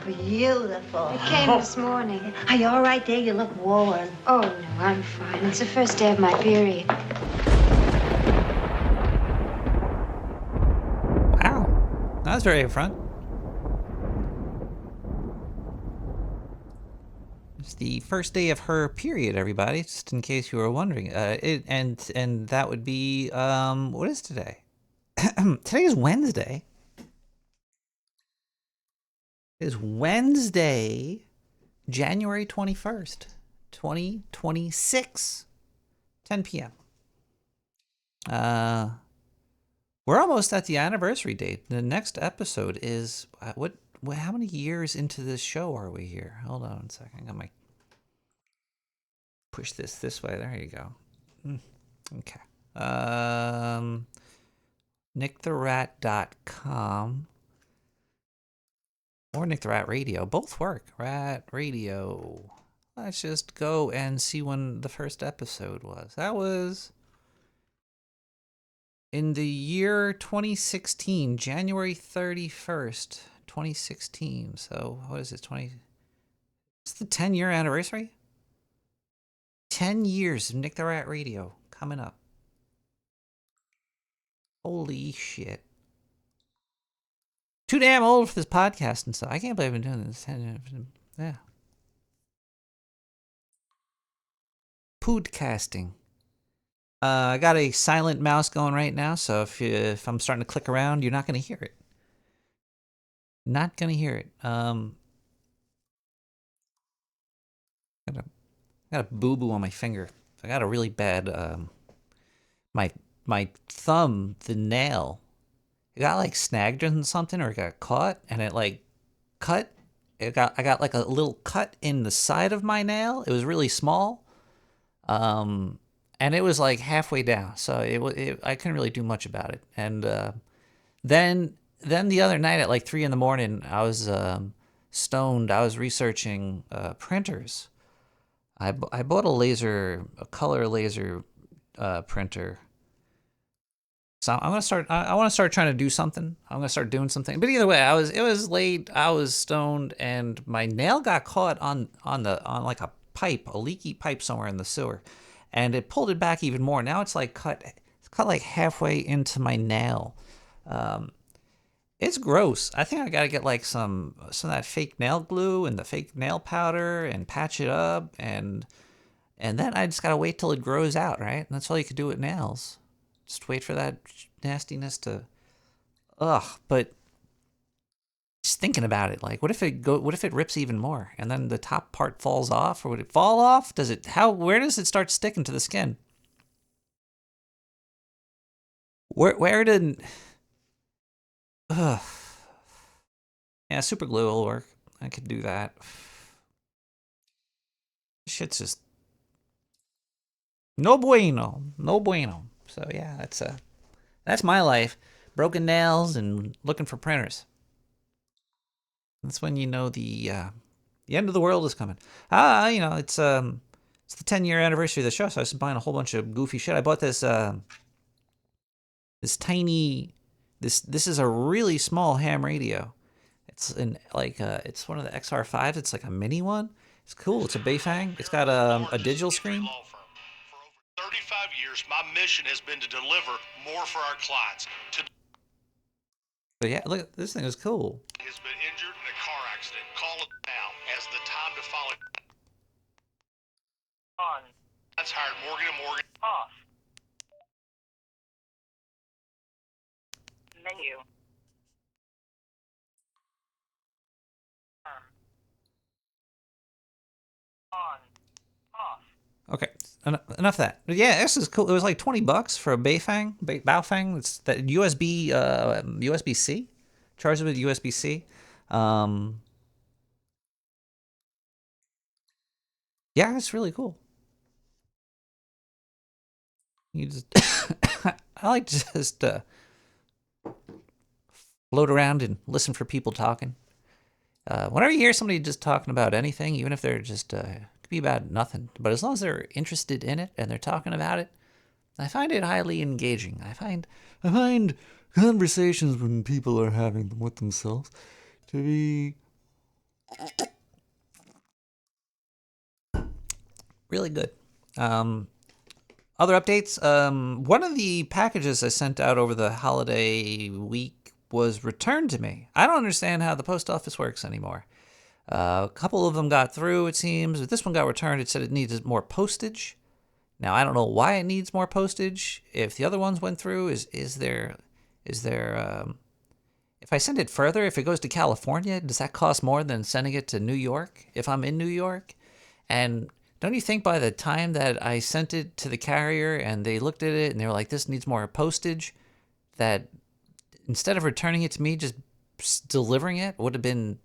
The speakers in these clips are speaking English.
beautiful. It came this morning. Are you all right there? You look worn. Oh, no, I'm fine. It's the first day of my period. Wow. That was very upfront. It's the first day of her period, everybody, just in case you were wondering. And that would be, what is today? Today is Wednesday. It is Wednesday, January 21st, 2026, 10 p.m. We're almost at the anniversary date. The next episode is, how many years into this show are we here? Hold on a second. I might push this way. There you go. Okay. nicktherat.com or Nick the Rat Radio. Both work. Rat Radio. Let's just go and see when the first episode was. That was in the year 2016, January 31st, 2016. So what is it? It's the 10-year anniversary? 10 years of Nick the Rat Radio coming up. Holy shit. Too damn old for this podcast and stuff. I can't believe I've been doing this. Yeah. Podcasting. I got a silent mouse going right now, so if I'm starting to click around, you're not going to hear it. Not going to hear it. Got a boo-boo on my finger. I got a really bad, my thumb, the nail, it got like snagged in something, or it got caught, and it like cut. I got like a little cut in the side of my nail. It was really small. And it was like halfway down, so I couldn't really do much about it. And then the other night at like 3 a.m, I was stoned. I was researching printers. I bought a color laser printer. So I'm gonna start. I want to start trying to do something. I'm gonna start doing something. But either way, it was late. I was stoned, and my nail got caught on like a pipe, a leaky pipe somewhere in the sewer, and it pulled it back even more. Now it's like cut like halfway into my nail. It's gross. I think I gotta get like some of that fake nail glue and the fake nail powder and patch it up, and then I just gotta wait till it grows out, right? And that's all you could do with nails. Just wait for that nastiness to, but just thinking about it, like, what if it rips even more, and then the top part falls off, or would it fall off? Where does it start sticking to the skin? Where did, yeah, super glue will work. I could do that. Shit's just no bueno. So yeah, that's my life. Broken nails and looking for printers. That's when you know the end of the world is coming. It's the 10-year anniversary of the show, so I was buying a whole bunch of goofy shit. I bought this tiny. This is a really small ham radio. It's it's one of the XR5s. It's like a mini one. It's cool. It's a Bayfang. It's got a digital screen. 35 years, my mission has been to deliver more for our clients. But yeah, look, this thing is cool. Has been injured in a car accident. Call it now as the time to follow. On. That's hired Morgan & Morgan. Off. Menu. On. Off. Okay, enough of that. But yeah, this is cool. It was like $20 for a Baofeng. It's that USB-C. Charged with USB-C. Yeah, it's really cool. You just, I like to just float around and listen for people talking. Whenever you hear somebody just talking about anything, even if they're just could be about nothing, but as long as they're interested in it and they're talking about it, I find it highly engaging. I find conversations when people are having them with themselves to be Really good. Other updates. One of the packages I sent out over the holiday week was returned to me. I don't understand how the post office works anymore. A couple of them got through, it seems. But this one got returned. It said it needed more postage. Now, I don't know why it needs more postage. If the other ones went through, is there if I send it further, if it goes to California, does that cost more than sending it to New York if I'm in New York? And don't you think by the time that I sent it to the carrier and they looked at it and they were like, this needs more postage, that instead of returning it to me, just delivering it would have been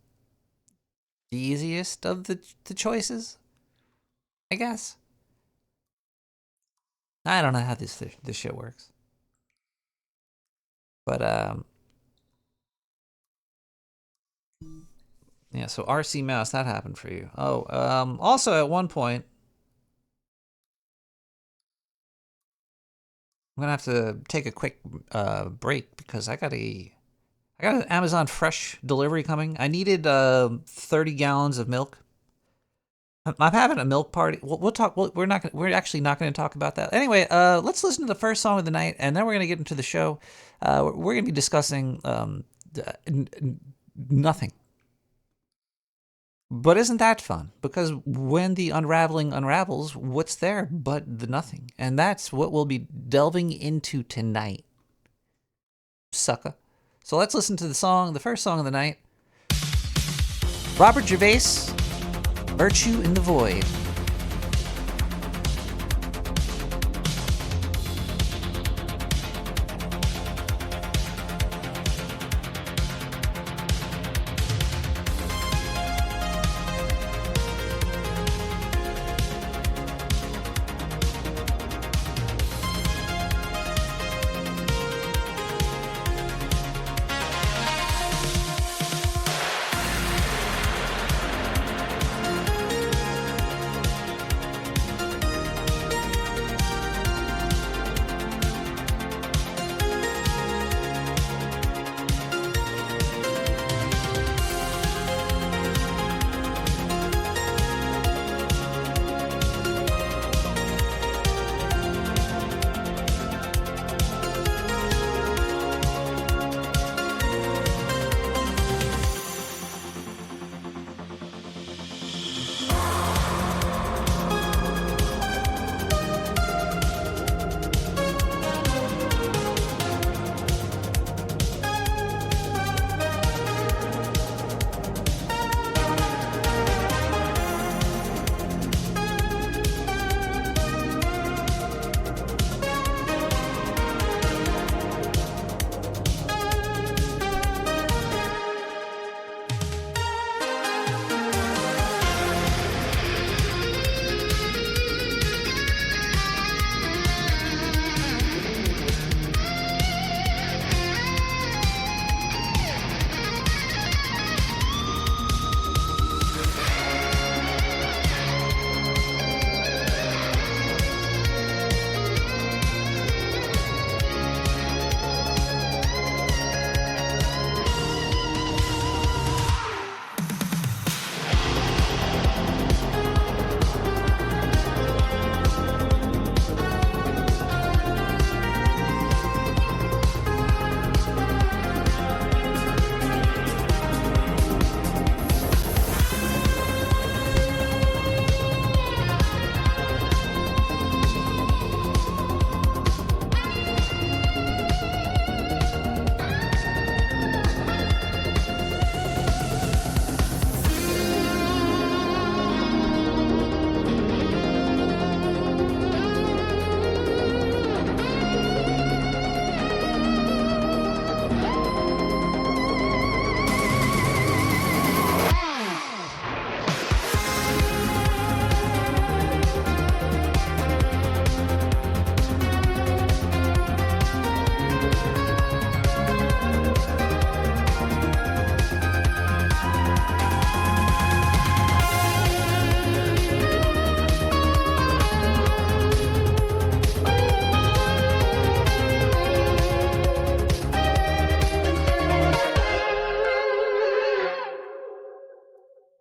the easiest of the choices, I guess. I don't know how this shit works. But, yeah, so RC Mouse, that happened for you. Oh, also at one point, I'm gonna have to take a quick break because I got an Amazon Fresh delivery coming. I needed 30 gallons of milk. I'm having a milk party. We'll talk. We're actually not going to talk about that. Anyway, let's listen to the first song of the night, and then we're going to get into the show. We're going to be discussing nothing. But isn't that fun? Because when the unraveling unravels, what's there but the nothing? And that's what we'll be delving into tonight. Sucker. So let's listen to the first song of the night. Robert Gervais, Virtue in the Void.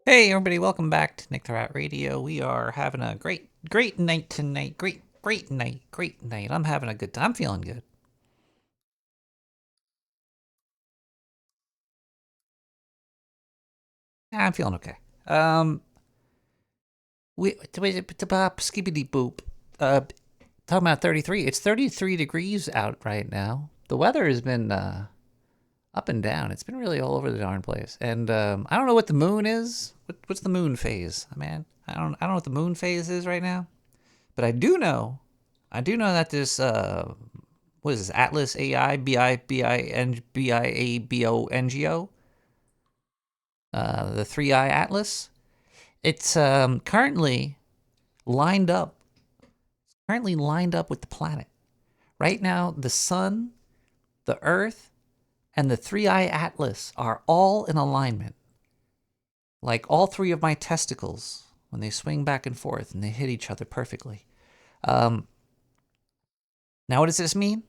Hey everybody, welcome back to Nick the Rat Radio. We are having a great night tonight. Great night. I'm having a good time. I'm feeling good. I'm feeling okay. Skibbity boop. Talking about 33. It's 33 degrees out right now. The weather has been up and down. It's been really all over the darn place. And I don't know what the moon is. What's the moon phase, man? I don't know what the moon phase is right now. But I do know that this what is this? Atlas AI BIBINBIABONGO, the 3i Atlas. It's currently lined up with the planet. Right now, the sun, the Earth, and the 3i Atlas are all in alignment. Like all three of my testicles when they swing back and forth and they hit each other perfectly. Now, what does this mean?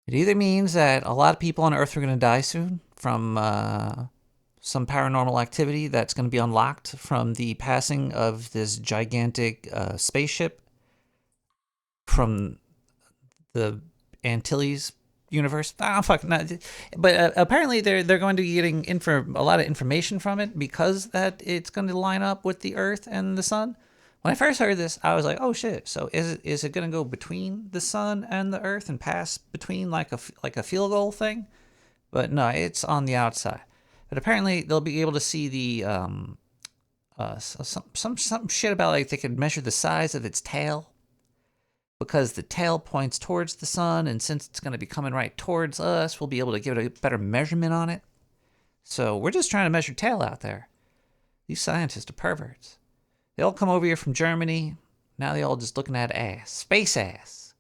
It either means that a lot of people on Earth are going to die soon from some paranormal activity that's going to be unlocked from the passing of this gigantic spaceship from the Antilles universe. But apparently they're going to be getting a lot of information from it because that it's going to line up with the Earth and the sun. When I first heard this, I was like, "Oh shit!" So is it going to go between the sun and the Earth and pass between like a field goal thing? But no, it's on the outside. But apparently they'll be able to see the some shit about like they could measure the size of its tail because the tail points towards the sun, and since it's going to be coming right towards us, we'll be able to give it a better measurement on it. So we're just trying to measure tail out there. These scientists are perverts. They all come over here from Germany. Now they all just looking at ass. Space ass.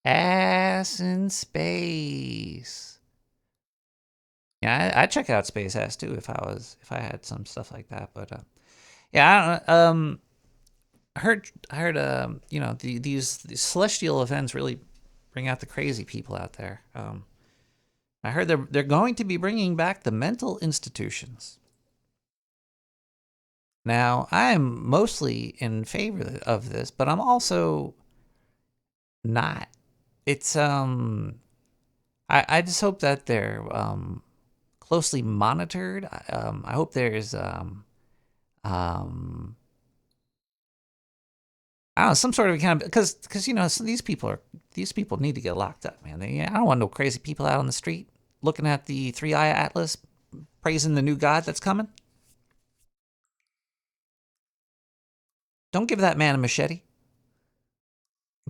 Ass in space. Yeah, I'd check out space ass too if I had some stuff like that. But yeah, I don't know. I heard you know, these celestial events really bring out the crazy people out there. I heard they're going to be bringing back the mental institutions. Now, I am mostly in favor of this, but I'm also not. It's I just hope that they're closely monitored. I hope there's I don't know, some sort of account, because you know, these people need to get locked up, man. I don't want no crazy people out on the street looking at the 3i Atlas, praising the new god that's coming. Don't give that man a machete.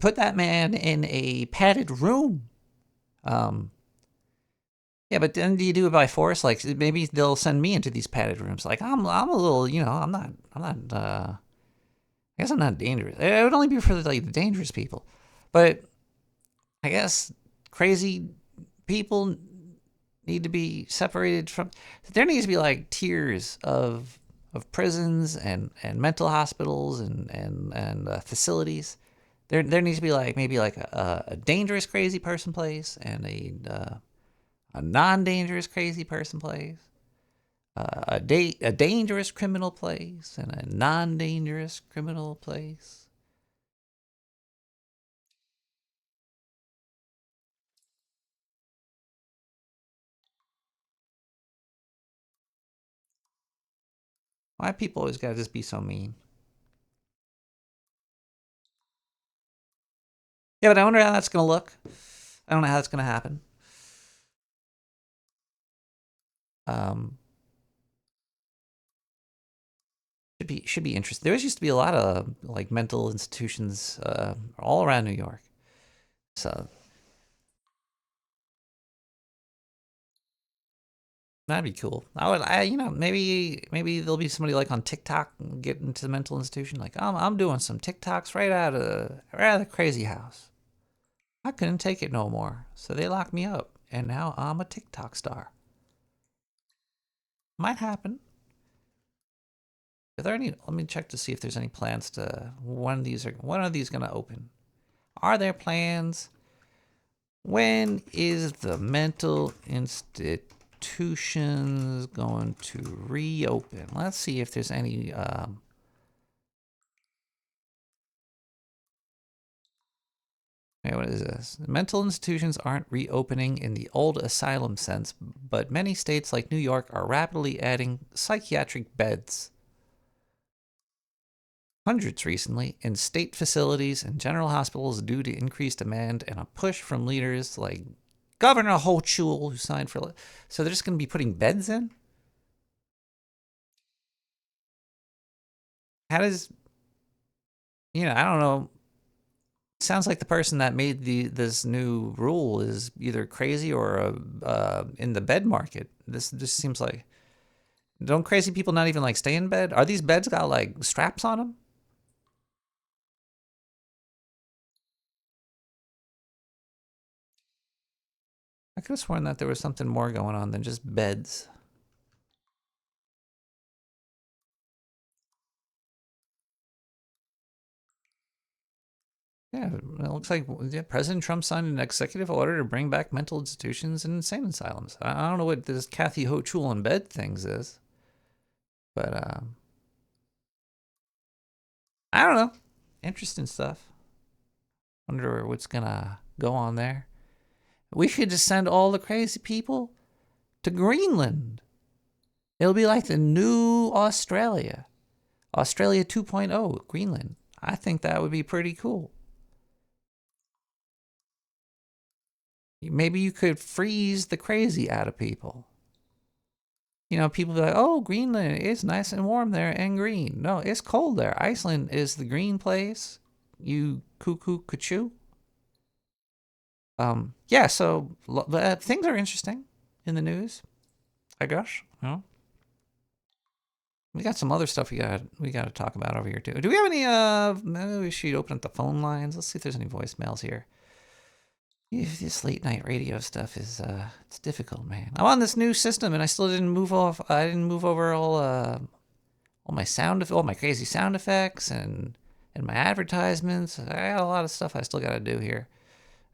Put that man in a padded room. Yeah, but then do you do it by force? Like maybe they'll send me into these padded rooms. Like I'm a little, you know, I'm not. I guess I'm not dangerous. It would only be for like the dangerous people. But I guess crazy people need to be separated from. There needs to be like tiers of prisons and mental hospitals and facilities. There needs to be like maybe like a dangerous crazy person place and a non-dangerous crazy person place, a dangerous criminal place and a non-dangerous criminal place. Why people always gotta just be so mean? Yeah, but I wonder how that's gonna look. I don't know how that's gonna happen. Should be interesting. There used to be a lot of like mental institutions all around New York. So that'd be cool. You know, maybe there'll be somebody like on TikTok get into the mental institution. Like, I'm doing some TikToks right out of the crazy house. I couldn't take it no more, so they locked me up, and now I'm a TikTok star. Might happen. Are there any? Let me check to see if there's any plans to when are these gonna open? Are there plans? When is the mental institution institutions going to reopen. Let's see if there's any okay, what is this? Mental institutions aren't reopening in the old asylum sense, but many states like New York are rapidly adding psychiatric beds. Hundreds recently in state facilities and general hospitals due to increased demand and a push from leaders like Governor Hochul, who signed for... So they're just going to be putting beds in? How does... You know, I don't know. Sounds like the person that made this new rule is either crazy or in the bed market. This seems like... Don't crazy people not even, like, stay in bed? Are these beds got, like, straps on them? I could have sworn that there was something more going on than just beds. Yeah, it looks like President Trump signed an executive order to bring back mental institutions and insane asylums. I don't know what this Kathy Hochul in bed things is, but I don't know. Interesting stuff. Wonder what's gonna go on there. We should just send all the crazy people to Greenland. It'll be like the new Australia. Australia 2.0, Greenland. I think that would be pretty cool. Maybe you could freeze the crazy out of people. You know, people be like, oh, Greenland is nice and warm there and green. No, it's cold there. Iceland is the green place. You cuckoo cuckoo. Yeah, so things are interesting in the news, I guess. You know? We got some other stuff we got to talk about over here too. Do we have any maybe we should open up the phone lines. Let's see if there's any voicemails here. This late night radio stuff is it's difficult, man. I'm on this new system and I still didn't move off. I didn't move over all my crazy sound effects and my advertisements. I got a lot of stuff I still got to do here.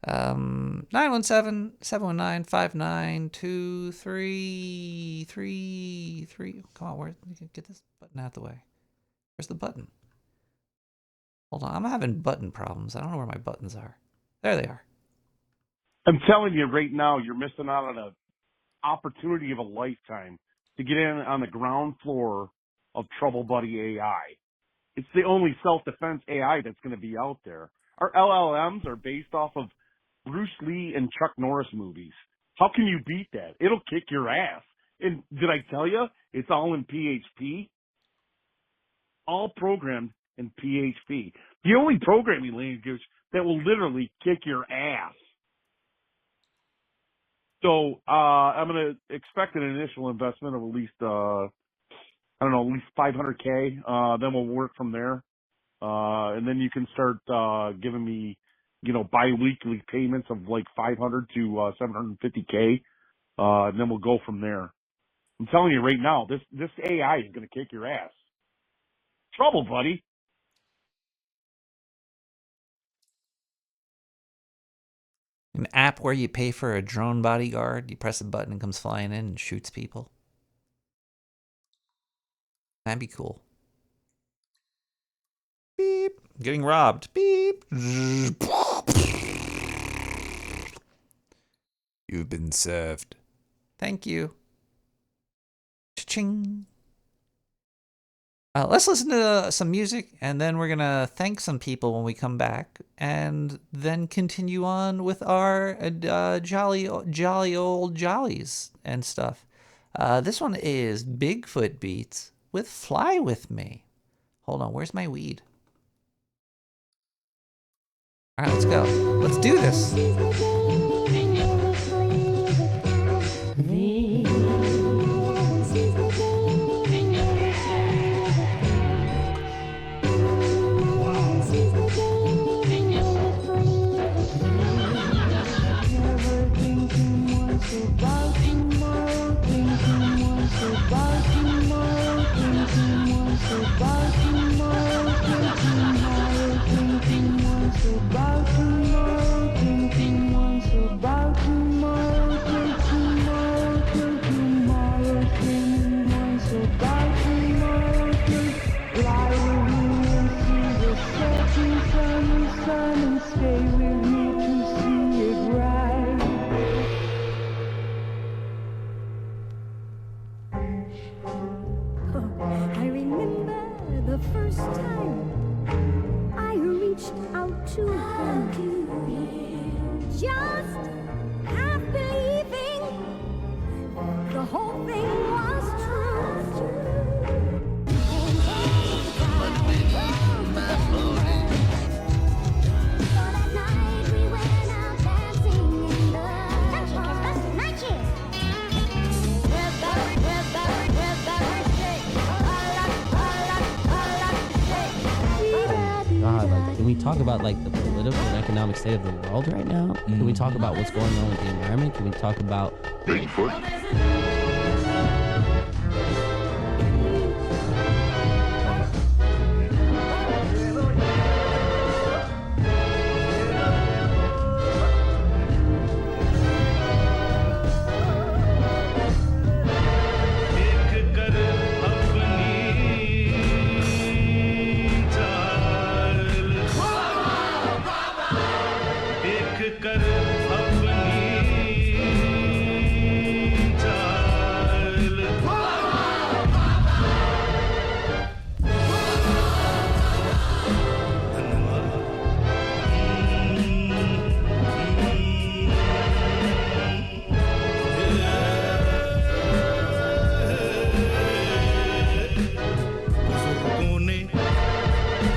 917-719-592-333. Come on, where you can get this button out the way. Where's the button? Hold on, I'm having button problems. I don't know where my buttons are. There they are. I'm telling you right now, you're missing out on an opportunity of a lifetime to get in on the ground floor of Trouble Buddy AI. It's the only self-defense AI that's going to be out there. Our LLMs are based off of Bruce Lee and Chuck Norris movies. How can you beat that? It'll kick your ass. And did I tell you, it's all in PHP? All programmed in PHP. The only programming language that will literally kick your ass. So I'm going to expect an initial investment of at least, at least $500K. Then we'll work from there. And then you can start giving me, bi-weekly payments of like 500 to 750K. And then we'll go from there. I'm telling you right now, this AI is going to kick your ass. Trouble, buddy. An app where you pay for a drone bodyguard. You press a button and comes flying in and shoots people. That'd be cool. Beep. Getting robbed. Beep. You've been served. Thank you. Cha-ching. Let's listen to some music, and then we're going to thank some people when we come back, and then continue on with our jolly old jollies and stuff. This one is Bigfoot Beats with Fly With Me. Hold on, where's my weed? All right, let's go. Let's do this. About whole thing was true. So that night we went out dancing in the night shift. God, like, can we talk about like the political and economic state of the world right now? Can we talk about what's going on with the environment? Can we talk about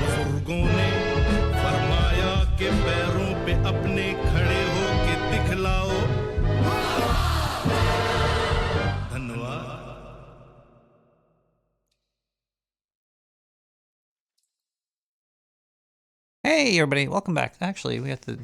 बुजुर्गों ने फरमाया कि पैरों पे अपने खड़े हो के दिखलाओ धन्यवाद Hey, everybody, welcome back. Actually, we have to.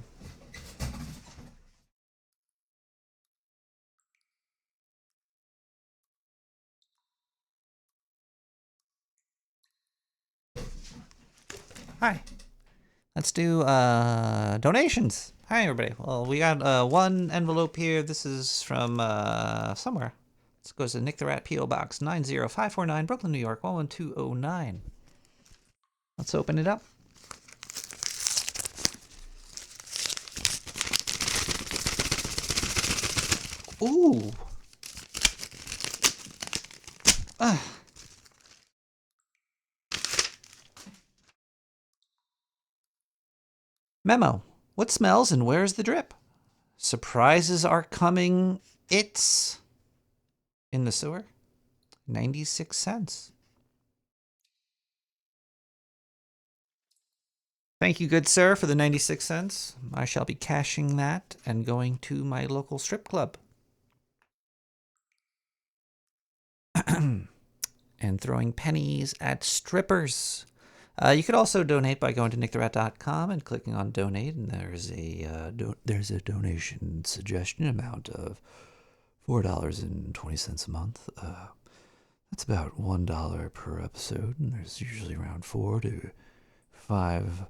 Hi. Let's do donations. Hi, everybody. Well, we got one envelope here. This is from somewhere. This goes to Nick the Rat, P.O. Box 90549, Brooklyn, New York, 11209. Let's open it up. Ooh. Memo. What smells and where's the drip? Surprises are coming. It's in the sewer. 96 cents. Thank you, good sir, for the 96 cents. I shall be cashing that and going to my local strip club. And throwing pennies at strippers. You could also donate by going to nicktherat.com and clicking on donate, and there's a donation suggestion amount of $4.20 a month. That's about $1 per episode, and there's usually around 4 to 5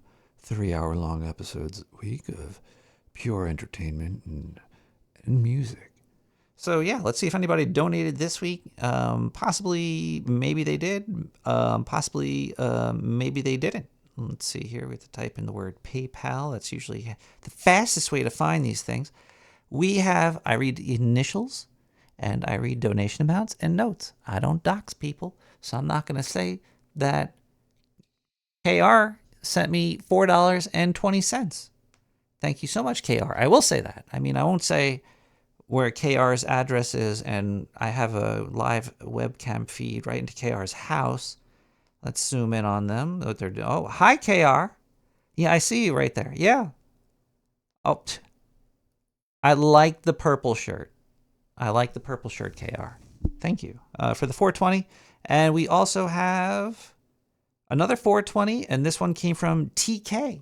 3-hour-long episodes a week of pure entertainment and music. So yeah, let's see if anybody donated this week. Possibly, maybe they did. Possibly, maybe they didn't. Let's see here. We have to type in the word PayPal. That's usually the fastest way to find these things. I read initials, and I read donation amounts and notes. I don't dox people, so I'm not going to say that KR sent me $4.20. Thank you so much, KR. I will say that. I mean, I won't say where KR's address is, and I have a live webcam feed right into KR's house. Let's zoom in on them. What they're doing. Oh, hi, KR. Yeah, I see you right there. Yeah. Oh, I like the purple shirt. I like the purple shirt, KR. Thank you for the 420. And we also have another 420, and this one came from TK.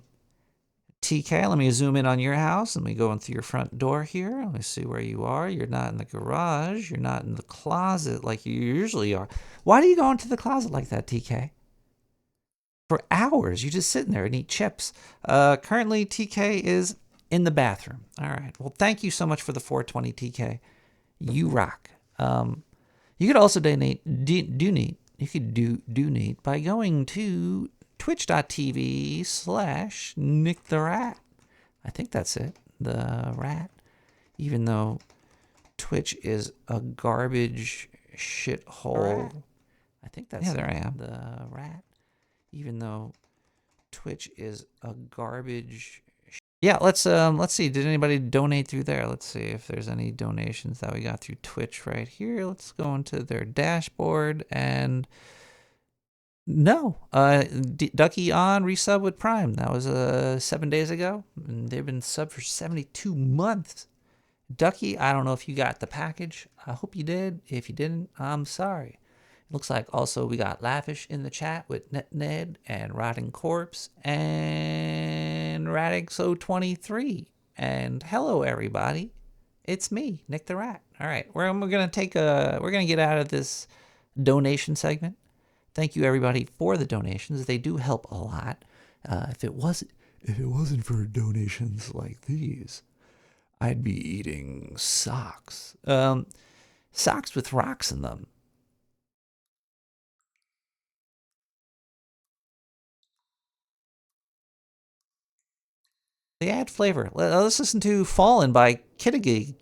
TK, let me zoom in on your house. Let me go in through your front door here. Let me see where you are. You're not in the garage. You're not in the closet like you usually are. Why do you go into the closet like that, TK? For hours, you just sitting there and eat chips. Currently, TK is in the bathroom. All right. Well, thank you so much for the 420, TK. You rock. You could also donate. You could donate by going to twitch.tv/Nick the Rat. I think that's it. The Rat. Even though Twitch is a garbage shithole. I think that's it. There I am. The Rat. Even though Twitch is a garbage Yeah, let's see. Did anybody donate through there? Let's see if there's any donations that we got through Twitch right here. Let's go into their dashboard and no. Ducky on resub with Prime. That was 7 days ago, and they've been subbed for 72 months. Ducky, I don't know if you got the package. I hope you did. If you didn't, I'm sorry. Looks like also we got Lavish in the chat with Ned and Rotting Corpse and Radixo23. And hello everybody. It's me, Nick the Rat. All right, we're gonna get out of this donation segment. Thank you everybody for the donations. They do help a lot. If it wasn't for donations like these, I'd be eating socks. Socks with rocks in them. They add flavor. Let's listen to Fallen by Kidagadi.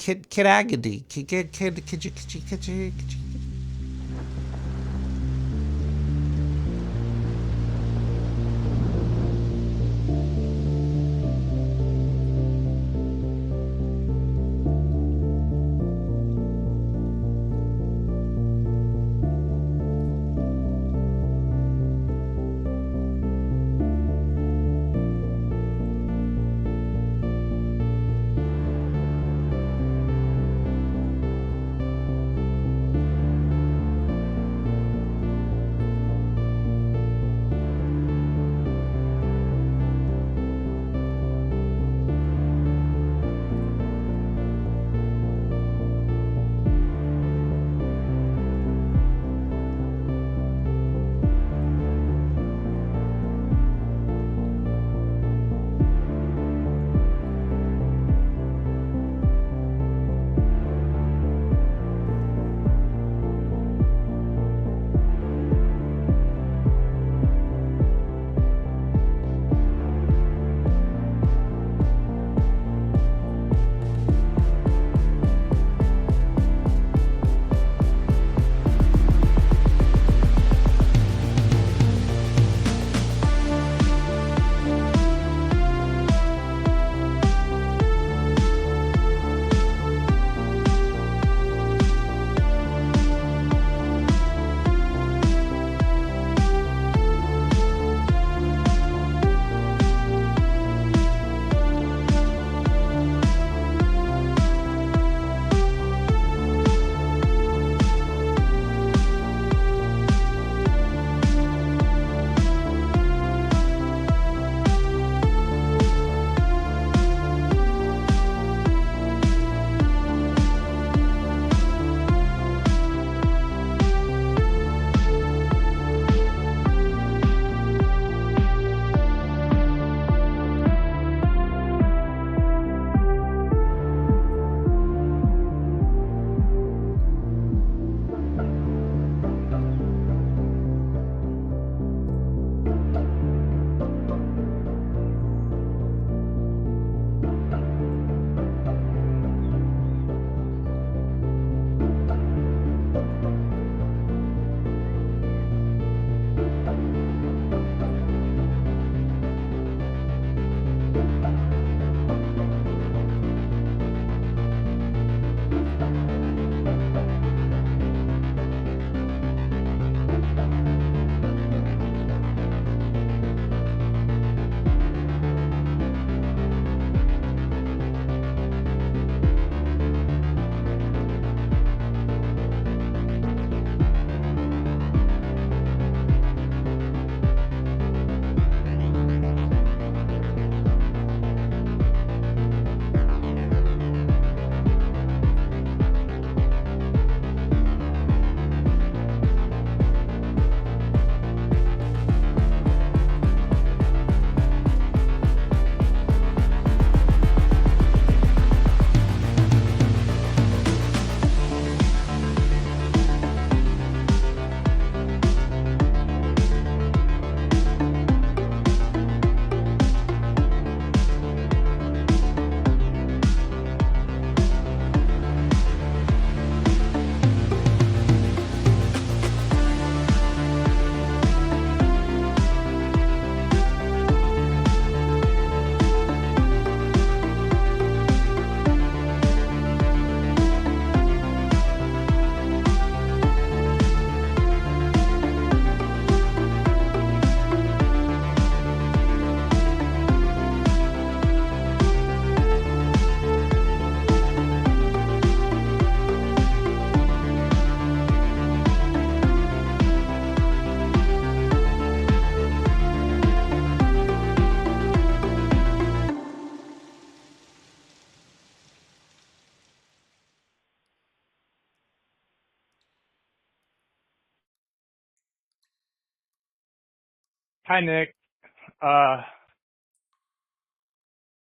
Hi, Nick.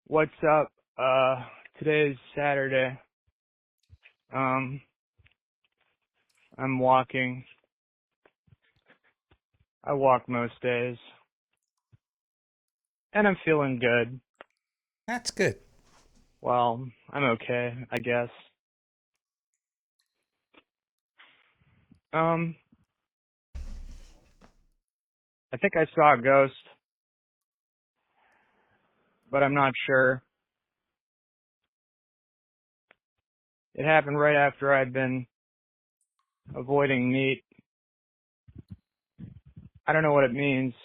What's up? Today is Saturday. I'm walking. I walk most days. And I'm feeling good. That's good. Well, I'm okay, I guess. I think I saw a ghost, but I'm not sure. It happened right after I'd been avoiding meat. I don't know what it means,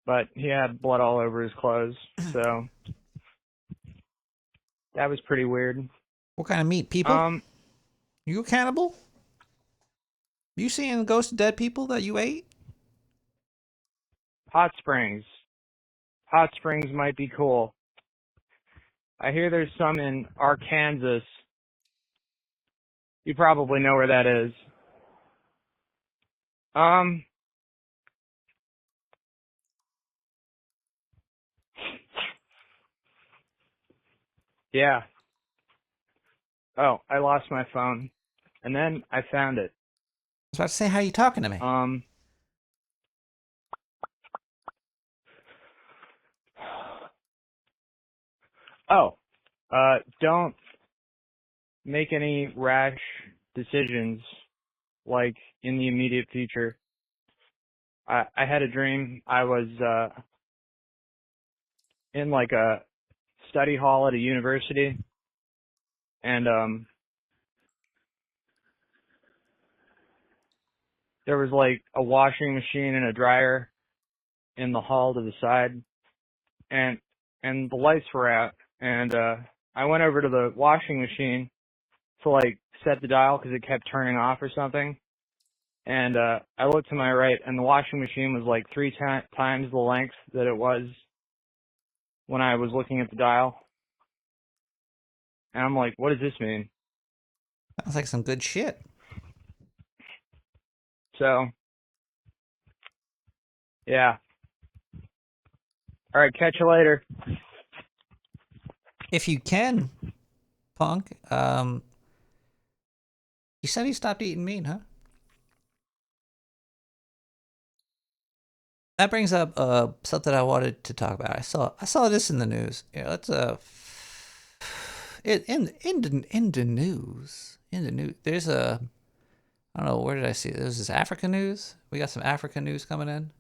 but he had blood all over his clothes, so that was pretty weird. What kind of meat, people? You a cannibal? You seeing ghosts of dead people that you ate? Hot springs. Hot springs might be cool. I hear there's some in Arkansas. You probably know where that is. Yeah. Oh, I lost my phone. And then I found it. I was about to say, how you talking to me? Don't make any rash decisions, like, in the immediate future. I had a dream. I was, in, like, a study hall at a university, and, there was, like, a washing machine and a dryer in the hall to the side, and the lights were out, and, I went over to the washing machine to, like, set the dial because it kept turning off or something. And I looked to my right, and the washing machine was like 3 times the length that it was when I was looking at the dial. And I'm like, what does this mean? Sounds like some good shit. So, yeah. All right, catch you later. If you can, punk. You said he stopped eating meat, huh? That brings up something I wanted to talk about. I saw this in the news. Yeah, let's in the news. There's a, I don't know, where did I see it? This is Africa news. We got some Africa news coming in.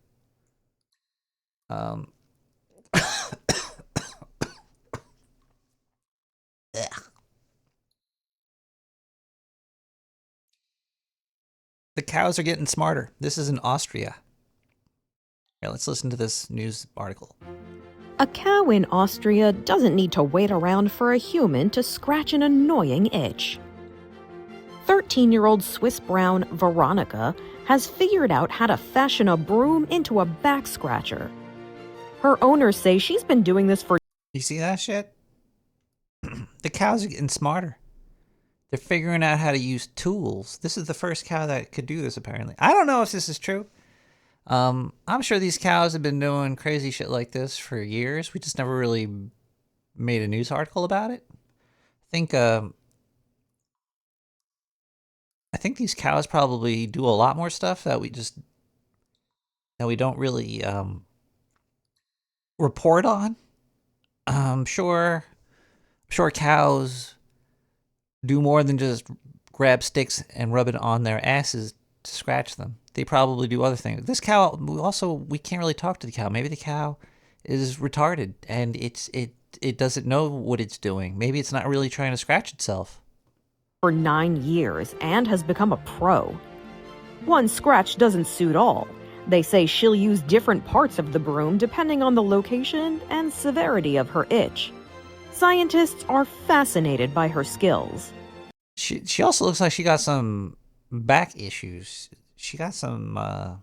The cows are getting smarter. This is in Austria. Here, let's listen to this news article. A cow in Austria doesn't need to wait around for a human to scratch an annoying itch. 13-year-old Swiss Brown Veronica has figured out how to fashion a broom into a back scratcher. Her owners say she's been doing this for... You see that shit? The cows are getting smarter. They're figuring out how to use tools. This is the first cow that could do this, apparently. I don't know if this is true. I'm sure these cows have been doing crazy shit like this for years. We just never really made a news article about it. I think these cows probably do a lot more stuff that we don't really report on. I'm sure cows do more than just grab sticks and rub it on their asses to scratch them. They probably do other things. This cow, we can't really talk to the cow. Maybe the cow is retarded and it doesn't know what it's doing. Maybe it's not really trying to scratch itself. For 9 years and has become a pro. One scratch doesn't suit all. They say she'll use different parts of the broom depending on the location and severity of her itch. Scientists are fascinated by her skills. She also looks like she got some back issues. She got some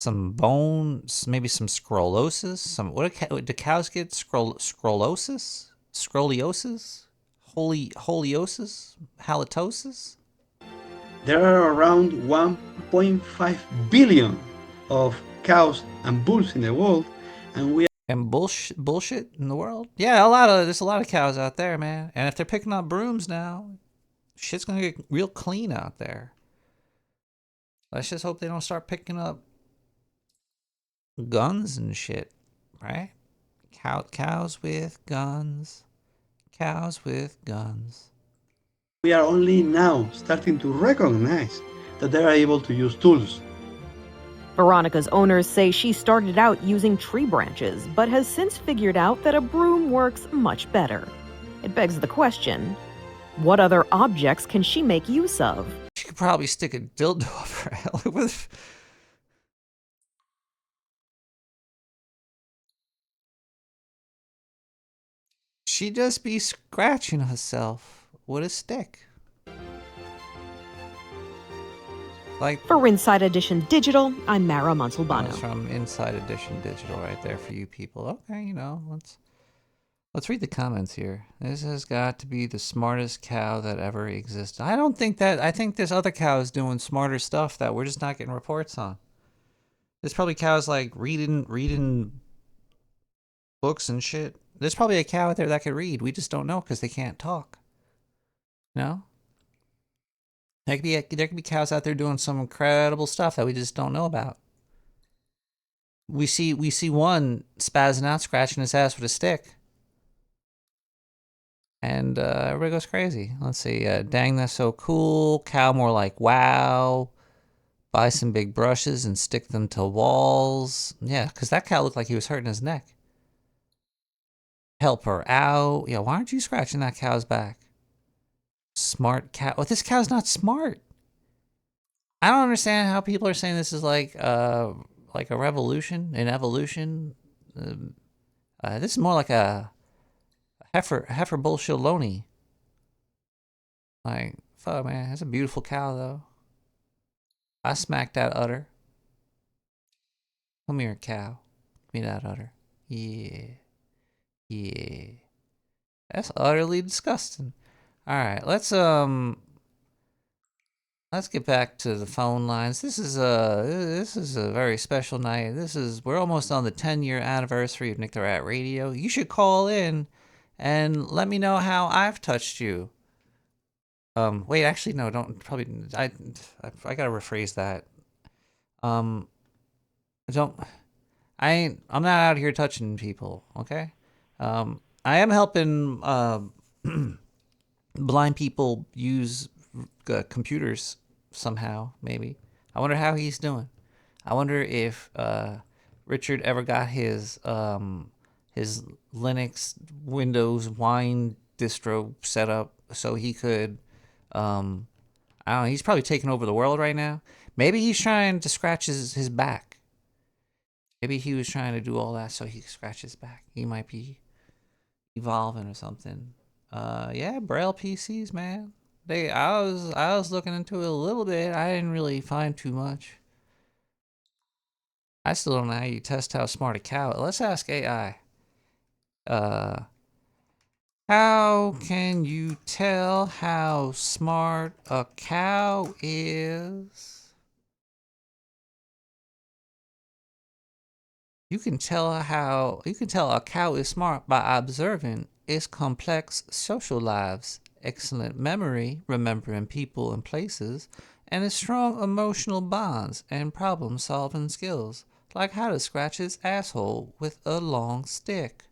bones, maybe some sclerosis. Do cows get sclerosis? Scoliosis? Holiosis? Halitosis? There are around 1.5 billion of chaos and bulls in the world, and we And bullshit in the world. Yeah, there's a lot of cows out there, man. And if they're picking up brooms now, shit's gonna get real clean out there. Let's just hope they don't start picking up guns and shit, right? Cows with guns. Cows with guns. we are only now starting to recognize that they are able to use tools. Veronica's owners say she started out using tree branches, but has since figured out that a broom works much better. It begs the question, what other objects can she make use of? She could probably stick a dildo up her alley with. She'd just be scratching herself with a stick. Like For Inside Edition Digital, I'm Mara Montalbano. That's from Inside Edition Digital right there for you people. Okay, you know, let's read the comments here. This has got to be the smartest cow that ever existed. I don't think that. I think there's other cows doing smarter stuff that we're just not getting reports on. There's probably cows like reading books and shit. There's probably a cow out there that could read. We just don't know because they can't talk. No? There could be cows out there doing some incredible stuff that we just don't know about. We see one spazzing out, scratching his ass with a stick. And everybody goes crazy. Let's see. Dang, that's so cool. Cow more like wow. Buy some big brushes and stick them to walls. Yeah, because that cow looked like he was hurting his neck. Help her out. Yeah, why aren't you scratching that cow's back? Smart cow. Oh, this cow's not smart. I don't understand how people are saying this is like a revolution, an evolution. This is more like a heifer bullshit loney. Like, fuck, man, that's a beautiful cow though. I smacked that udder. Come here, cow. Give me that udder. Yeah. Yeah. That's utterly disgusting. Alright, let's get back to the phone lines. This is a very special night. We're almost on the 10-year anniversary of Nick the Rat Radio. You should call in and let me know how I've touched you. Wait, actually no, don't probably I gotta rephrase that. I'm not out here touching people, okay? I am helping blind people use computers somehow, maybe. I wonder how he's doing. I wonder if Richard ever got his Linux Windows Wine distro set up so he could I don't know, he's probably taking over the world right now. Maybe he's trying to scratch his back. Maybe he was trying to do all that so he could scratch his back. He might be evolving or something. Yeah, Braille PCs, man. I was looking into it a little bit. I didn't really find too much. I still don't know how you test how smart a cow is. Let's ask AI. How can you tell how smart a cow is? You can tell a cow is smart by observing its complex social lives, excellent memory, remembering people and places, and its strong emotional bonds and problem-solving skills, like how to scratch its asshole with a long stick.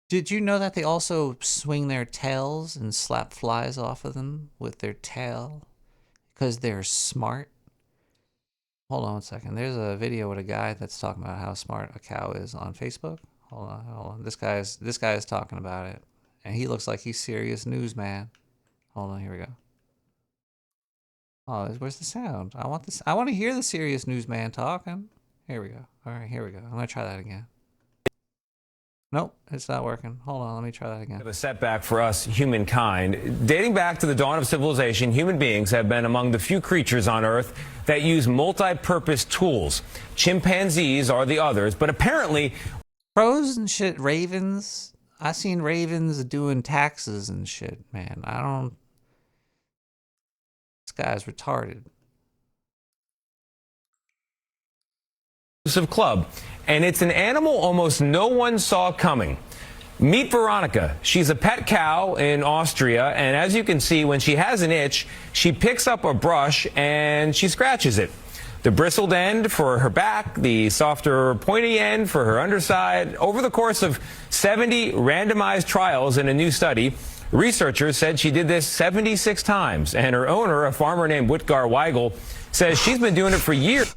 Did you know that they also swing their tails and slap flies off of them with their tail? Because they're smart? Hold on one second. There's a video with a guy that's talking about how smart a cow is on Facebook. Hold on. This guy is talking about it. And he looks like he's serious news, man. Hold on, here we go. Oh, where's the sound? I want to hear the serious newsman talking. Here we go. All right, here we go. I'm going to try that again. Nope, it's not working. Hold on, let me try that again. A setback for us, humankind. Dating back to the dawn of civilization, human beings have been among the few creatures on Earth that use multi-purpose tools. Chimpanzees are the others, but apparently... Crows and shit, ravens. I seen ravens doing taxes and shit, man. guy's retarded. Club, and it's an animal almost no one saw coming. Meet Veronica. She's a pet cow in Austria, and as you can see, when she has an itch, she picks up a brush and she scratches it. The bristled end for her back, the softer pointy end for her underside. Over the course of 70 randomized trials in a new study, researchers said she did this 76 times, and her owner, a farmer named Whitgar Weigel, says she's been doing it for years.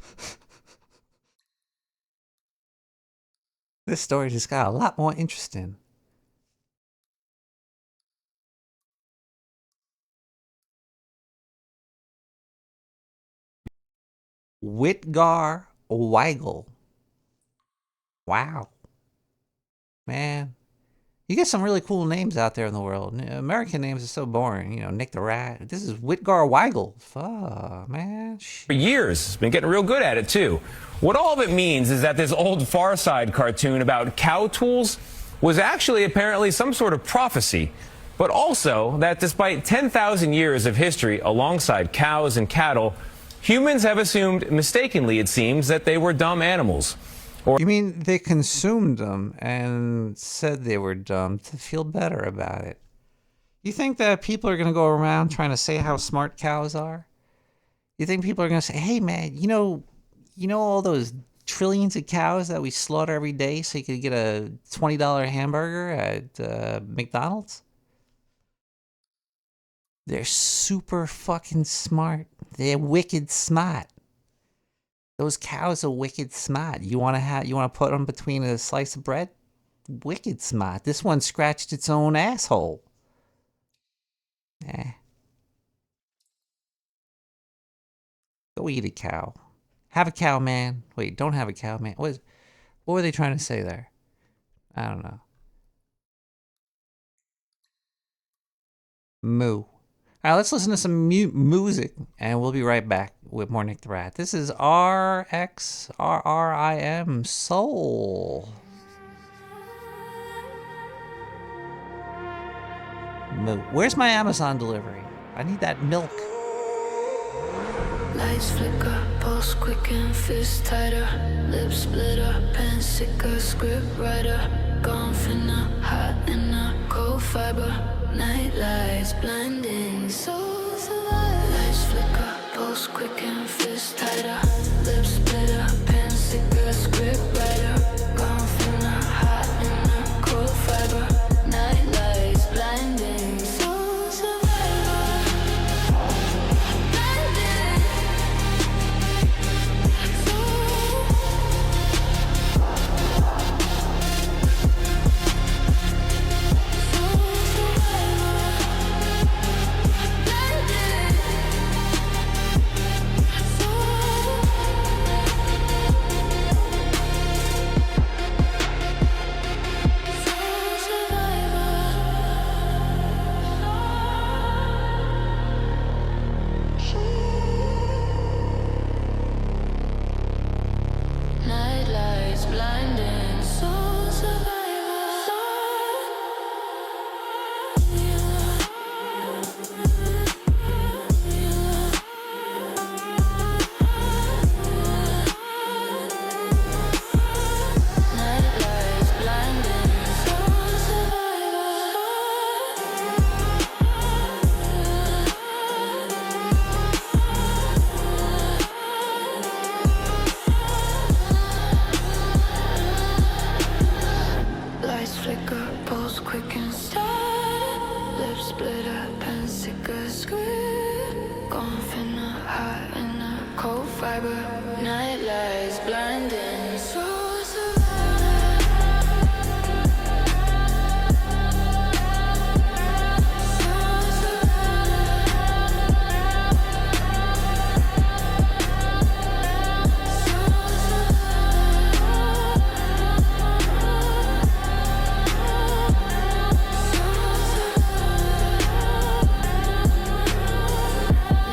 This story just got a lot more interesting. Whitgar Weigel. Wow. Man. You get some really cool names out there in the world. American names are so boring. You know, Nick the Rat. This is Whitgar Weigel. Fuck, man. For years. Been getting real good at it, too. What all of it means is that this old Far Side cartoon about cow tools was actually apparently some sort of prophecy, but also that despite 10,000 years of history alongside cows and cattle, humans have assumed, mistakenly it seems, that they were dumb animals. You mean they consumed them and said they were dumb to feel better about it? You think that people are going to go around trying to say how smart cows are? You think people are going to say, hey man, you know all those trillions of cows that we slaughter every day so you could get a $20 hamburger at McDonald's? They're super fucking smart. They're wicked smart. Those cows are wicked smart. You want to put them between a slice of bread? Wicked smart. This one scratched its own asshole. Go eat a cow. Have a cow, man. Wait, don't have a cow, man. What were they trying to say there? I don't know. Moo. All right, let's listen to some music, and we'll be right back with more Nick the Rat. This is RXRRIM Soul. Moo. Where's my Amazon delivery? I need that milk. Lights flicker, pulse quicken, fist tighter, lips splitter, pen sicker, script writer, gone finna, hot in a cold fiber, night lights blinding, soul survive. Lights flicker, pulse quicken, fist tighter, lips splitter, pen sicker, script writer, gone finna, hot in a cold fiber, night lights blinding, soul survivor. Night lights blinding, soul survivor. Night lights blinding, soul Lights flicker, pulse quicken, start. Lips splitter, pen sicker, script. Gone finna, hot in a cold fiber. Night lights blinding, soul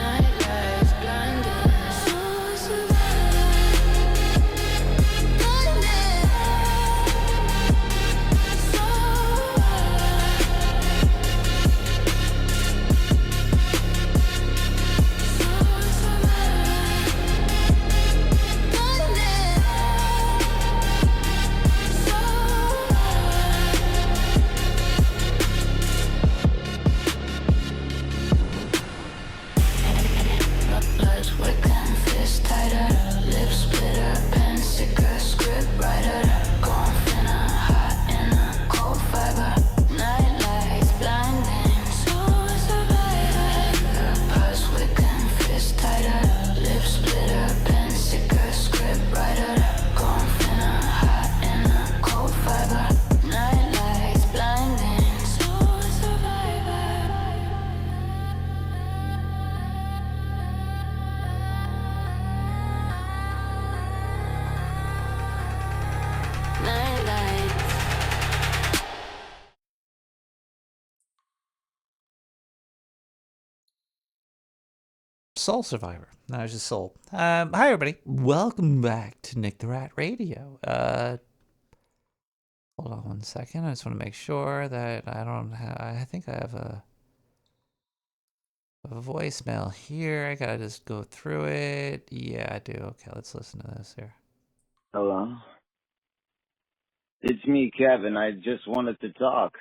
Night lights blinding, soul survivor. Soul Survivor. No, it's just Soul. Hi, everybody. Welcome back to Nick the Rat Radio. Hold on one second. I just want to make sure that I don't have... I think I have a voicemail here. I gotta just go through it. Yeah, I do. Okay, let's listen to this here. Hello. It's me, Kevin. I just wanted to talk.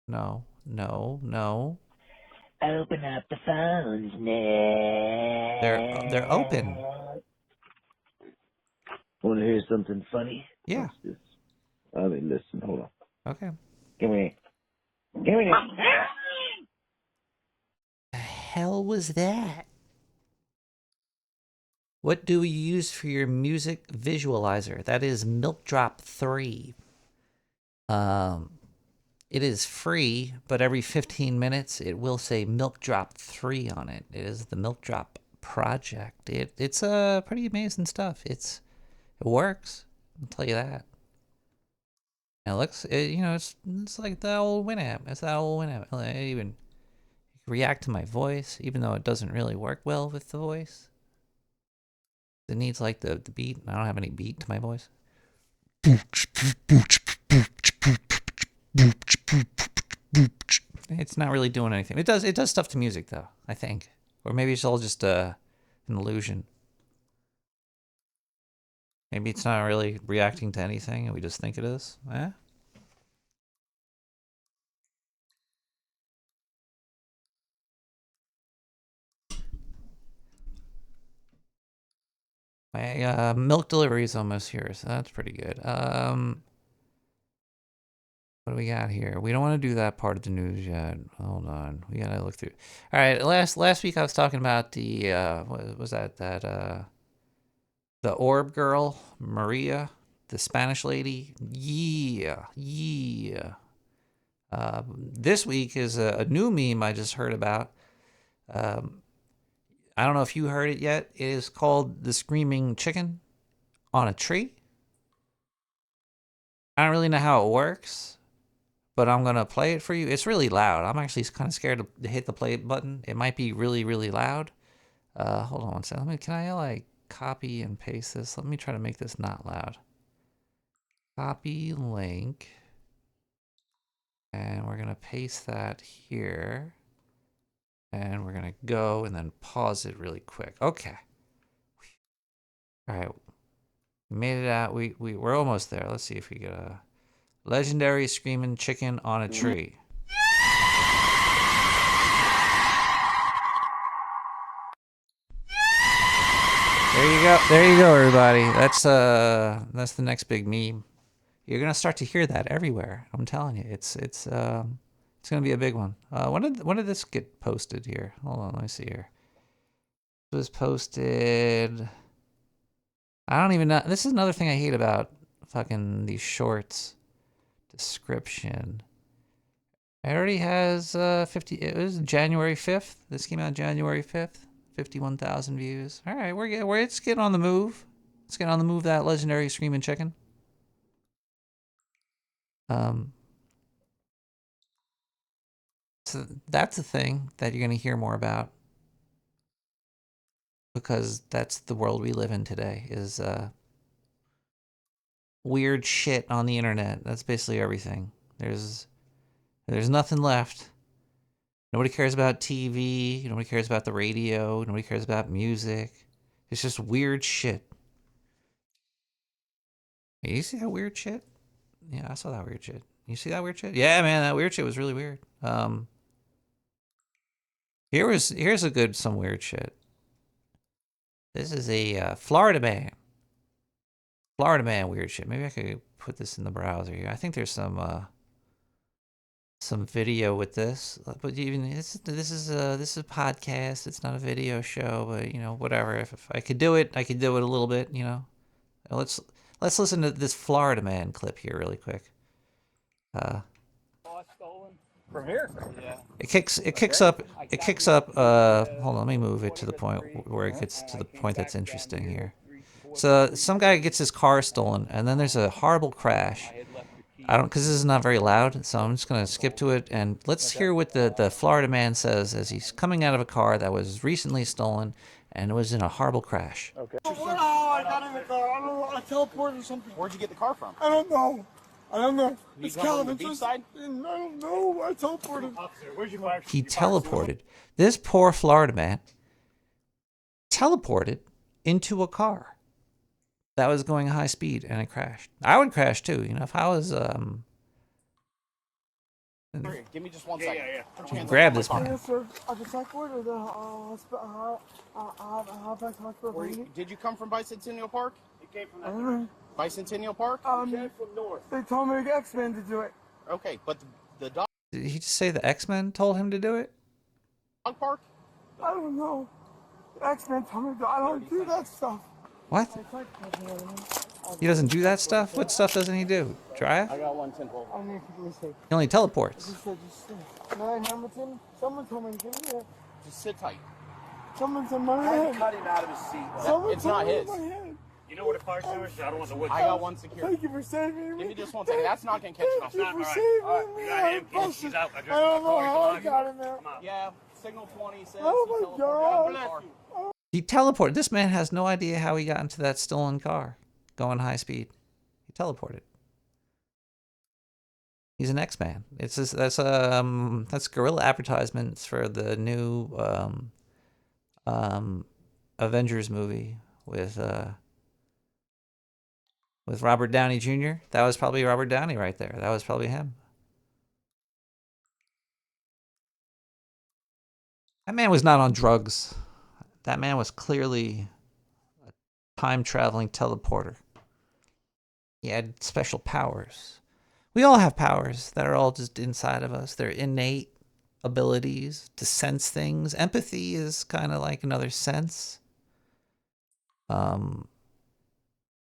No, no, no. Open up the phones now. They're open. Want to hear something funny? Yeah. Watch this. I mean, listen. Hold on. Okay. Give me. Give me. The hell was that? What do you use for your music visualizer? That is Milk Drop 3. It is free, but every 15 minutes it will say Milk Drop 3 on it. It is the Milk Drop project. It's pretty amazing stuff. It works. I'll tell you that. And it looks, it's like the old Winamp. It's that old Winamp. I even react to my voice, even though it doesn't really work well with the voice. It needs like the beat. I don't have any beat to my voice. It's not really doing anything. It does stuff to music though, I think. Or maybe it's all just an illusion. Maybe it's not really reacting to anything and we just think it is. Eh? My milk delivery is almost here, so that's pretty good. What do we got here? We don't want to do that part of the news yet. Hold on. We gotta look through. All right, last week I was talking about the what was that the orb girl, Maria, the Spanish lady. Yeah. This week is a new meme I just heard about. I don't know if you heard it yet. It is called the Screaming Chicken on a Tree. I don't really know how it works, but I'm going to play it for you. It's really loud. I'm actually kind of scared to hit the play button. It might be really, really loud. Hold on one second. Can I like copy and paste this? Let me try to make this not loud. Copy link. And we're going to paste that here. And we're going to go and then pause it really quick. Okay. All right. We made it out. We're almost there. Let's see if we get a legendary screaming chicken on a tree. There you go. There you go, everybody. That's the next big meme. You're going to start to hear that everywhere. I'm telling you. It's going to be a big one. When did this get posted here? Hold on, let me see here. It was posted... I don't even know. This is another thing I hate about fucking these shorts. Description. It already has 50... It was January 5th. This came out January 5th. 51,000 views. All right, let's get on the move. Let's get on the move, that legendary screaming chicken. So that's a thing that you're going to hear more about, because that's the world we live in today, is weird shit on the internet. That's basically everything. There's nothing left. Nobody cares about TV. Nobody cares about the radio. Nobody cares about music. It's just weird shit. Hey, you see that weird shit? Yeah, I saw that weird shit. You see that weird shit? Yeah, man, that weird shit was really weird. Here's some weird shit. This is a Florida man. Florida man weird shit. Maybe I could put this in the browser here. I think there's some video with this. But even this is a podcast. It's not a video show, but whatever. If I could do it, I could do it a little bit, Let's listen to this Florida man clip here really quick. From here? Yeah. It kicks up, hold on, let me move it to the point where it gets to the point that's interesting here. So some guy gets his car stolen, and then there's a horrible crash. I don't, because this is not very loud, so I'm just going to skip to it, and let's hear what the Florida man says as he's coming out of a car that was recently stolen, and it was in a horrible crash. Okay. Oh, I got in the car. I don't know. I teleported or something. Where'd you get the car from? I don't know. I don't know. It's Calvin. I don't know. I teleported. Officer, where's your fire? He teleported. This poor Florida man teleported into a car that was going high speed, and it crashed. I would crash too, you know, if I was Give me just 1 second. Yeah. Grab this man. Yes, sir. I just teleported the hospital. Did you come from Bicentennial Park? You came from that Bicentennial Park? Came from north. They told me the X-Men to do it. Okay, but the dog Did he just say the X-Men told him to do it? park? I don't know. The X-Men told me I don't do that stuff. What? He doesn't do that stuff? What stuff doesn't he do? Drive? I got 110 volt. I need to be He only teleports. Just sit. Man, Hamilton, someone told me to give me that. Just sit tight. Someone's in my head. Cut him out of his seat. It's not his. You know where the fire extinguisher is? I don't want the wood. I got one secure. Thank you for saving me. Give me just 1 second. That's not going to catch you. Thank you for saving me. I don't know how I got in there. Yeah, signal 20 says. Oh my God. He teleported. This man has no idea how he got into that stolen car going high speed. He teleported. He's an X-Man. It's just, that's guerrilla advertisements for the new Avengers movie with Robert Downey Jr. That was probably Robert Downey right there. That was probably him. That man was not on drugs. That man was clearly a time-traveling teleporter. He had special powers. We all have powers that are all just inside of us. They're innate abilities to sense things. Empathy is kind of like another sense. You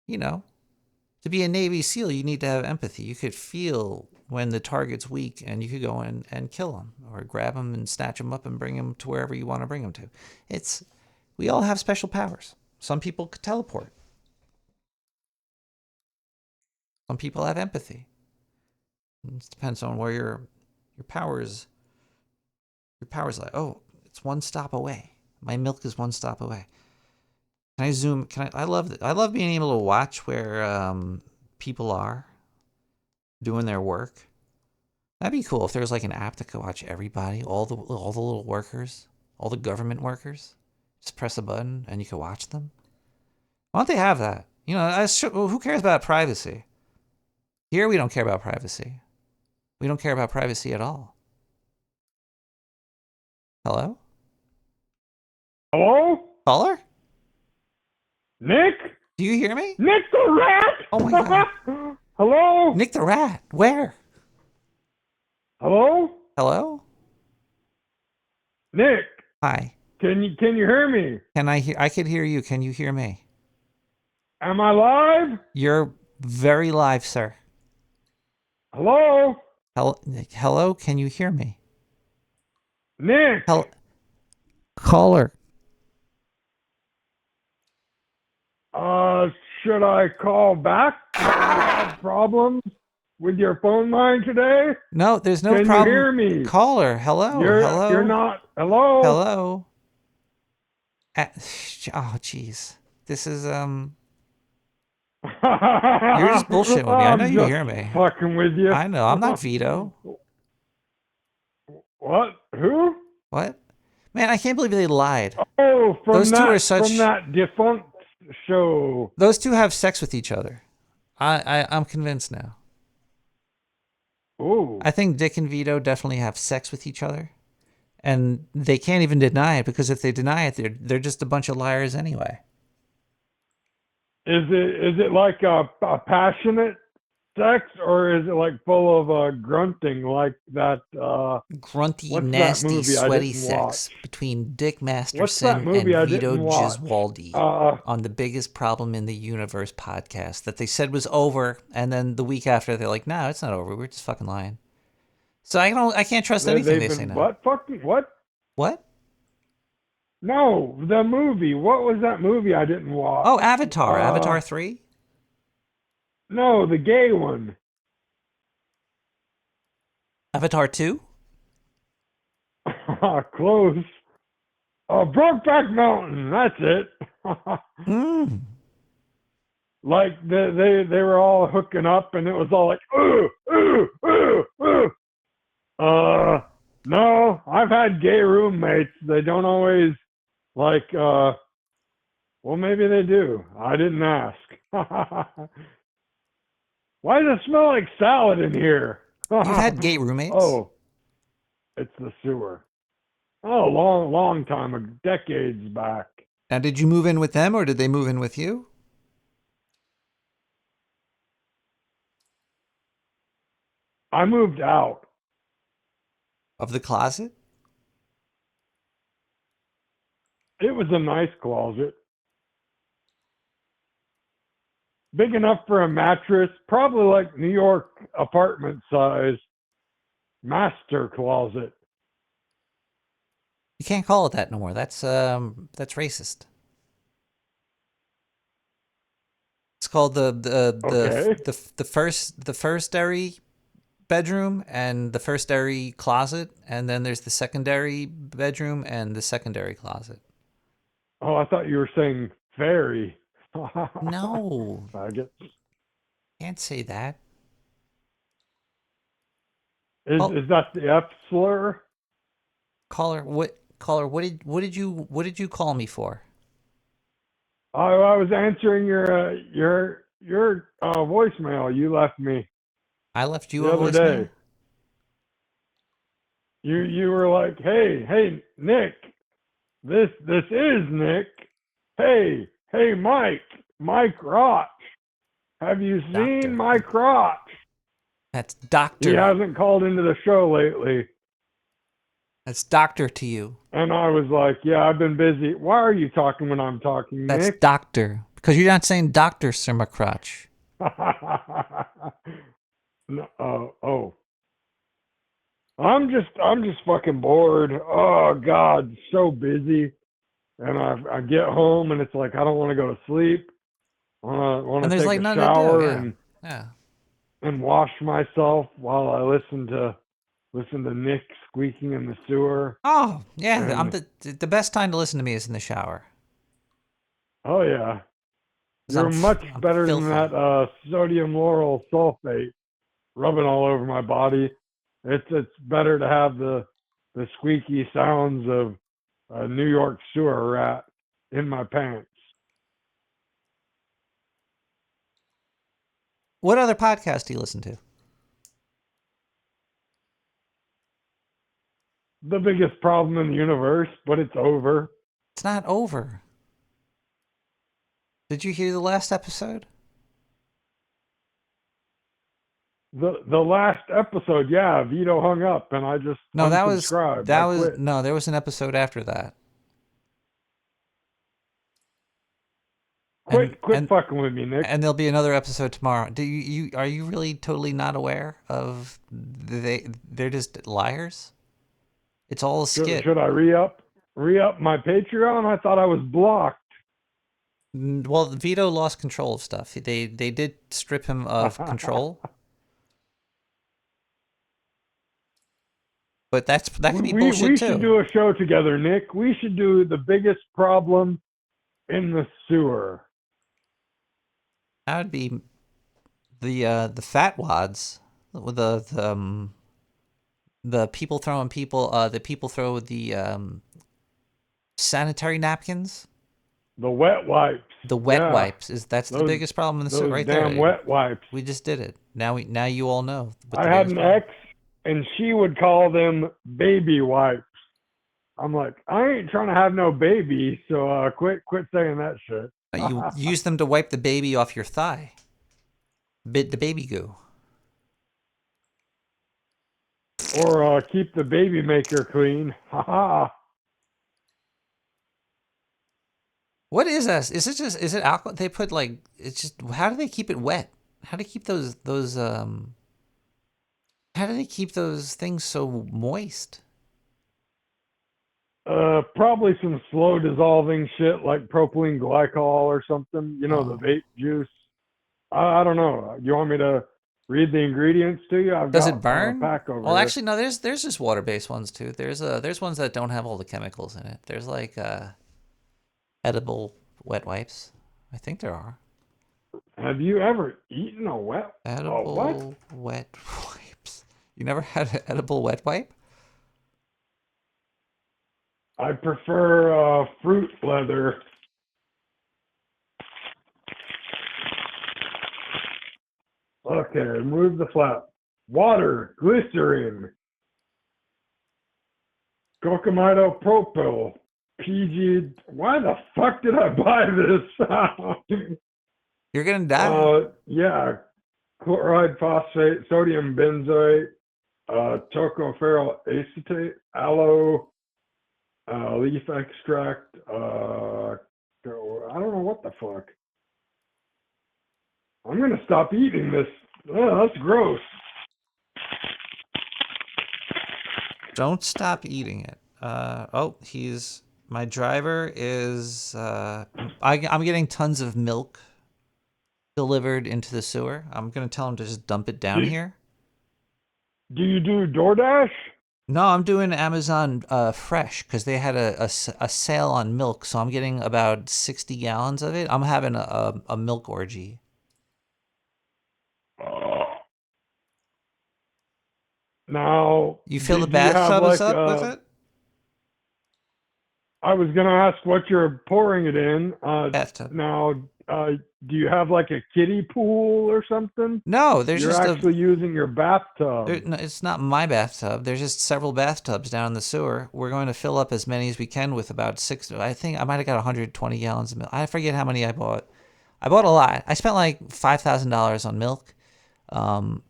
know, to be a Navy SEAL, you need to have empathy. You could feel when the target's weak, and you could go in and kill him, or grab him and snatch him up and bring him to wherever you want to bring him to. We all have special powers. Some people could teleport. Some people have empathy. It depends on where your powers. Your powers like, oh, it's one stop away. My milk is one stop away. Can I zoom? I love being able to watch where people are doing their work. That'd be cool if there was like an app that could watch everybody, all the little workers, all the government workers. Just press a button and you can watch them. Why don't they have that? You know, who cares about privacy? Here we don't care about privacy. We don't care about privacy at all. Hello? Hello? Caller? Nick? Do you hear me? Nick the Rat? Oh my God. Hello? Nick the Rat. Where? Hello? Hello? Nick? Hi. Can you hear me? I could hear you. Can you hear me? Am I live? You're very live, sir. Hello? Hello? Can you hear me? Nick? Caller. Should I call back? Have problems with your phone line today? No, there's no problem. Can you hear me? Caller, hello. Hello. You're not. Hello? Hello. Oh, jeez. This is, You're just bullshitting with me. I know you hear me. Fucking with you. I know. I'm not Vito. What? Who? What? Man, I can't believe they lied. Oh, from Those two are such... from that defunct show. Those two have sex with each other. I'm convinced now. Oh. I think Dick and Vito definitely have sex with each other. And they can't even deny it, because if they deny it, they're just a bunch of liars anyway. Is it like a passionate sex, or is it like full of grunting like that? Grunty, nasty, sweaty sex between Dick Masterson and Vito Giswaldi on the Biggest Problem in the Universe podcast that they said was over, and then the week after they're like, "No, it's not over. We're just fucking lying." So I can't trust anything they say now. What? Fucking what? What? No, the movie. What was that movie I didn't watch? Oh, Avatar. Avatar 3? No, the gay one. Avatar 2? Close. Brokeback Mountain. That's it. Mm. Like they were all hooking up, and it was all like, ooh, ooh, ooh, ooh. No, I've had gay roommates. They don't always like. Well, maybe they do. I didn't ask. Why does it smell like salad in here? You've had gay roommates? Oh, it's the sewer. Oh, long time, decades back. Now, did you move in with them or did they move in with you? I moved out. Of the closet? It was a nice closet. Big enough for a mattress, probably like New York apartment size. Master closet. You can't call it that no more. That's racist. It's called the firstary bedroom and the firstary closet, and then there's the secondary bedroom and the secondary closet. Oh, I thought you were saying fairy. No. Faggot. Can't say that. Is that the F slur? Caller, what did you call me for? I was answering your voicemail you left me. I left you the a other voicemail? day. You were like, hey Nick, this is Nick. Hey Mike crotch. Have you seen my crotch? That's Doctor. He hasn't called into the show lately. That's Doctor to you. And I was like, yeah, I've been busy. Why are you talking when I'm talking, That's Nick? Doctor. Because you're not saying Doctor, Sir McCrotch. No, oh. I'm just fucking bored. Oh God, so busy. And I get home and it's like I don't want to go to sleep. Want to there's take like a nothing to do, shower yeah. and wash myself while I listen to Nick squeaking in the sewer. Oh, yeah. And, The best time to listen to me is in the shower. oh yeah. 'Cause You're I'm much better filthy. than that sodium lauryl sulfate rubbing all over my body. It's better to have the squeaky sounds of a New York sewer rat in my pants. What other podcast do you listen to? The biggest problem in the universe, but it's over. It's not over. Did you hear the last episode? The last episode, yeah, Vito hung up and I just No, unsubscribed. I quit. there was an episode after that. Quit fucking with me, Nick. And there'll be another episode tomorrow. Are you really totally not aware of they're just liars? It's all a skit. Should I re-up my Patreon? I thought I was blocked. Well, Vito lost control of stuff. They did strip him of control. But that can be bullshit too. We should do a show together, Nick. We should do the biggest problem in the sewer. That would be the fat wads with the people throwing people. The people throw the sanitary napkins. The wet wipes. The wet wipes that's the biggest problem in the sewer right there. Damn wet wipes. We just did it. Now you all know. I had an ex, and she would call them baby wipes. I'm like, I ain't trying to have no baby, so quit saying that shit. You use them to wipe the baby off your thigh. The baby goo. Or keep the baby maker clean. Haha. What is this? Is it alcohol? They put it's just, how do they keep it wet? How do they keep those how do they keep those things so moist? Probably some slow dissolving shit like propylene glycol or something. You know, the vape juice. I don't know. You want me to read the ingredients to you? I've Does got it burn? a pack over Well, here. actually, no. There's just water-based ones too. There's ones that don't have all the chemicals in it. There's like edible wet wipes. I think there are Have you ever eaten a what? edible wet wipes. You never had an edible wet wipe? I prefer fruit leather. Okay, remove the flap. Water, glycerin, Cocamito propyl, PG. Why the fuck did I buy this? You're gonna die. Yeah, chloride phosphate, sodium benzoate, tocopherol acetate, aloe, leaf extract. I don't know what the fuck. I'm gonna stop eating this. Oh, that's gross. Don't stop eating it. My driver is. I'm getting tons of milk delivered into the sewer. I'm gonna tell him to just dump it down here. Do you do DoorDash? No, I'm doing Amazon Fresh because they had a sale on milk, so I'm getting about 60 gallons of it. I'm having a milk orgy. Now, You fill the did you have, bathtub like, up with it? I was gonna ask what you're pouring it in. Bathtub. Now, do you have like a kiddie pool or something? No, there's You're just actually using your bathtub. No, it's not my bathtub. There's just several bathtubs down in the sewer. We're going to fill up as many as we can with about 6. I think I might have got 120 gallons of milk. I forget how many I bought. I bought a lot. I spent like $5,000 on milk. And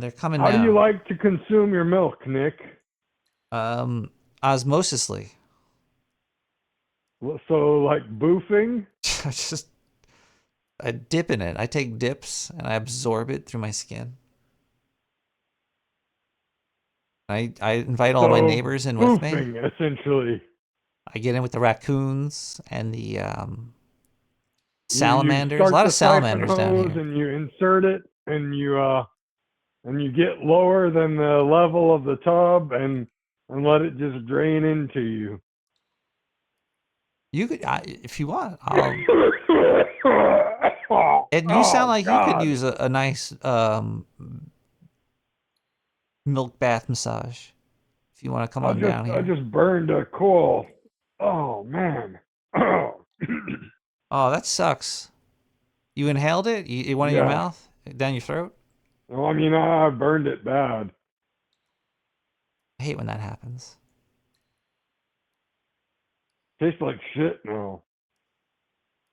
they're coming How now. do you like to consume your milk, Nick? Osmosisly. So, like boofing? I dip in it. I take dips and I absorb it through my skin. I invite all my neighbors in with me. Boofing, essentially. I get in with the raccoons and the salamanders. You A lot start of the siphon salamanders down hose here. and you insert it, and you get lower than the level of the tub, and let it just drain into you. You could, if you want. You sound like you could use a nice milk bath massage. If you want to come on down here. I just burned a coal. Oh man. Oh, that sucks. You inhaled it? You went in your Yeah. mouth? Down your throat? Well, I mean, I burned it bad. I hate when that happens. Tastes like shit now.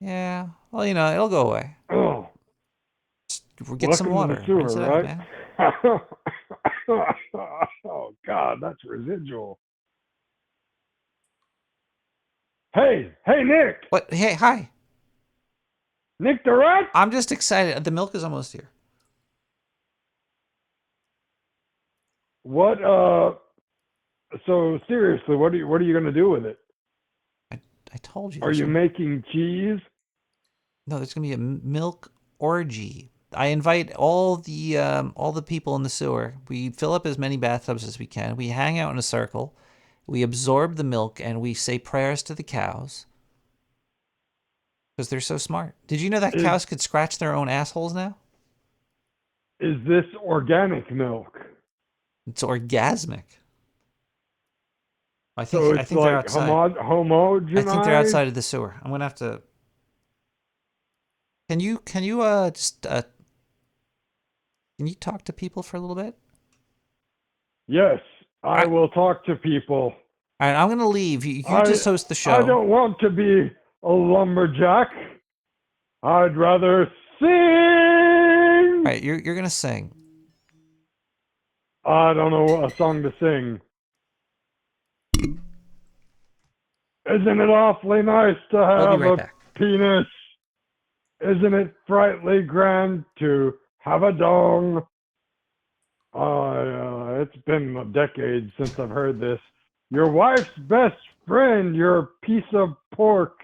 Yeah. Well, it'll go away. Oh. We'll get some Welcome water. to the Rinse sewer, it out, right? man. Oh God, that's residual. Hey, Nick. What? Hey, hi. Nick the Rat? I'm just excited. The milk is almost here. What? So seriously, what are you gonna do with it? I told you. Are you making cheese? No, there's gonna be a milk orgy. I invite all the people in the sewer. We fill up as many bathtubs as we can. We hang out in a circle. We absorb the milk and we say prayers to the cows because they're so smart. Did you know that cows could scratch their own assholes now? Is this organic milk? It's orgasmic. I So think it's they're like outside. homogenized? I think they're outside of the sewer. I'm gonna have to. Can you just can you talk to people for a little bit? Yes, I will talk to people. All right, I'm gonna leave. You just host the show. I don't want to be a lumberjack. I'd rather sing. All right, you're gonna sing. I don't know what a song to sing. Isn't it awfully nice to I'll have be right a back. penis? Isn't it frightfully grand to have a dong? It's been a decade since I've heard this. Your wife's best friend, your piece of pork,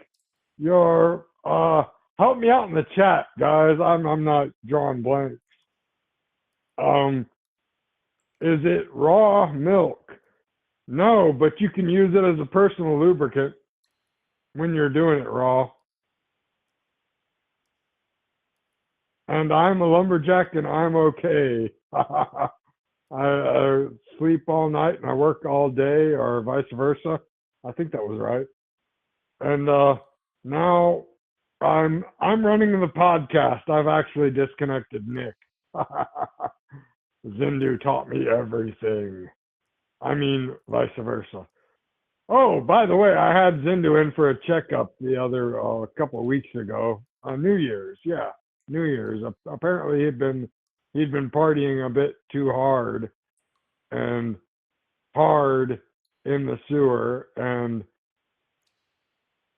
your help me out in the chat, guys. I'm not drawing blanks. Is it raw milk? No, but you can use it as a personal lubricant when you're doing it raw. And I'm a lumberjack and I'm okay. I sleep all night and I work all day, or vice versa. I think that was right. And now I'm running the podcast. I've actually disconnected Nick. Zindu taught me everything. I mean, vice versa. Oh, by the way, I had Zindu in for a checkup the other couple of weeks ago on New Year's. Yeah, New Year's. Apparently, he'd been partying a bit too hard and hard in the sewer. And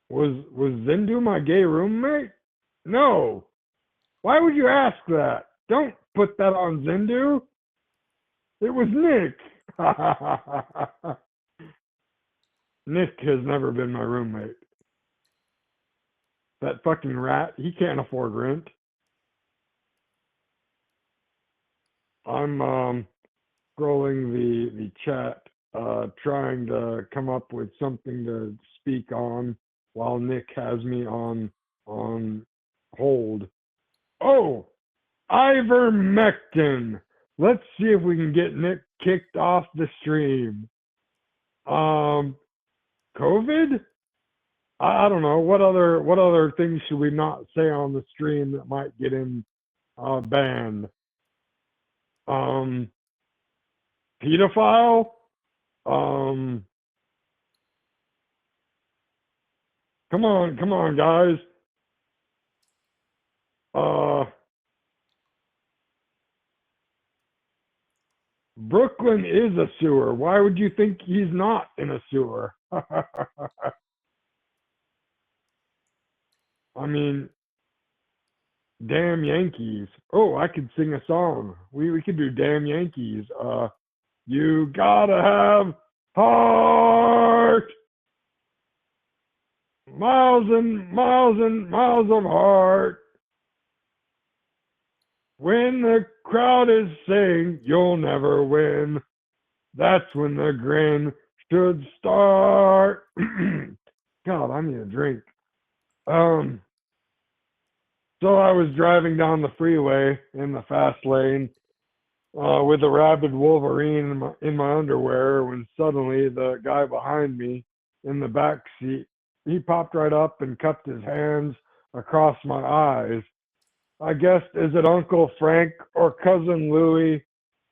was Zindu my gay roommate? No. Why would you ask that? Don't put that on Zindu. It was Nick. Nick has never been my roommate. That fucking rat, he can't afford rent. I'm scrolling the chat, trying to come up with something to speak on while Nick has me on hold. Oh, ivermectin. Let's see if we can get Nick kicked off the stream. COVID? I don't know. What other things should we not say on the stream that might get him banned? Pedophile? Come on, guys. Brooklyn is a sewer. Why would you think he's not in a sewer? I mean, damn Yankees. Oh, I could sing a song. We could do damn Yankees. You gotta have heart. Miles and miles and miles of heart. When the crowd is saying you'll never win, that's when the grin should start. God, I need a drink. So I was driving down the freeway in the fast lane with a rabid Wolverine in my underwear when suddenly the guy behind me in the back seat, he popped right up and cupped his hands across my eyes. I guess, is it Uncle Frank or Cousin Louie?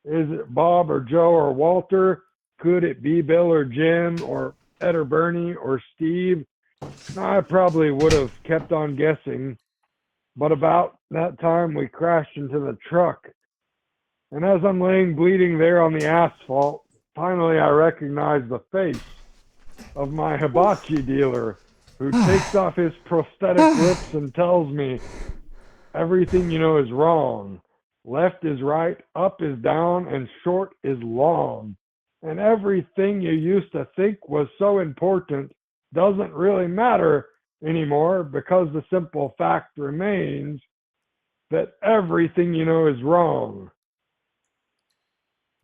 Is it Bob or Joe or Walter? Could it be Bill or Jim or Ed or Bernie or Steve? I probably would have kept on guessing. But about that time, we crashed into the truck. And as I'm laying bleeding there on the asphalt, finally I recognize the face of my hibachi dealer, who takes off his prosthetic lips and tells me, everything you know is wrong. Left is right, up is down, and short is long. And everything you used to think was so important doesn't really matter anymore, because the simple fact remains that everything you know is wrong.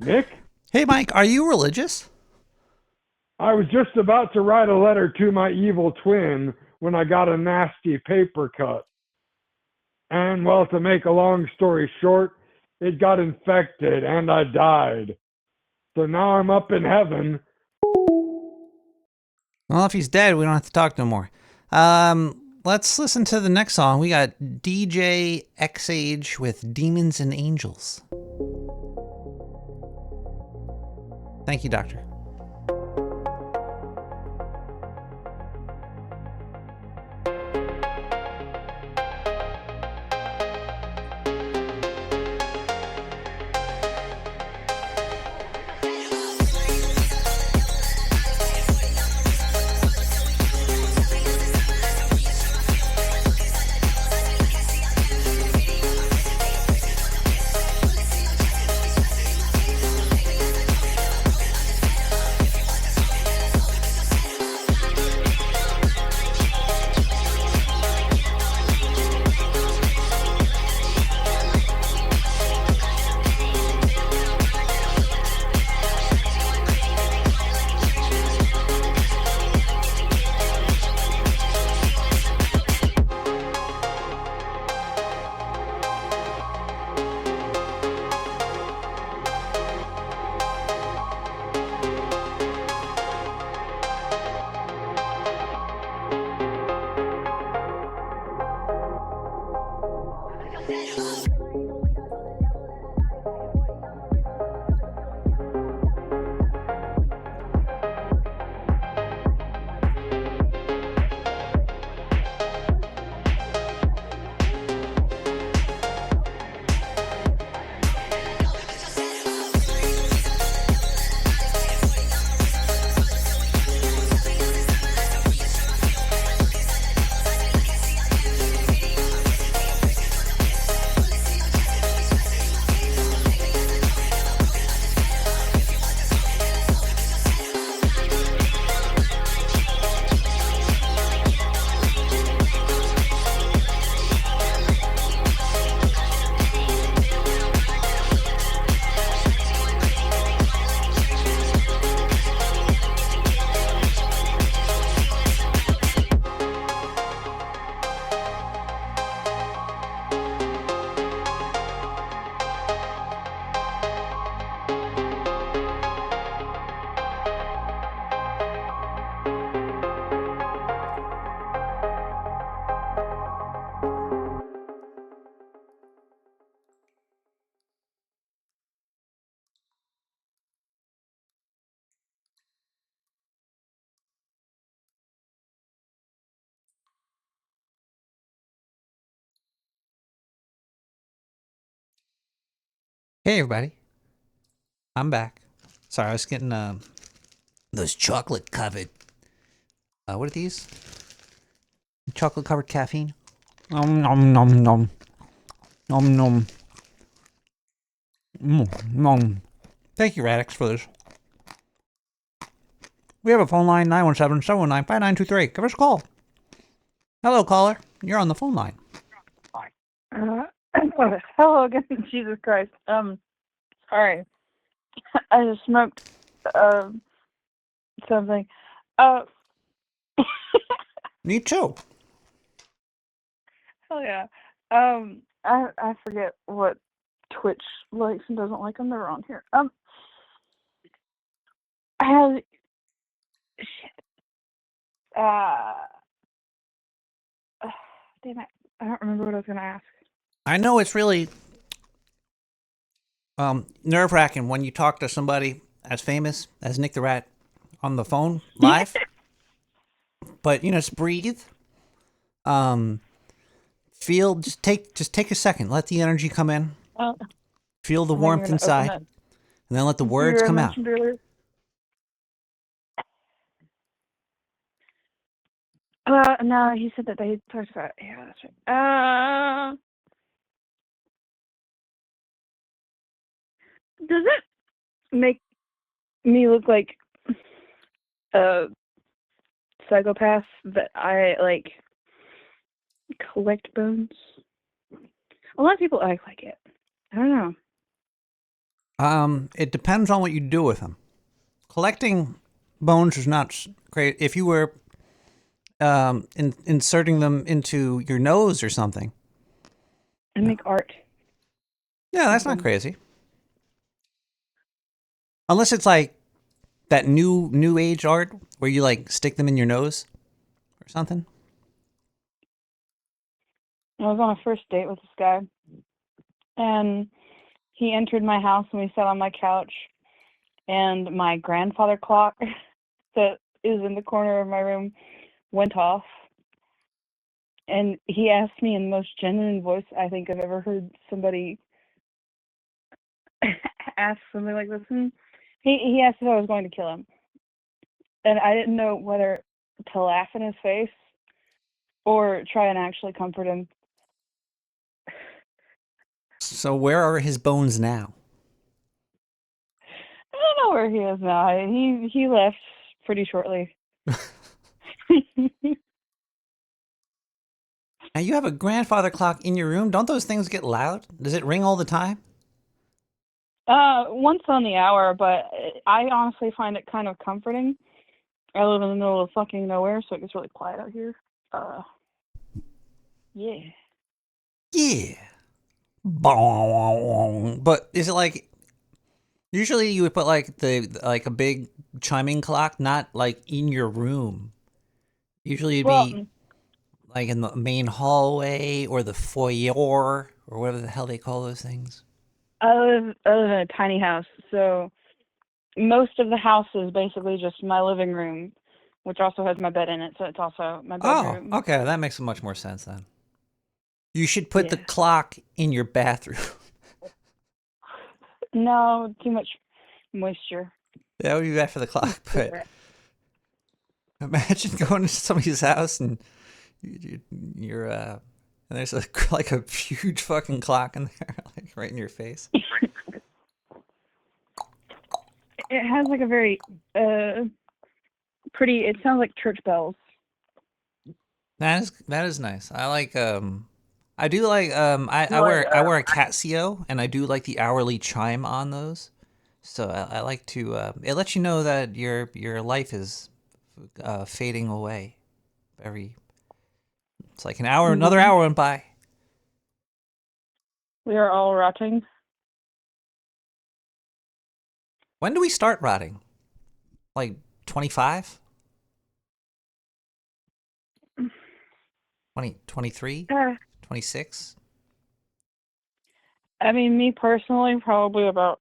Nick? Hey, Mike, are you religious? I was just about to write a letter to my evil twin when I got a nasty paper cut. And, well, to make a long story short, it got infected and I died. So now I'm up in heaven. Well, if he's dead, we don't have to talk no more. Let's listen to the next song. We got DJ X-Age with Demons and Angels. Thank you, Doctor. Hey everybody, I'm back. Sorry, I was getting those chocolate covered. What are these? Chocolate covered caffeine. Nom nom nom nom nom nom. Nom. Thank you, Radix, for this. We have a phone line 917-719-5923. Give us a call. Hello, caller. You're on the phone line. Hello again, Jesus Christ. Sorry. I just smoked something. Me too. Hell yeah. I forget what Twitch likes and doesn't like. I'm never on here. Has shit. Damn it. I don't remember what I was gonna ask. I know it's really nerve-wracking when you talk to somebody as famous as Nick the Rat on the phone live. But just breathe. Just take a second. Let the energy come in. Feel the warmth inside, and then let the words come out. Earlier. No, he said that they talked about it. Yeah, that's right. Does it make me look like a psychopath that I collect bones? A lot of people act like it. I don't know. It depends on what you do with them. Collecting bones is not great. If you were inserting them into your nose or something. And make art. Yeah, that's not crazy. Unless it's like that new age art where you stick them in your nose or something. I was on a first date with this guy, and he entered my house and we sat on my couch, and my grandfather clock that is in the corner of my room went off, and he asked me in the most genuine voice I think I've ever heard somebody ask something like this. And he asked if I was going to kill him, and I didn't know whether to laugh in his face or try and actually comfort him. So where are his bones now? I don't know where he is now. He left pretty shortly. Now you have a grandfather clock in your room. Don't those things get loud? Does it ring all the time? Once on the hour, but I honestly find it kind of comforting. I live in the middle of fucking nowhere, so it gets really quiet out here. Yeah. Yeah. But is it usually you would put a big chiming clock, not in your room. Usually it'd be in the main hallway or the foyer or whatever the hell they call those things. I live in a tiny house, so most of the house is basically just my living room, which also has my bed in it, so it's also my bedroom. Oh, okay, that makes much more sense then. You should put the clock in your bathroom. No, too much moisture. That would be bad for the clock, but imagine going to somebody's house and you're and there's a huge fucking clock in there, right in your face. It has a very pretty. It sounds like church bells. That is nice. I like I do like I wear a Casio, and I do like the hourly chime on those. So I like to it lets you know that your life is fading away. It's like an hour, another hour went by. We are all rotting. When do we start rotting? 25? 23? 26? I mean, me personally, probably about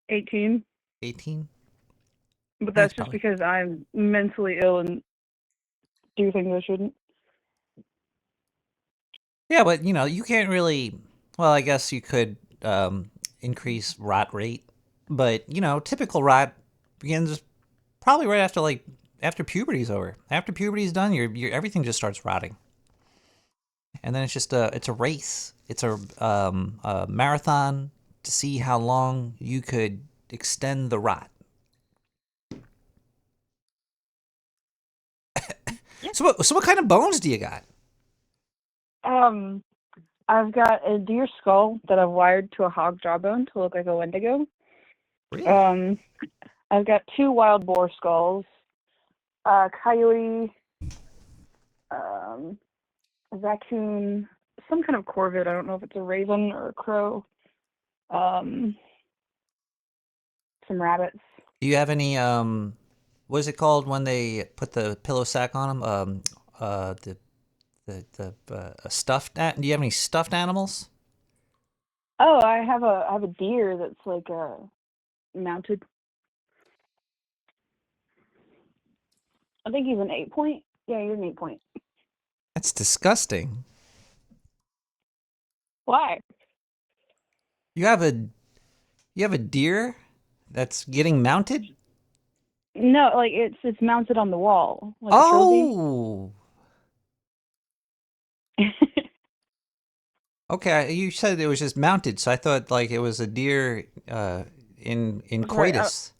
18. 18? But that's just because I'm mentally ill and do things I shouldn't. Yeah, but you can't really Well, I guess you could increase rot rate, but typical rot begins probably right after after puberty's over. After puberty's done, your everything just starts rotting, and then it's a race. It's a marathon to see how long you could extend the rot. So what kind of bones do you got? I've got a deer skull that I've wired to a hog jawbone to look like a Wendigo. Really? I've got 2 wild boar skulls, a coyote, a raccoon, some kind of corvid. I don't know if it's a raven or a crow. Some rabbits. Do you have any what is it called when they put the pillow sack on them? The stuffed. Do you have any stuffed animals? Oh, I have a deer that's like mounted. I think he's an 8-point. Yeah, he's an 8-point. That's disgusting. Why? You have a deer that's getting mounted? No, like it's mounted on the wall. Like a Oh. Okay, you said it was just mounted, so I thought like it was a deer in coitus.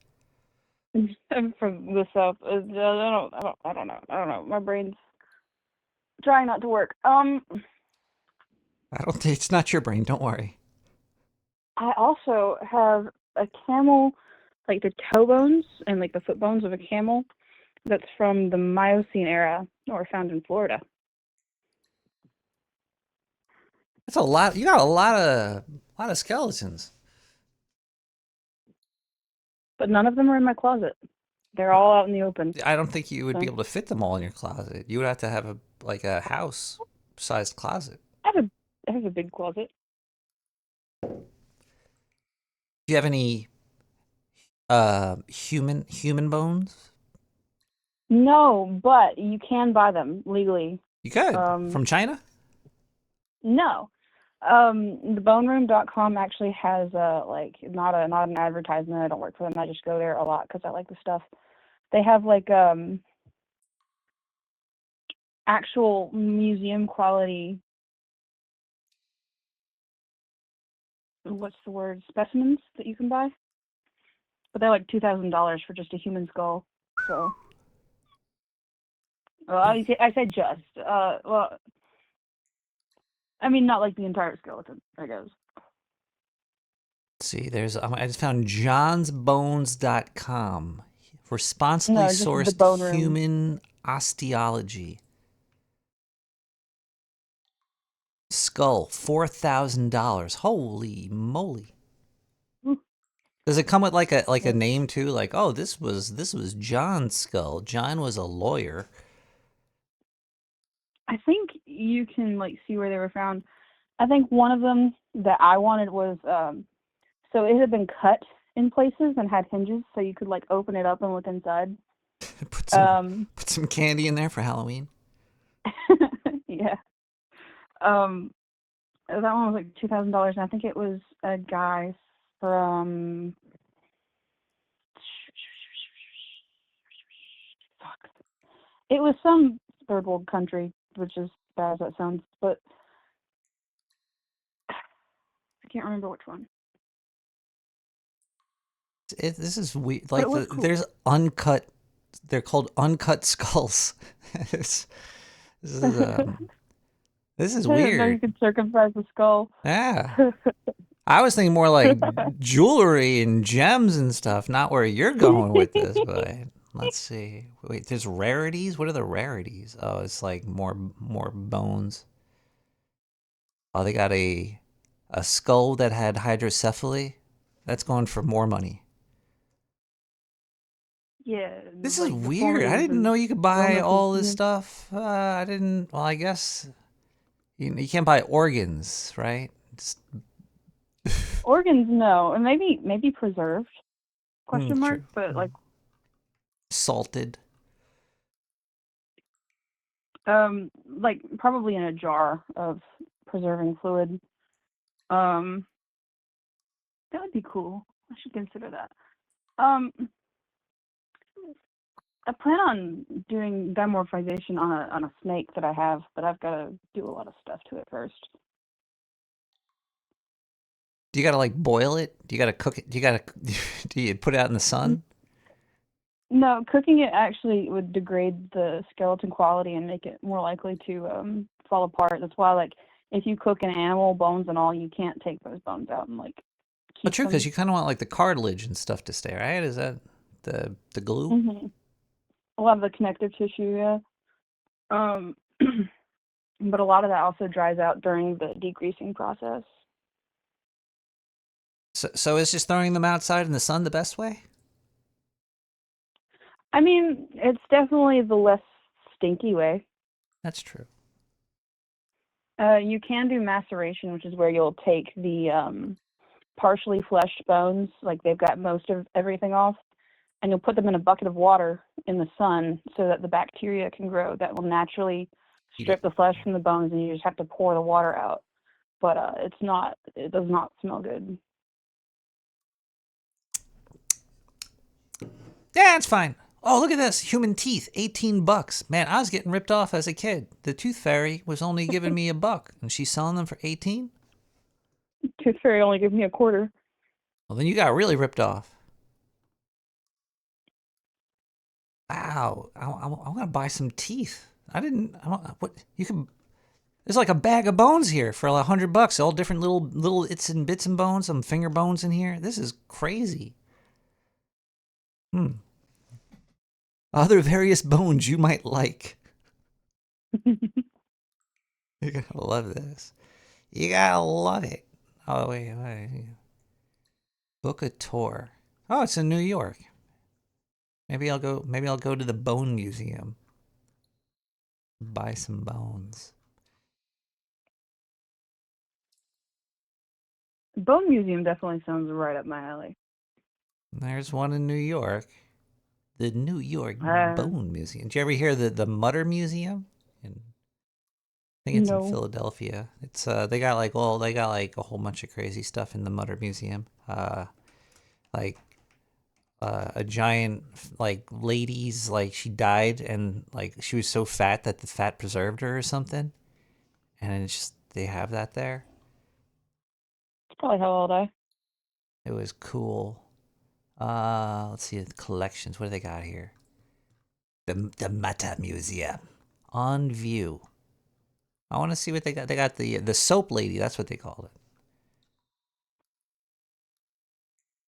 I'm from the south. I don't know. My brain's trying not to work. I don't think it's not your brain. Don't worry. I also have a camel, like the toe bones and like the foot bones of a camel, that's from the Miocene era, or found in Florida. That's a lot. You got a lot of skeletons. But none of them are in my closet. They're all out in the open. I don't think you would be able to fit them all in your closet. You would have to have a house-sized closet. I have a big closet. Do you have any human bones? No, but you can buy them legally. You could from China? No. TheBoneRoom.com actually has not an advertisement. I don't work for them. I just go there a lot because I like the stuff. They have like actual museum quality. What's the word? Specimens that you can buy, but they're like $2,000 for just a human skull. So, well, I said just. Well, I mean, not like the entire skeleton, I guess. Let's see, I just found johnsbones.com. Responsibly sourced human osteology. Skull, $4,000. Holy moly. Does it come with like a name too? Like, oh, this was John's skull. John was a lawyer. I think you can like see where they were found. I think one of them that I wanted was so it had been cut in places and had hinges, so you could like open it up and look inside. Put some candy in there for Halloween. Yeah. That one was like $2,000, and I think it was a guy from it was some third world country, which is bad as that sounds, but I can't remember which one. This is weird. Like cool. there's uncut. They're called uncut skulls. This is I didn't know you weird. could circumcise the skull. Yeah. I was thinking more like jewelry and gems and stuff, not where you're going with this, but let's see. Wait, there's rarities? What are the rarities? Oh, it's like more bones. Oh, they got a skull that had hydrocephaly. That's going for more money. Yeah. This is weird. I didn't know you could buy all this stuff. I didn't. Well, I guess you can't buy organs, right? Organs, no, and maybe preserved? Question mark, but like salted. Like probably in a jar of preserving fluid. That would be cool. I should consider that. I plan on doing dimorphization on a snake that I have, but I've got to do a lot of stuff to it first. Do you gotta like boil it? Do you gotta cook it? Do you put it out in the sun? No, cooking it actually would degrade the skeleton quality and make it more likely to fall apart. That's why, like, if you cook an animal, bones and all, you can't take those bones out and like Oh, keep true, them. because you kind of want like the cartilage and stuff to stay, right? Is that the glue? Mm-hmm. A lot of the connective tissue, yeah. But a lot of that also dries out during the degreasing process. So is just throwing them outside in the sun the best way? I mean, it's definitely the less stinky way. That's true. You can do maceration, which is where you'll take the partially fleshed bones, like they've got most of everything off, and you'll put them in a bucket of water in the sun so that the bacteria can grow. That will naturally strip the flesh from the bones, and you just have to pour the water out. But it does not smell good. Yeah, it's fine. Oh, look at this. Human teeth, $18. Man, I was getting ripped off as a kid. The tooth fairy was only giving me $1, and she's selling them for 18. Tooth fairy only gave me a quarter. Well, then you got really ripped off. Wow, I want to buy some teeth. There's like a bag of bones here for like $100. All different little bits and bones, some finger bones in here. This is crazy. Other various bones you might like. You're gonna love this. You gotta love it. Oh wait. Book a tour. Oh, it's in New York. Maybe I'll go to the Bone Museum. Buy some bones. Bone Museum definitely sounds right up my alley. There's one in New York. The New York Bone Museum. Did you ever hear the Mutter Museum? I think it's in Philadelphia. It's they got like a whole bunch of crazy stuff in the Mutter Museum. A giant like lady's like she died and like she was so fat that the fat preserved her or something. And it's just they have that there. It's probably how old I. It was cool. Let's see the collections. What do they got here? The Mutter Museum on view. I want to see what they got. They got the soap lady. That's what they called it.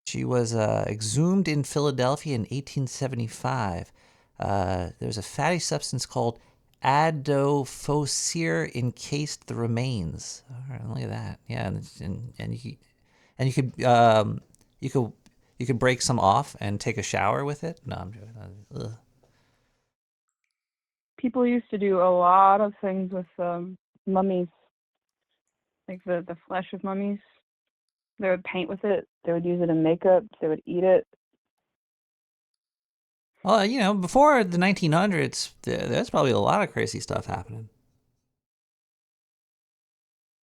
She was exhumed in Philadelphia in 1875. There's a fatty substance called adophoseer encased the remains. All right, look at that. Yeah, you could break some off and take a shower with it. No, I'm joking. Ugh. People used to do a lot of things with mummies, like the flesh of mummies. They would paint with it. They would use it in makeup. They would eat it. Well, before the 1900s, there's probably a lot of crazy stuff happening.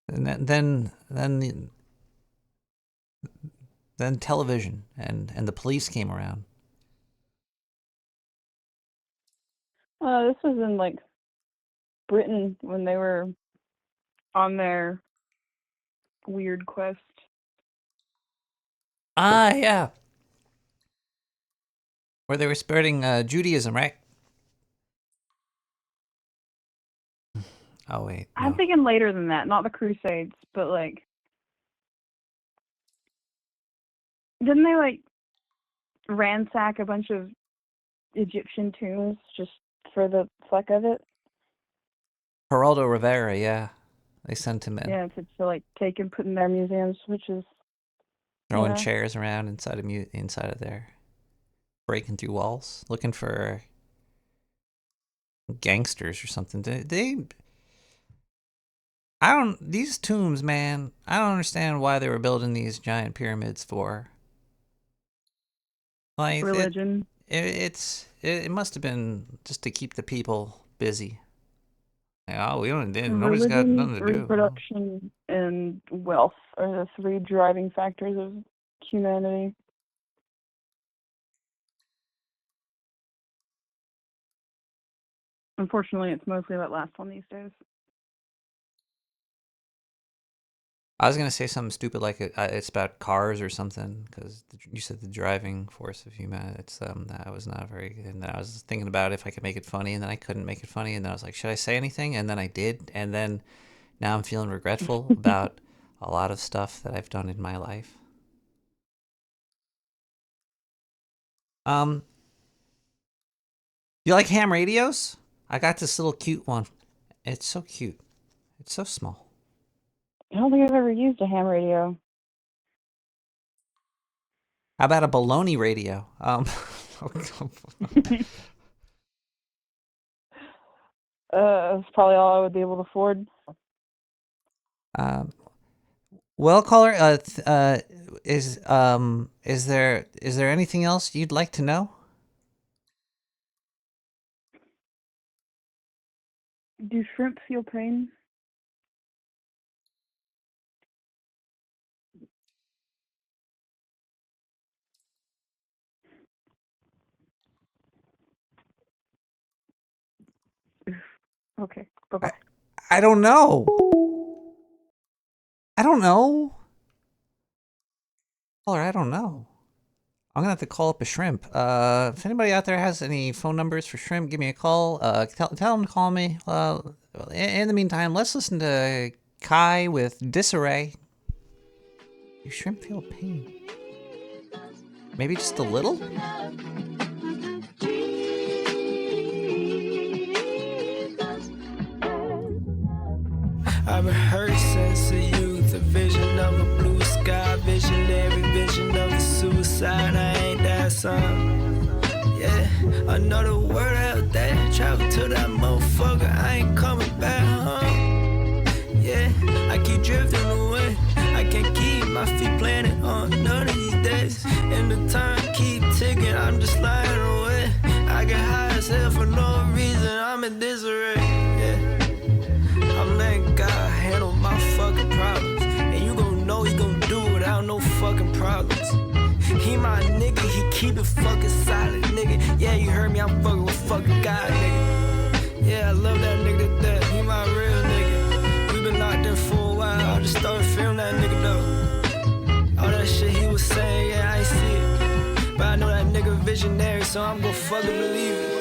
And then television and the police came around. This was in like Britain when they were on their weird quest. Ah, yeah. Where they were spreading Judaism, right? Oh, wait. No. I'm thinking later than that, not the Crusades, but like, didn't they like ransack a bunch of Egyptian tombs just for the fuck of it? Geraldo Rivera, yeah. They sent him in. Yeah, to like take and put in their museums, which is throwing chairs around inside of there, breaking through walls, looking for gangsters or something. These tombs, man, I don't understand why they were building these giant pyramids for. Like religion. It must have been just to keep the people busy. Oh, we don't. Nobody's got Religion, nothing to do. reproduction, and wealth are the three driving factors of humanity. Unfortunately, it's mostly that last one these days. I was gonna say something stupid like it's about cars or something because you said the driving force of humanity. It's that was not very good. And then I was thinking about if I could make it funny, and then I couldn't make it funny, and then I was like, should I say anything? And then I did, and then now I'm feeling regretful about a lot of stuff that I've done in my life. You like ham radios? I got this little cute one. It's so cute. It's so small. I don't think I've ever used a ham radio. How about a baloney radio? That's probably all I would be able to afford. Well, caller, is there anything else you'd like to know? Do shrimp feel pain? Okay, bye-bye. I don't know. I don't know. Caller, I don't know. I'm gonna have to call up a shrimp. If anybody out there has any phone numbers for shrimp, give me a call. Tell them to call me. In the meantime, let's listen to Kai with Disarray. Do shrimp feel pain? Maybe just a little? I've been hurt since a youth, a vision of a blue sky, visionary vision of a suicide. I ain't that son. Yeah, another word out there, travel to that motherfucker. I ain't coming back home. Yeah, I keep drifting away. I can't keep my feet planted on none of these days. And the time keep ticking, I'm just lying away. I get high as hell for no reason, I'm in disarray. Yeah. I'm letting God handle my fucking problems. And you gon' know he gon' do it without no fucking problems. He my nigga, he keep it fucking silent, nigga. Yeah, you heard me, I'm fucking with fucking God, nigga. Yeah, I love that nigga to death, he my real nigga. We been locked in for a while, I just started feeling that nigga though. All that shit he was saying, yeah, I ain't see it. But I know that nigga visionary, so I'm gon' fucking believe it.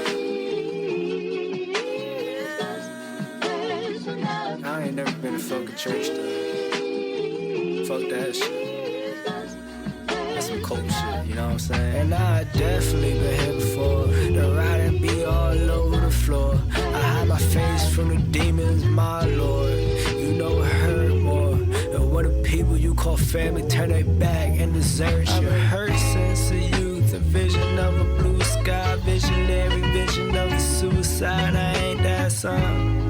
I ain't never been to fucking church though. Fuck that shit. That's some cold shit, you know what I'm saying? And I definitely been here before. The ride and be all over the floor. I hide my face from the demons, my lord. You know it hurt more. And when the people you call family turn their back and desert you. I've been hurt since a youth, a vision of a blue sky, visionary vision of a suicide. I ain't that son.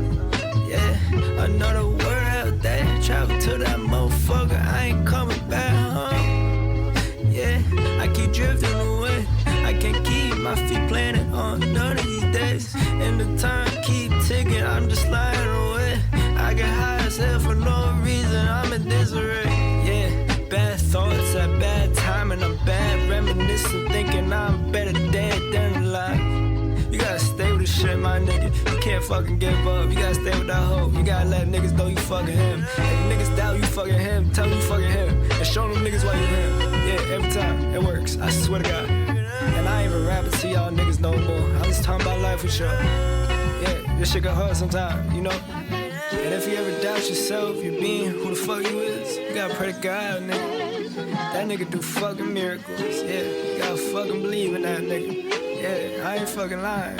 Yeah, another word out there, travel to that motherfucker, I ain't coming back home. Yeah, I keep drifting away, I can't keep my feet planted on none of these days. And the time keep ticking, I'm just lying away. I get high as hell for no reason, I'm in disarray. Yeah, bad thoughts at bad time, and I'm bad reminiscing, thinking I'm better dead than alive. You gotta stay with the shit, my nigga. You can't fucking give up. You gotta stay with that hope. You gotta let niggas know you fucking him. If niggas doubt you fucking him, tell them you fucking him. And show them niggas why you him. Yeah, every time. It works. I swear to God. And I ain't even rapping to y'all niggas no more. I'm just talking about life with y'all. Yeah, this shit get hard sometimes, you know? And if you ever doubt yourself, you being who the fuck you is, you gotta pray to God, nigga. That nigga do fucking miracles. Yeah, you gotta fucking believe in that nigga. Yeah, I ain't fucking lying.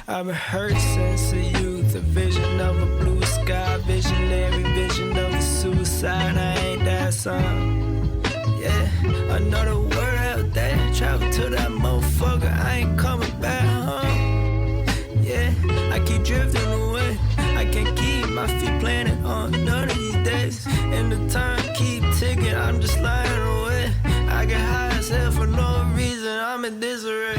I've been hurt since a youth, a vision of a blue sky, visionary vision of a suicide. I ain't that son. Yeah, another word out there, travel to that motherfucker, I ain't coming back home. Yeah, I keep drifting away, I can't keep my feet planted on none of these days. And the time keep ticking, I'm just lying away. I get high as hell for no reason, I'm in disarray.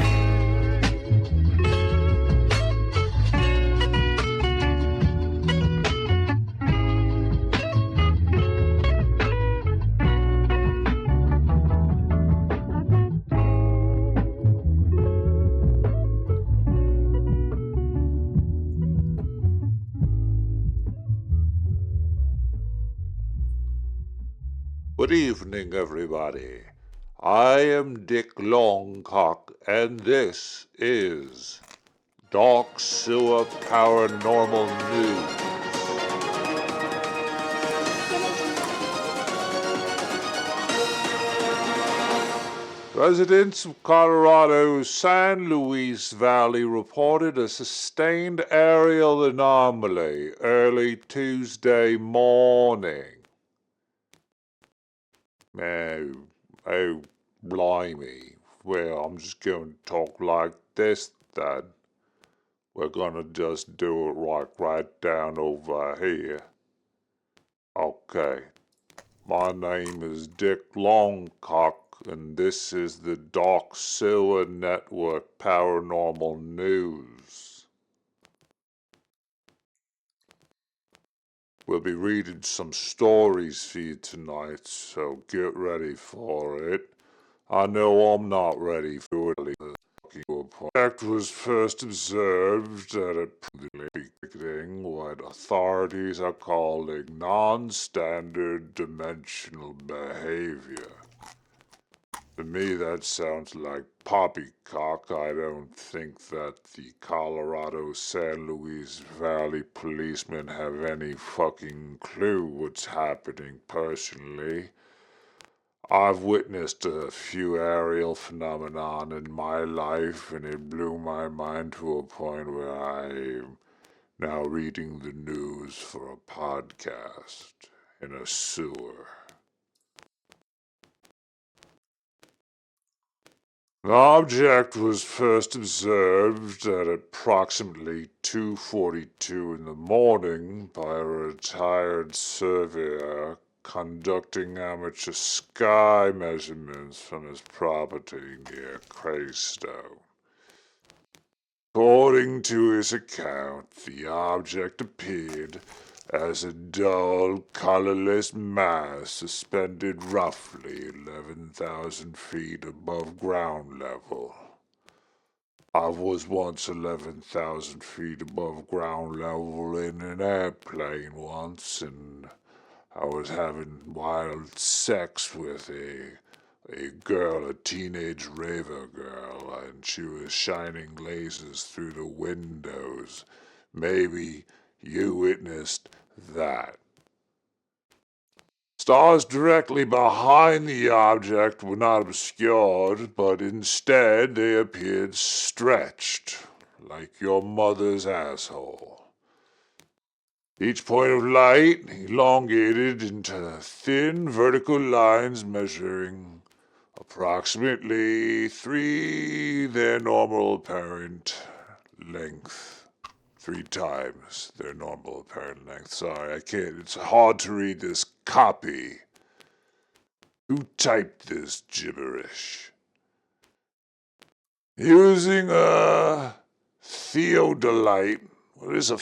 Good evening, everybody. I am Dick Longcock, and this is Dark Sewer Paranormal News. Residents of Colorado's San Luis Valley reported a sustained aerial anomaly early Tuesday morning. Oh, blimey. Well, I'm just going to talk like this, then. We're going to just do it right down over here. Okay. My name is Dick Longcock, and this is the Dark Sewer Network Paranormal News. We'll be reading some stories for you tonight, so get ready for it. I know I'm not ready for it. The fact was first observed at a predicting what authorities are calling non-standard dimensional behavior. To me, that sounds like poppycock. I don't think that the Colorado San Luis Valley policemen have any fucking clue what's happening personally. I've witnessed a few aerial phenomenon in my life, and it blew my mind to a point where I'm now reading the news for a podcast in a sewer. The object was first observed at approximately 2:42 in the morning by a retired surveyor conducting amateur sky measurements from his property near Greystone. According to his account, the object appeared as a dull, colorless mass suspended roughly 11,000 feet above ground level. I was once 11,000 feet above ground level in an airplane once, and I was having wild sex with a girl, a teenage raver girl, and she was shining lasers through the windows. Maybe you witnessed that. Stars directly behind the object were not obscured, but instead they appeared stretched, like your mother's asshole. Each point of light elongated into thin vertical lines measuring approximately their normal apparent length. 3 times their normal apparent length. Sorry, I can't. It's hard to read this copy. Who typed this gibberish? Using a theodolite. What is a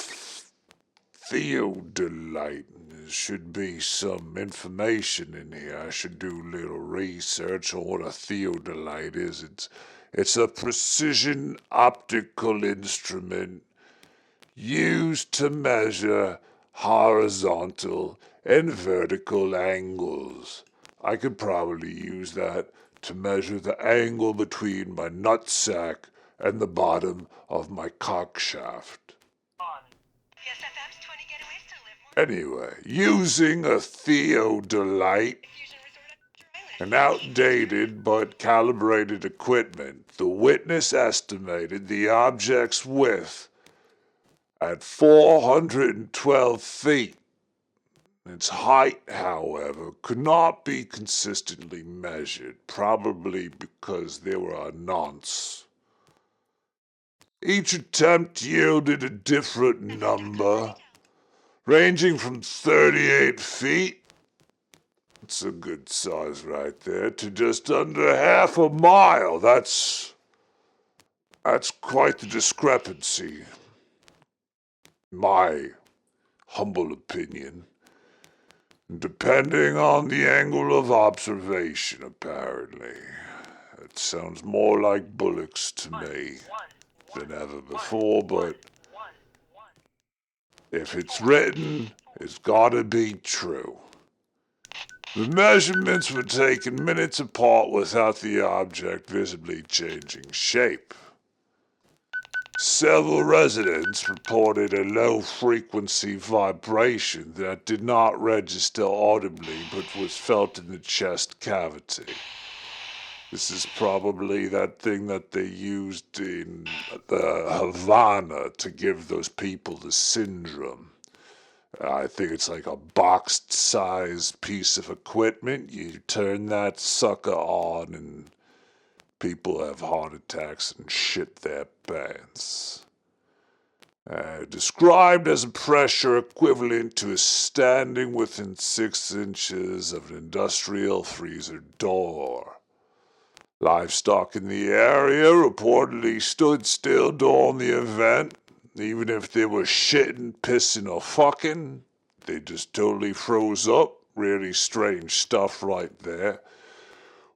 theodolite? There should be some information in here. I should do a little research on what a theodolite is. It's a precision optical instrument used to measure horizontal and vertical angles. I could probably use that to measure the angle between my nutsack and the bottom of my cock shaft. Anyway, using a theodolite, an outdated but calibrated equipment, the witness estimated the object's width at 412 feet. Its height, however, could not be consistently measured, probably because there were a nonce. Each attempt yielded a different number, ranging from 38 feet, that's a good size right there, to just under half a mile. That's quite the discrepancy, my humble opinion. Depending on the angle of observation, apparently. It sounds more like bullocks to me than ever before, but if it's written, it's gotta be true. The measurements were taken minutes apart without the object visibly changing shape. Several residents reported a low-frequency vibration that did not register audibly but was felt in the chest cavity. This is probably that thing that they used in the Havana to give those people the syndrome. I think it's like a box-sized piece of equipment. You turn that sucker on and people have heart attacks and shit their pants. Described as a pressure equivalent to standing within 6 inches of an industrial freezer door. Livestock in the area reportedly stood still during the event. Even if they were shitting, pissing, or fucking, they just totally froze up. Really strange stuff right there.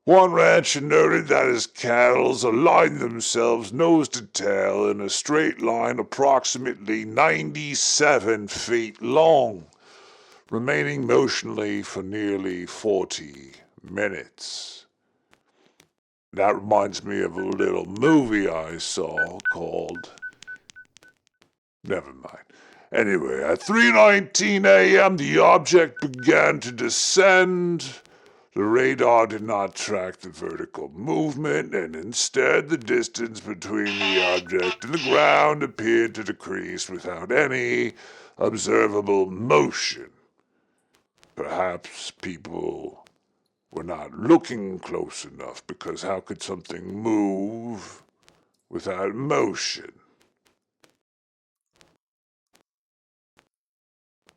One rancher noted that his cattle aligned themselves nose to tail in a straight line approximately 97 feet long, remaining motionally for nearly 40 minutes. That reminds me of a little movie I saw called... Never mind. Anyway, at 3:19 a.m., the object began to descend. The radar did not track the vertical movement, and instead the distance between the object and the ground appeared to decrease without any observable motion. Perhaps people were not looking close enough, because how could something move without motion?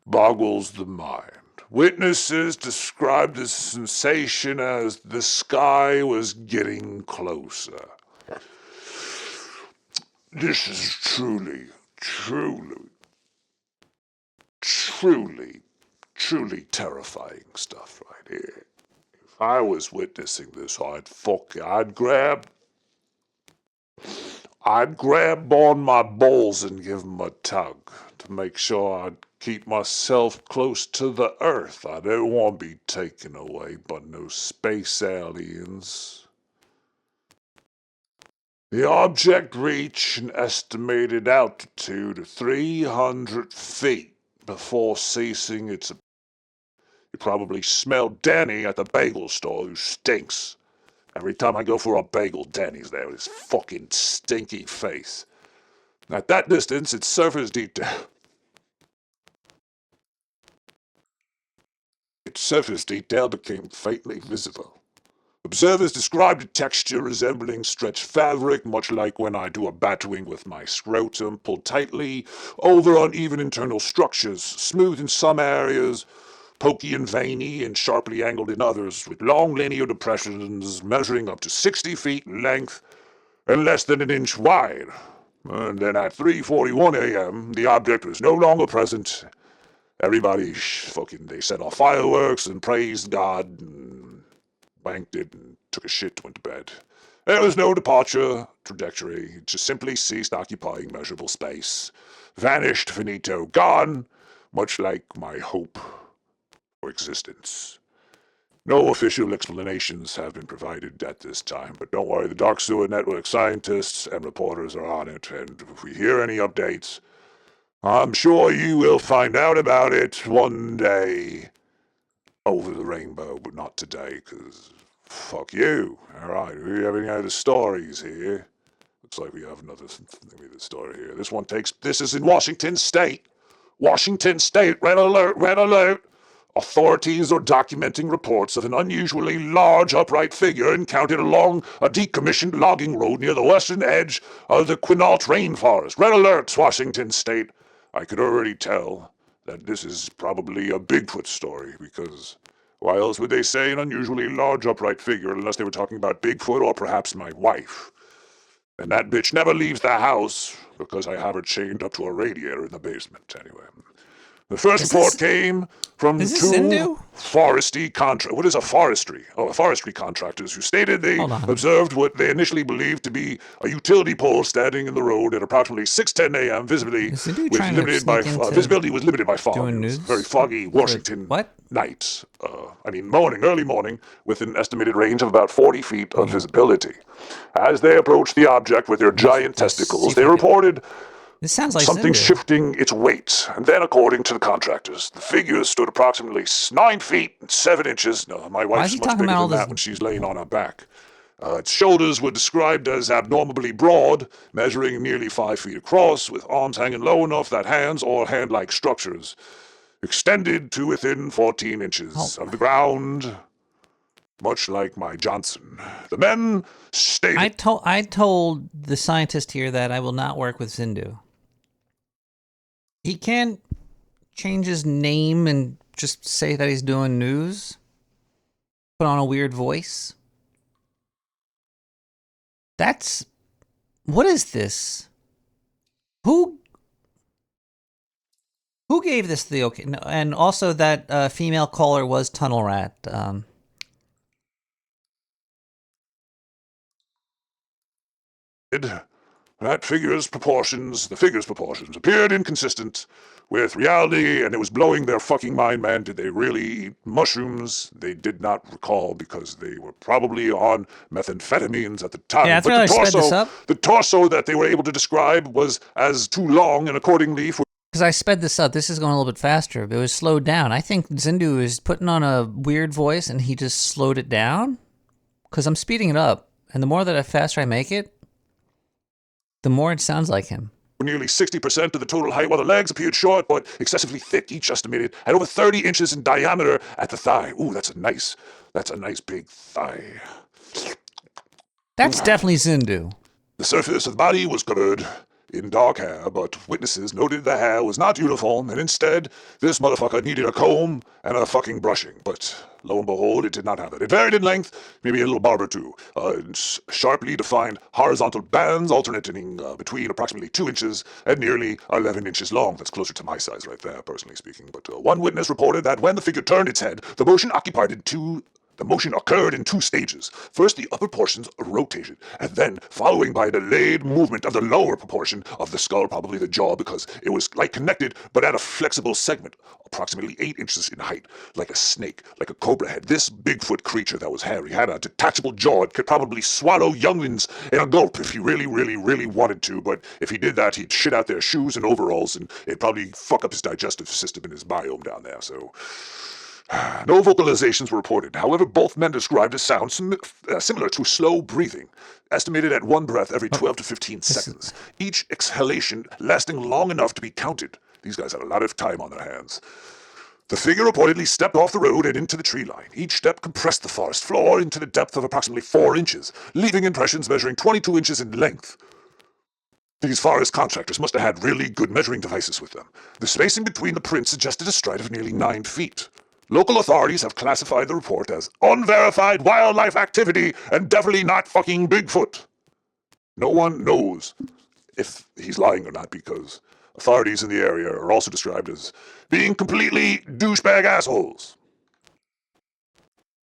Boggles the mind. Witnesses described the sensation as the sky was getting closer. This is truly terrifying stuff right here. If I was witnessing this, I'd grab on my balls and give them a tug to make sure I'd keep myself close to the earth. I don't want to be taken away by no space aliens. The object reached an estimated altitude of 300 feet before ceasing its... You probably smelled Danny at the bagel store, who stinks. Every time I go for a bagel, Danny's there with his fucking stinky face. At that distance, its surface detail became faintly visible. Observers described a texture resembling stretched fabric, much like when I do a batwing with my scrotum, pulled tightly over uneven internal structures, smooth in some areas, pokey and veiny and sharply angled in others, with long linear depressions measuring up to 60 feet in length and less than an inch wide. And then at 3:41 a.m., the object was no longer present. Everybody they set off fireworks and praised God and banked it and took a shit and went to bed. There was no departure trajectory. It just simply ceased occupying measurable space. Vanished, finito, gone, much like my hope for existence. No official explanations have been provided at this time, but don't worry, the Dark Sewer Network scientists and reporters are on it, and if we hear any updates, I'm sure you will find out about it one day over the rainbow, but not today, because fuck you. Alright, do we have any other stories here? Looks like we have another story here. This is in Washington State. Washington State, red alert, red alert. Authorities are documenting reports of an unusually large upright figure encountered along a decommissioned logging road near the western edge of the Quinault rainforest. Red alert, Washington State. I could already tell that this is probably a Bigfoot story, because why else would they say an unusually large upright figure unless they were talking about Bigfoot or perhaps my wife? And that bitch never leaves the house because I have her chained up to a radiator in the basement, anyway. The first report came from is this two Zindu? What is a forestry? Oh, forestry contractors who stated they observed what they initially believed to be a utility pole standing in the road at approximately 6:10 a.m. Visibility was limited by fog. doing It was news? very foggy Washington night. Early morning, with an estimated range of about 40 feet of visibility. As they approached the object with their giant testicles, they reported This sounds like something Zindu. shifting its weight. And then, according to the contractors, the figure stood approximately 9 feet and 7 inches. No, my Why is wife's he much talking bigger about all than this? that when she's laying on her back. Its shoulders were described as abnormally broad, measuring nearly 5 feet across, with arms hanging low enough that hands or hand-like structures extended to within 14 inches of the ground, much like my Johnson. The men stated... I told the scientist here that I will not work with Zindu. He can't change his name and just say that he's doing news. Put on a weird voice. What is this? Who gave this the okay? No, and also that female caller was Tunnel Rat. The figure's proportions appeared inconsistent with reality, and it was blowing their fucking mind, man. Did they really eat mushrooms? They did not recall because they were probably on methamphetamines at the time. Yeah, that's but why I sped this up. The torso that they were able to describe was as too long, and accordingly for... Because I sped this up. This is going a little bit faster. But it was slowed down. I think Zindu is putting on a weird voice, and he just slowed it down. Because I'm speeding it up. And the more that faster I make it, the more it sounds like him. Nearly 60% of the total height, while the legs appeared short but excessively thick, each estimated at over 30 inches in diameter at the thigh. Ooh, that's a nice big thigh. That's definitely Zindu. The surface of the body was covered in dark hair, but witnesses noted the hair was not uniform, and instead, this motherfucker needed a comb and a fucking brushing. But lo and behold, it did not have it. It varied in length, maybe a little barber too. Sharply defined horizontal bands alternating between approximately 2 inches and nearly 11 inches long. That's closer to my size right there, personally speaking. But one witness reported that when the figure turned its head, the motion occurred in 2 stages. First, the upper portions rotated, and then, following by a delayed movement of the lower proportion of the skull, probably the jaw, because it was like connected, but at a flexible segment, approximately 8 inches in height, like a snake, like a cobra head. This Bigfoot creature that was hairy had a detachable jaw. It could probably swallow younglings in a gulp if he really, really, really wanted to, but if he did that, he'd shit out their shoes and overalls, and it'd probably fuck up his digestive system and his biome down there, so... No vocalizations were reported. However, both men described a sound similar to slow breathing, estimated at one breath every 12 to 15 seconds. Each exhalation lasting long enough to be counted. These guys had a lot of time on their hands. The figure reportedly stepped off the road and into the tree line. Each step compressed the forest floor into the depth of approximately 4 inches, leaving impressions measuring 22 inches in length. These forest contractors must have had really good measuring devices with them. The spacing between the prints suggested a stride of nearly 9 feet. Local authorities have classified the report as unverified wildlife activity and definitely not fucking Bigfoot. No one knows if he's lying or not because authorities in the area are also described as being completely douchebag assholes.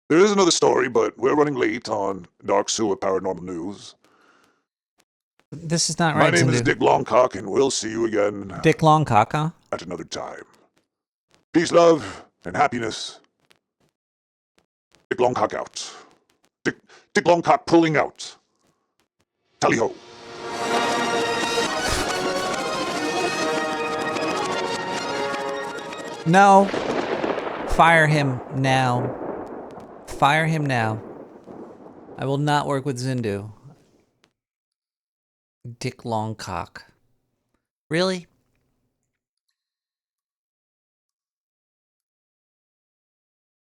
There is another story, but we're running late on Dark Sewer Paranormal News. This is not My right, name Zindu. is Dick Longcock, and we'll see you again. Dick Longcock, huh? At another time. Peace, love, and happiness. Dick Longcock out. Dick Longcock pulling out. Tally-ho. No. Fire him now. Fire him now. I will not work with Zindu. Dick Longcock. Really?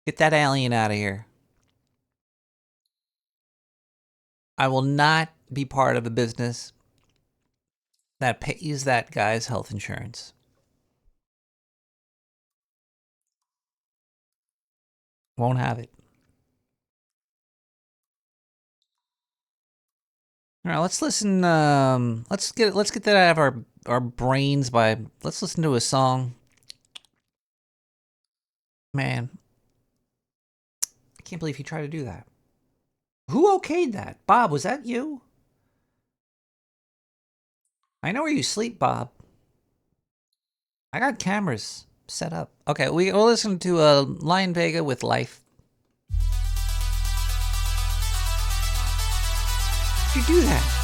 Get that alien out of here. I will not be part of a business that pays that guy's health insurance. Won't have it. All right, let's listen. Let's get that out of our brains by let's listen to a song Man, I can't believe he tried to do that. Who okayed that? Bob, was that you? I know where you sleep, Bob. I got cameras set up. Okay, we'll listen to Lion Vega with Life. How'd you do that?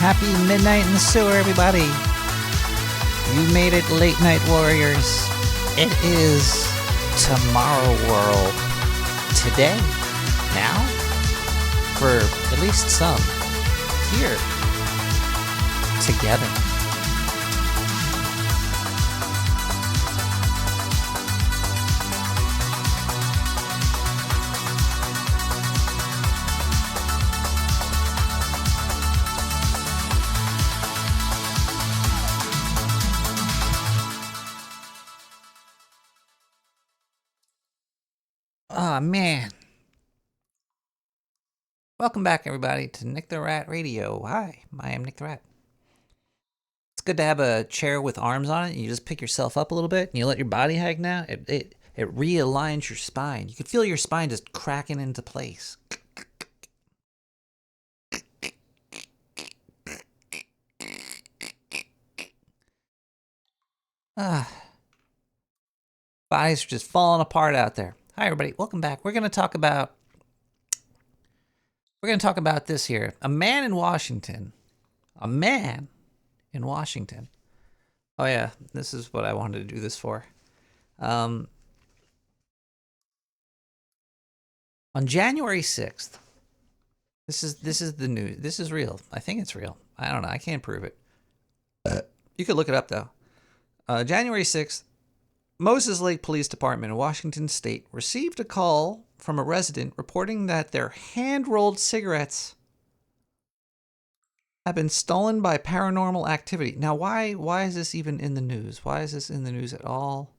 Happy midnight in the sewer, everybody. You made it, late night warriors. It is Tomorrow World. Today, now, for at least some, here, together. Oh, man. Welcome back, everybody, to Nick the Rat Radio. Hi, I am Nick the Rat. It's good to have a chair with arms on it, and you just pick yourself up a little bit, and you let your body hang down. It realigns your spine. You can feel your spine just cracking into place. Bodies are just falling apart out there. Hi, everybody. Welcome back. We're going to talk about this here. A man in Washington in Washington. Oh yeah, this is what I wanted to do this for. On January 6th, this is the news. This is real. I think it's real. I don't know. I can't prove it. You could look it up though. January 6th, Moses Lake Police Department in Washington State received a call from a resident reporting that their hand-rolled cigarettes have been stolen by paranormal activity. Now, why is this even in the news? Why is this in the news at all?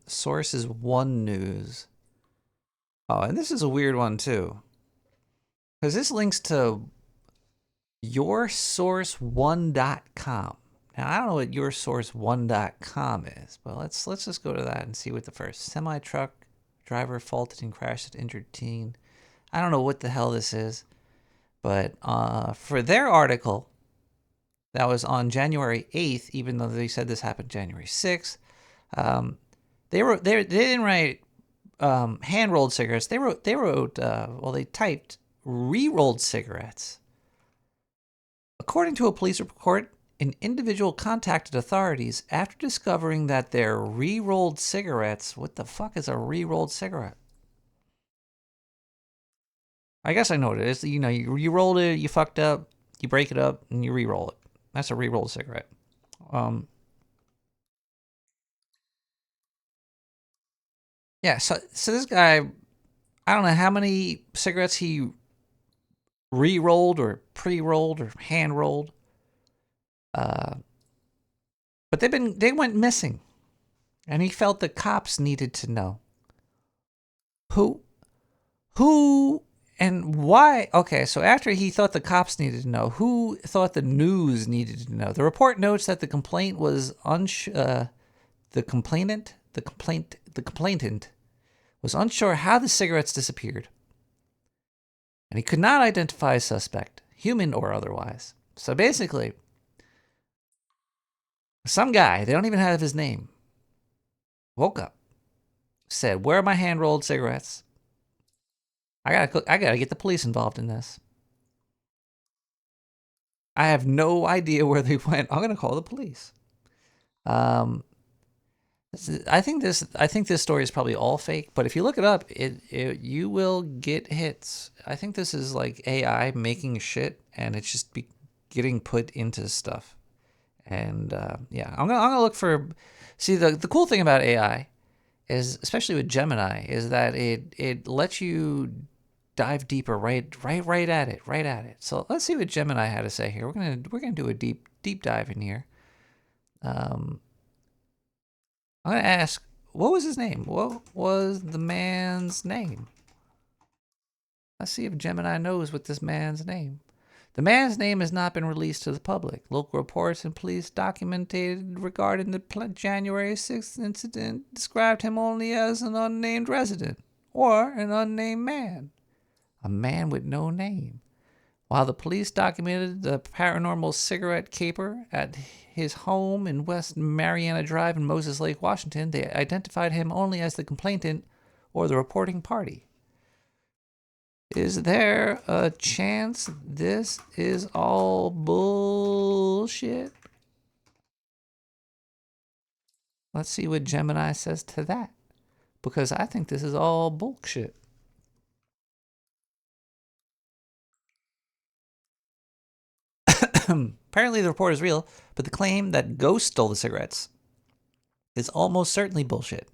Source is One News. Oh, and this is a weird one too, because this links to yoursource1.com. Now, I don't know what yoursource1.com is, but let's just go to that and see what the first semi-truck driver faulted and crashed an injured teen. I don't know what the hell this is, but for their article that was on January 8th, even though they said this happened January 6th, they didn't write hand-rolled cigarettes. They typed re-rolled cigarettes. According to a police report, an individual contacted authorities after discovering that their re-rolled cigarettes... What the fuck is a re-rolled cigarette? I guess I know what it is. You know, you rolled it, you fucked up, you break it up, and you re-roll it. That's a re-rolled cigarette. Yeah, so this guy, I don't know how many cigarettes he re-rolled or pre-rolled or hand-rolled. But they went missing. And he felt the cops needed to know. Who and why? Okay, so after he thought the cops needed to know, who thought the news needed to know? The report notes that the complaint was the complainant was unsure how the cigarettes disappeared. And he could not identify a suspect, human or otherwise. So basically, some guy, they don't even have his name, woke up, said, "Where are my hand-rolled cigarettes? I gotta get the police involved in this. I have no idea where they went. I'm gonna call the police." I think this story is probably all fake, but if you look it up, you will get hits. I think this is like AI making shit, and it's just getting put into stuff. And yeah, I'm gonna look for. See, the cool thing about AI is, especially with Gemini, is that it lets you dive deeper right at it. So let's see what Gemini had to say here. We're gonna do a deep dive in here. I'm gonna ask, what was his name? What was the man's name? Let's see if Gemini knows what this man's name. The man's name has not been released to the public. Local reports and police documented regarding the January 6th incident described him only as an unnamed resident or an unnamed man. A man with no name. While the police documented the paranormal cigarette caper at his home in West Mariana Drive in Moses Lake, Washington, they identified him only as the complainant or the reporting party. Is there a chance this is all bullshit? Let's see what Gemini says to that, because I think this is all bullshit. Apparently the report is real, but the claim that ghosts stole the cigarettes is almost certainly bullshit.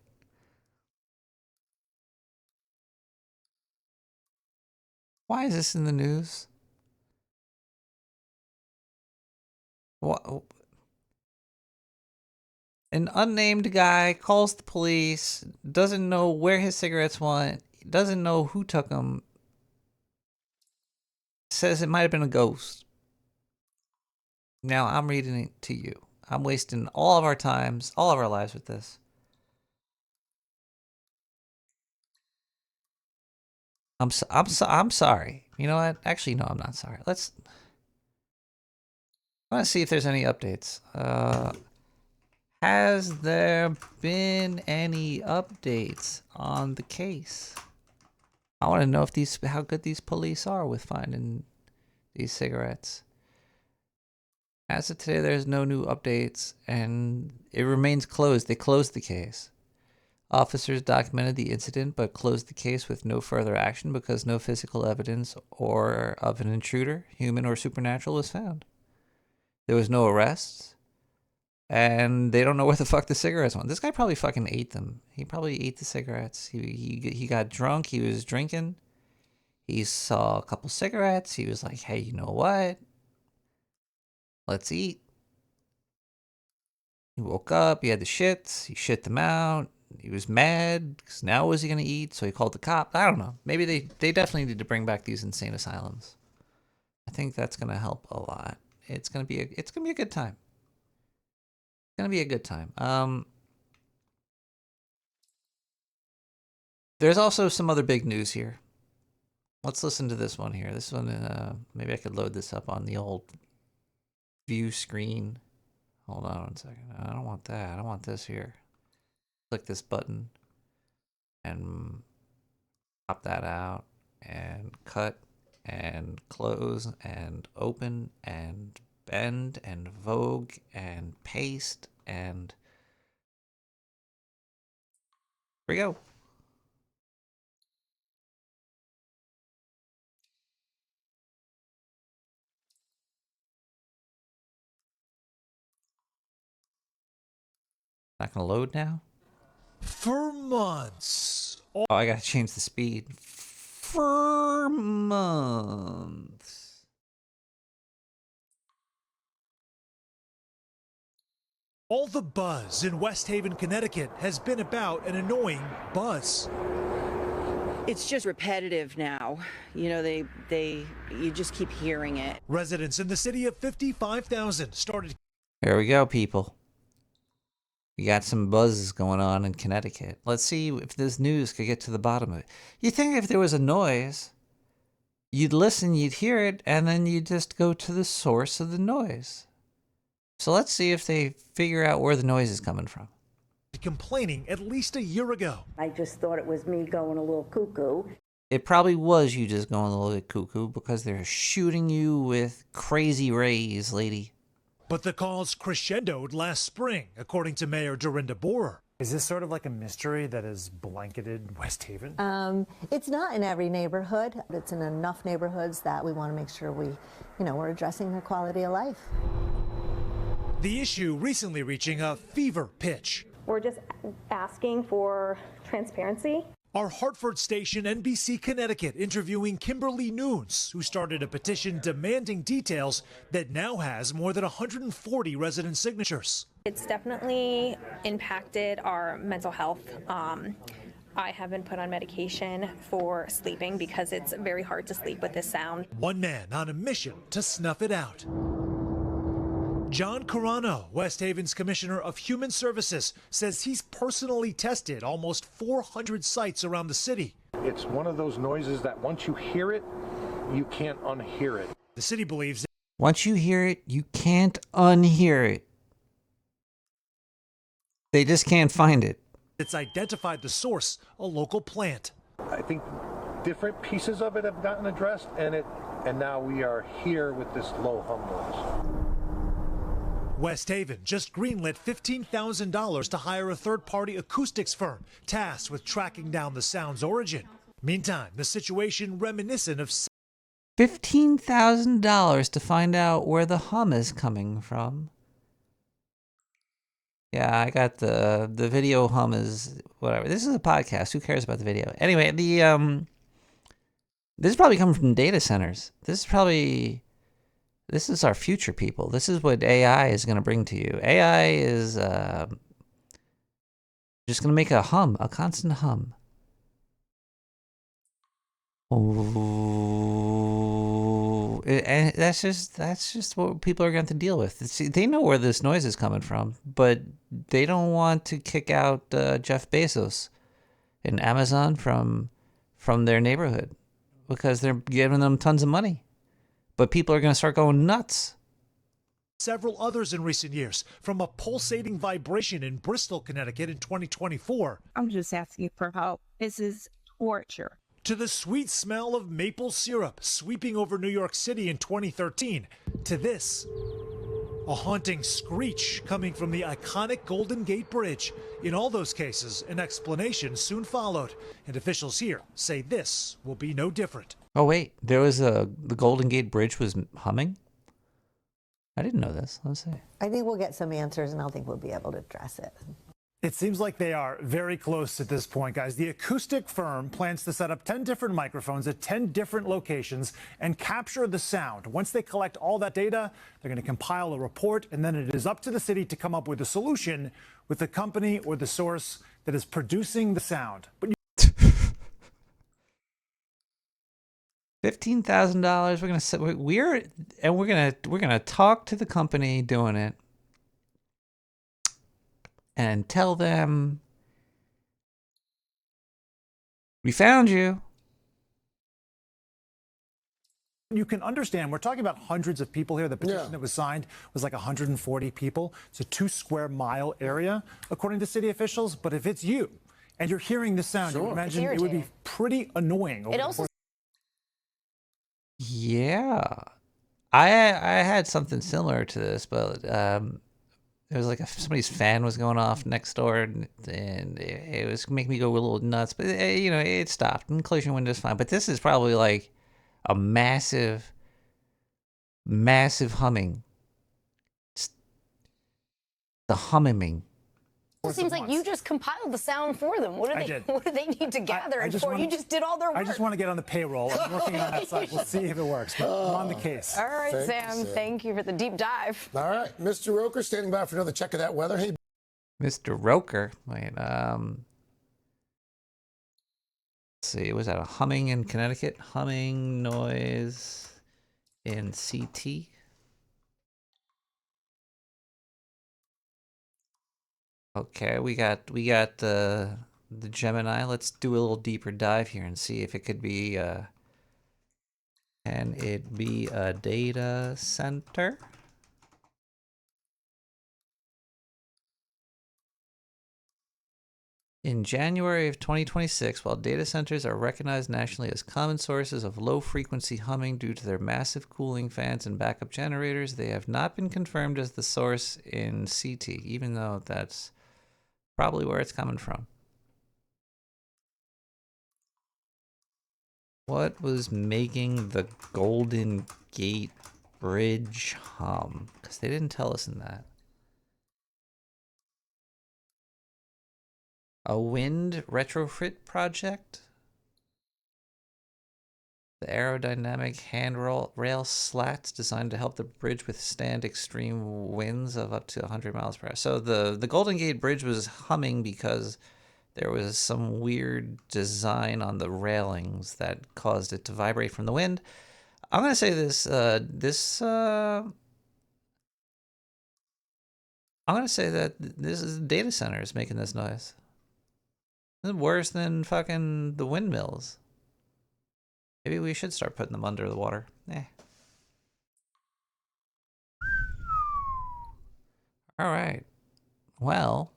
Why is this in the news? What? An unnamed guy calls the police, doesn't know where his cigarettes went, doesn't know who took them, says it might have been a ghost. Now I'm reading it to you. I'm wasting all of our times, all of our lives with this. I'm sorry. You know what? Actually, no, I'm not sorry. I want to see if there's any updates. Has there been any updates on the case? I want to know if how good these police are with finding these cigarettes. As of today, there's no new updates, and it remains closed. They closed the case. Officers documented the incident, but closed the case with no further action because no physical evidence or of an intruder, human or supernatural, was found. There was no arrests, and they don't know where the fuck the cigarettes went. This guy probably fucking ate them. He probably ate the cigarettes. He got drunk. He was drinking. He saw a couple cigarettes. He was like, hey, you know what? Let's eat. He woke up. He had the shits. He shit them out. He was mad because now what was he going to eat? So he called the cop. I don't know. Maybe they definitely need to bring back these insane asylums. I think that's going to help a lot. It's going to be a good time. It's going to be a good time. There's also some other big news here. Let's listen to this one here. This one, maybe I could load this up on the old view screen. Hold on 1 second. I don't want that. I want this here. Click this button and pop that out and cut and close and open and bend and vogue and paste and here we go. Not gonna load now? For months. Oh, I gotta change the speed. For months. All the buzz in West Haven, Connecticut has been about an annoying buzz. It's just repetitive now. You know, you just keep hearing it. Residents in the city of 55,000 started. Here we go, people. We got some buzz going on in Connecticut. Let's see if this news could get to the bottom of it. You think if there was a noise, you'd listen, you'd hear it, and then you'd just go to the source of the noise. So let's see if they figure out where the noise is coming from. Complaining at least a year ago. I just thought it was me going a little cuckoo. It probably was you just going a little bit cuckoo because they're shooting you with crazy rays, lady. But the calls crescendoed last spring, according to Mayor Dorinda Borer. Is this sort of like a mystery that has blanketed West Haven? It's not in every neighborhood. It's in enough neighborhoods that we want to make sure we're addressing their quality of life. The issue recently reaching a fever pitch. We're just asking for transparency. Our Hartford station, NBC Connecticut, interviewing Kimberly Nunes, who started a petition demanding details that now has more than 140 resident signatures. It's definitely impacted our mental health. I have been put on medication for sleeping because it's very hard to sleep with this sound. One man on a mission to snuff it out. John Carano, West Haven's Commissioner of Human Services, says he's personally tested almost 400 sites around the city. It's one of those noises that once you hear it, you can't unhear it. The city believes that once you hear it, you can't unhear it. They just can't find it. It's identified the source, a local plant. I think different pieces of it have gotten addressed, and now we are here with this low hum noise. West Haven just greenlit $15,000 to hire a third-party acoustics firm tasked with tracking down the sound's origin. Meantime, the situation reminiscent of $15,000 to find out where the hum is coming from. Yeah, I got the video hum is whatever. This is a podcast. Who cares about the video? Anyway, this is probably coming from data centers. This is our future, people. This is what AI is going to bring to you. AI is just going to make a hum, a constant hum. Oh, and that's just what people are going to deal with. See, they know where this noise is coming from, but they don't want to kick out Jeff Bezos and Amazon from their neighborhood because they're giving them tons of money. But people are going to start going nuts. Several others in recent years, from a pulsating vibration in Bristol, Connecticut in 2024. I'm just asking for help. This is torture. To the sweet smell of maple syrup sweeping over New York City in 2013. To this, A haunting screech coming from the iconic Golden Gate Bridge. In all those cases, an explanation soon followed, and officials here say this will be no different. Oh wait, the Golden Gate Bridge was humming? I didn't know this. Let's see. I think we'll get some answers, and I think we'll be able to address it. It seems like they are very close at this point, guys. The acoustic firm plans to set up 10 different microphones at 10 different locations and capture the sound. Once they collect all that data, they're going to compile a report, and then it is up to the city to come up with a solution with the company or the source that is producing the sound. But $15,000. We're gonna talk to the company doing it and tell them we found you. you can understand, we're talking about hundreds of people here. The petition that was signed was like 140 people. It's a 2 square mile area, according to city officials. But if it's you and you're hearing the sound, you imagine it would be pretty annoying. It also Yeah, I had something similar to this, but it was like somebody's fan was going off next door, and it was making me go a little nuts. But you know, it stopped. Inclusion window's fine, but this is probably like a massive humming. It's the humming. It seems like you just compiled the sound for them. What do they need to gather it for? You just did all their work. I just want to get on the payroll. I'm working on that side. We'll see if it works. But I'm on the case. All right, Sam. Thank you for the deep dive. All right, Mr. Roker, standing by for another check of that weather. Hey, Mr. Roker. Wait, let's see. Was that a humming in Connecticut? Humming noise in CT. Okay, we got the Gemini. Let's do a little deeper dive here and see if it could be can it be a data center? In January of 2026, while data centers are recognized nationally as common sources of low-frequency humming due to their massive cooling fans and backup generators, they have not been confirmed as the source in CT, even though that's probably where it's coming from. What was making the Golden Gate Bridge hum? Because they didn't tell us in that. A wind retrofit project? The aerodynamic handrail slats designed to help the bridge withstand extreme winds of up to 100 miles per hour. So the Golden Gate Bridge was humming because there was some weird design on the railings that caused it to vibrate from the wind. I'm going to say this, I'm going to say that this is data centers making this noise. It's worse than fucking the windmills. Maybe we should start putting them under the water. All right. Well,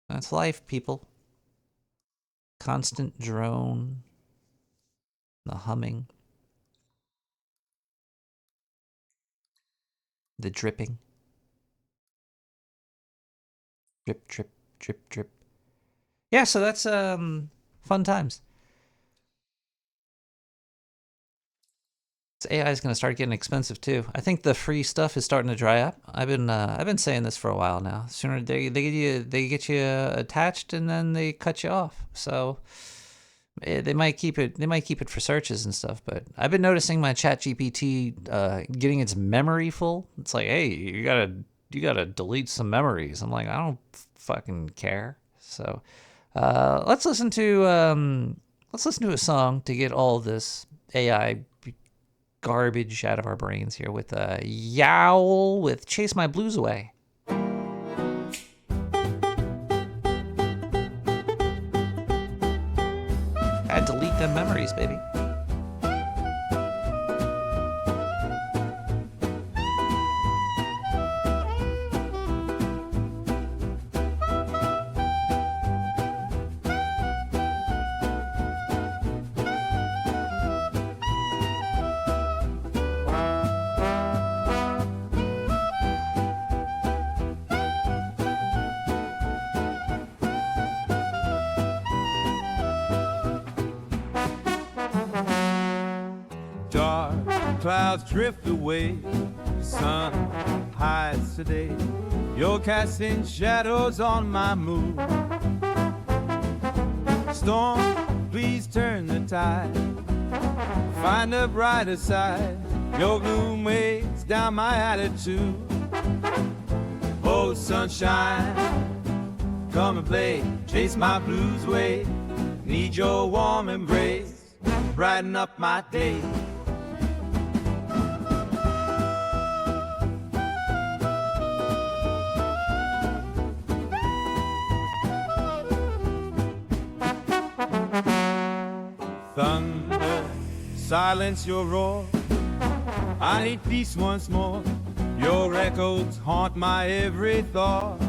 that's life, people. Constant drone. The humming. The dripping. Drip, drip, drip, drip. Yeah, so that's fun times. This AI is going to start getting expensive too. I think the free stuff is starting to dry up. I've been saying this for a while now. Sooner they get you attached and then they cut you off. So they might keep it for searches and stuff. But I've been noticing my ChatGPT getting its memory full. It's like, hey, you gotta delete some memories. I'm like, I don't fucking care. So. Let's listen to a song to get all this AI garbage out of our brains here with Yowl with Chase My Blues Away. Gotta delete them memories, baby. clouds drift away, the sun hides today. You're casting shadows on my mood. Storm, please turn the tide. Find a brighter side. Your gloom weighs down my attitude. Oh, sunshine, come and play. Chase my blues away. Need your warm embrace. Brighten up my day. Thunder, silence your roar. I need peace once more. Your echoes haunt my every thought.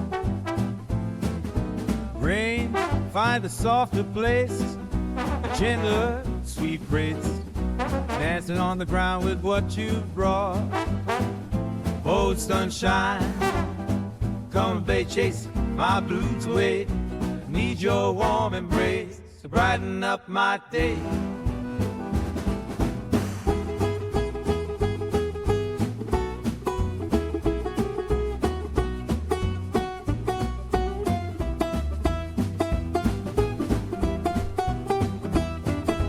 Rain, find a softer place, a gentler, sweet grace, dancing on the ground with what you've brought. Oh, sunshine, come and play, chase my blues away. Need your warm embrace to brighten up my day.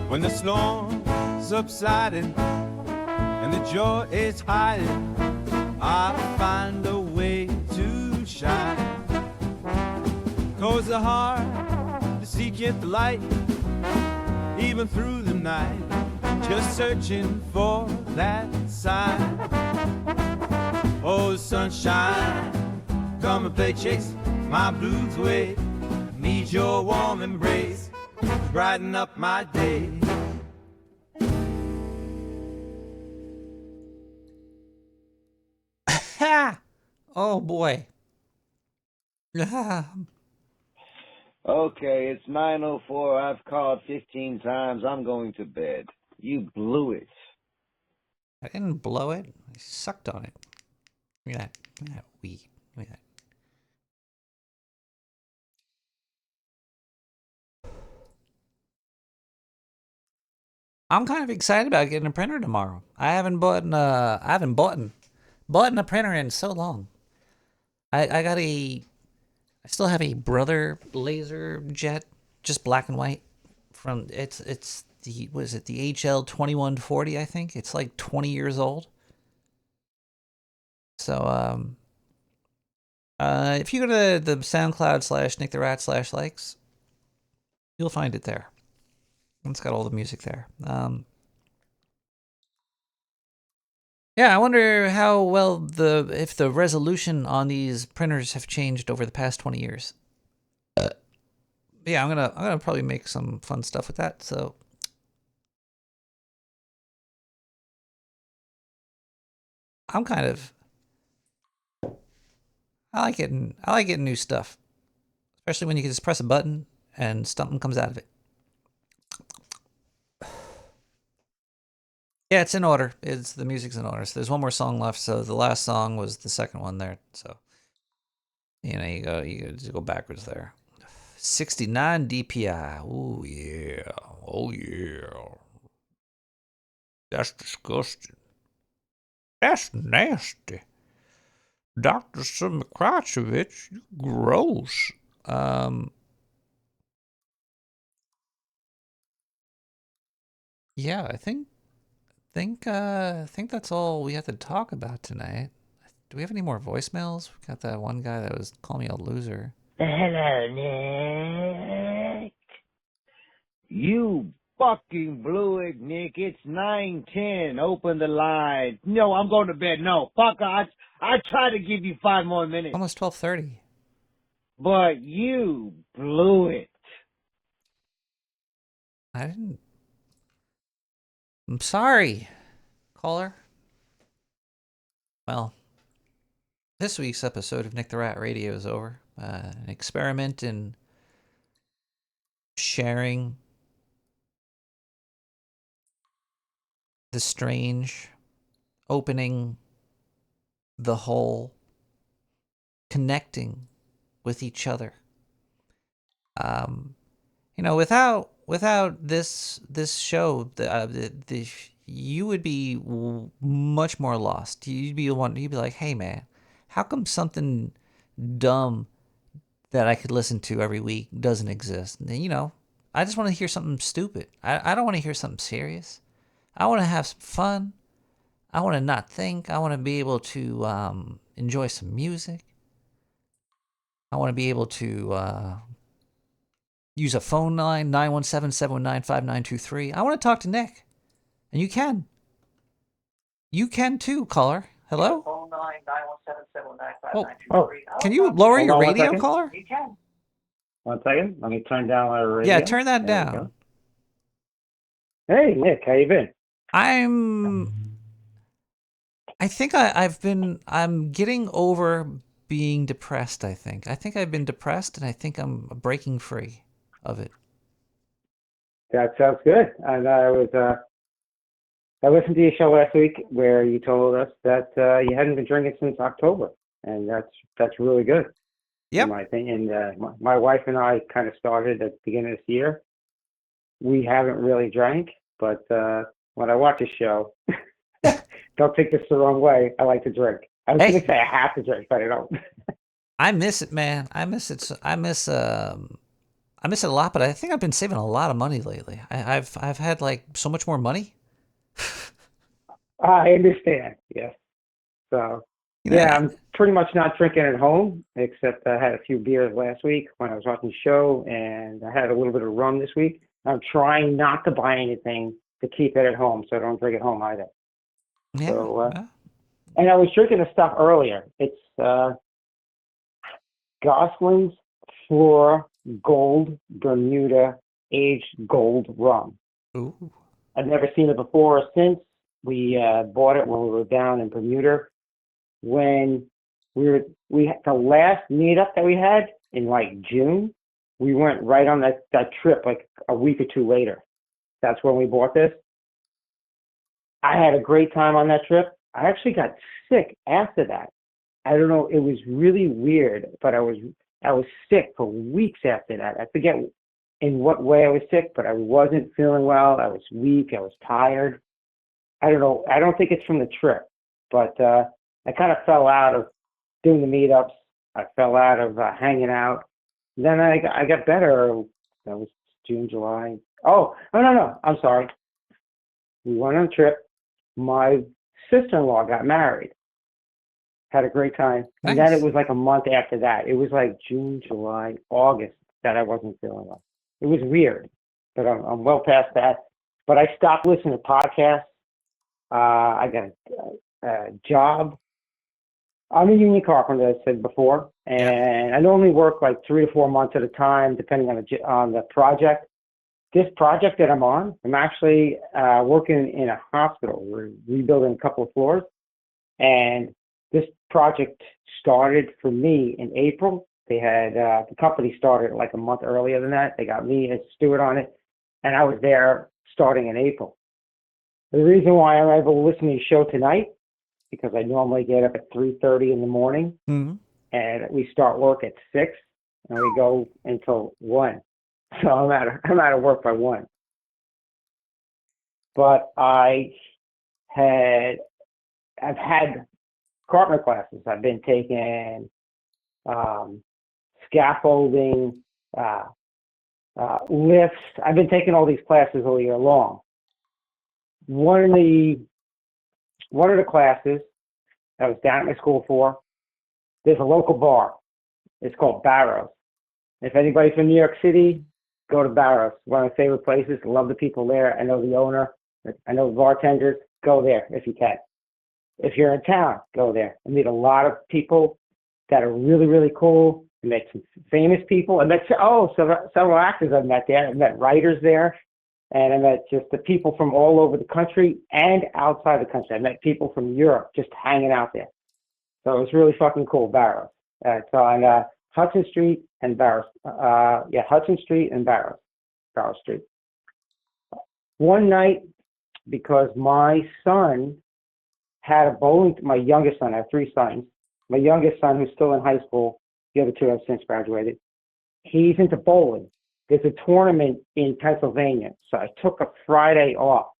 When the storm's subsiding and the joy is hiding, I'll find a way to shine. Cause the heart to seek it the light, even through the night, just searching for that sign. Oh, sunshine, come and play, chase my blues away. Need your warm embrace to brighten up my day. Ha! Oh boy. Okay, it's 9:04. I've called 15 times. I'm going to bed. You blew it. I didn't blow it. I sucked on it. Look at that. Look at that weed. Look at that. I'm kind of excited about getting a printer tomorrow. I haven't bought a printer in so long. I still have a Brother laser jet, just black and white. From it's the what is it, the HL 2140, I think. It's like 20 years old. So if you go to the SoundCloud /Nick the Rat /likes, you'll find it there. It's got all the music there. Yeah, I wonder how well if the resolution on these printers have changed over the past 20 years. Yeah, I'm gonna probably make some fun stuff with that. So I'm kind of I like getting new stuff, especially when you can just press a button and something comes out of it. Yeah, it's in order. The music's in order. So there's one more song left. So the last song was the second one there. So you go backwards there. 69 DPI. Oh yeah. Oh yeah. That's disgusting. That's nasty. Dr. Simikrachevich, you gross. Yeah, I think that's all we have to talk about tonight. Do we have any more voicemails? We got that one guy that was calling me a loser. Hello, Nick. You fucking blew it, Nick. It's 9:10. Open the line. No, I'm going to bed. No, fuck. I tried to give you 5 more minutes. Almost 12:30. But you blew it. I didn't. I'm sorry, caller. Well, this week's episode of Nick the Rat Radio is over. An experiment in sharing the strange, opening the whole, connecting with each other. Without this show, you would be much more lost. You'd be like, hey man, how come something dumb that I could listen to every week doesn't exist? And, I just want to hear something stupid. I don't want to hear something serious. I want to have some fun. I want to not think. I want to be able to enjoy some music. I want to be able to use a phone line, 917-719-5923. I want to talk to Nick. And you can. You can too, caller. Hello? Phone line, 917-719-5923. Oh, can you lower your radio, caller? You can. 1 second. Let me turn down my radio. Yeah, turn that down. Hey, Nick, how you been? I think I'm getting over being depressed, I think. I think I've been depressed, and I think I'm breaking free of it. That sounds good. And I listened to your show last week where you told us that you hadn't been drinking since October, and that's really good. Yep. In my opinion, my wife and I kind of started at the beginning of this year. We haven't really drank, but when I watch a show, don't take this the wrong way, I like to drink. I was going to say I have to drink, but I don't. I miss it, man. I miss it. I miss it a lot, but I think I've been saving a lot of money lately. I've had like so much more money. I understand. Yes. So yeah, I'm pretty much not drinking at home, except I had a few beers last week when I was watching the show, and I had a little bit of rum this week. I'm trying not to buy anything to keep it at home, so I don't drink at home either. Yeah. So, and I was drinking the stuff earlier. It's Gosling's Flora Gold Bermuda Aged Gold Rum. Ooh. I've never seen it before or since. We bought it when we were down in Bermuda. When we had the last meetup that we had in like June, we went right on that trip like a week or two later. That's when we bought this. I had a great time on that trip. I actually got sick after that. I don't know, it was really weird, but I was sick for weeks after that. I forget in what way I was sick, but I wasn't feeling well. I was weak. I was tired. I don't know. I don't think it's from the trip, but I kind of fell out of doing the meetups. I fell out of hanging out. Then I got better. That was June, July. Oh, no. I'm sorry. We went on a trip. My sister-in-law got married. Had a great time. Nice. And then it was like a month after that. It was like June, July, August that I wasn't feeling well. It was weird, but I'm well past that. But I stopped listening to podcasts. I got a job. I'm a union carpenter, as I said before, and I normally work like 3 to 4 months at a time, depending on the project. This project that I'm on, I'm actually working in a hospital. We're rebuilding a couple of floors, and this project started for me in April. They had the company started like a month earlier than that. They got me as steward on it, and I was there starting in April. The reason why I'm able to listen to the show tonight, because I normally get up at 3:30 in the morning, and we start work at 6, and we go until 1. So I'm out of work by 1. But I've had carpenter classes. I've been taking scaffolding, lifts. I've been taking all these classes all year long. One of the classes I was down at my school for, there's a local bar. It's called Barrows. If anybody's from New York City, go to Barrows. One of my favorite places. I love the people there. I know the owner. I know the bartenders. Go there if you can. If you're in town, go there. I meet a lot of people that are really, really cool. I met some famous people. I met several actors I've met there. I met writers there. And I met just the people from all over the country and outside the country. I met people from Europe just hanging out there. So it was really fucking cool, Barrows. It's on Hudson Street and Barrows. Hudson Street and Barrows Street. One night, because my son had a bowling, my youngest son, I have 3 sons. My youngest son, who's still in high school, the other 2 have since graduated, he's into bowling. There's a tournament in Pennsylvania. So I took a Friday off.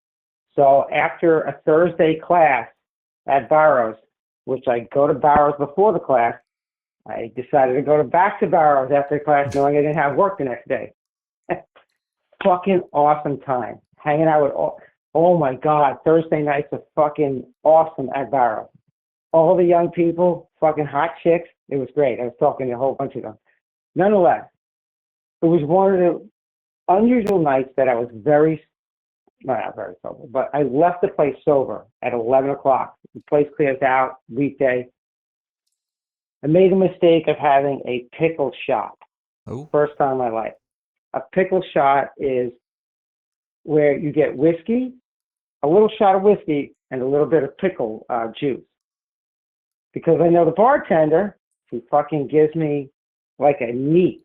So after a Thursday class at Barrows, which I go to Barrows before the class, I decided to go back to Barrows after class knowing I didn't have work the next day. Fucking awesome time. Hanging out with oh my God, Thursday nights are fucking awesome at Barrows. All the young people, fucking hot chicks. It was great. I was talking to a whole bunch of them. Nonetheless, it was one of the unusual nights that I was not very sober, but I left the place sober at 11 o'clock. The place clears out, weekday. I made the mistake of having a pickle shot. Oh. First time in my life. A pickle shot is where you get whiskey, a little shot of whiskey, and a little bit of pickle juice. Because I know the bartender, he fucking gives me like a neat.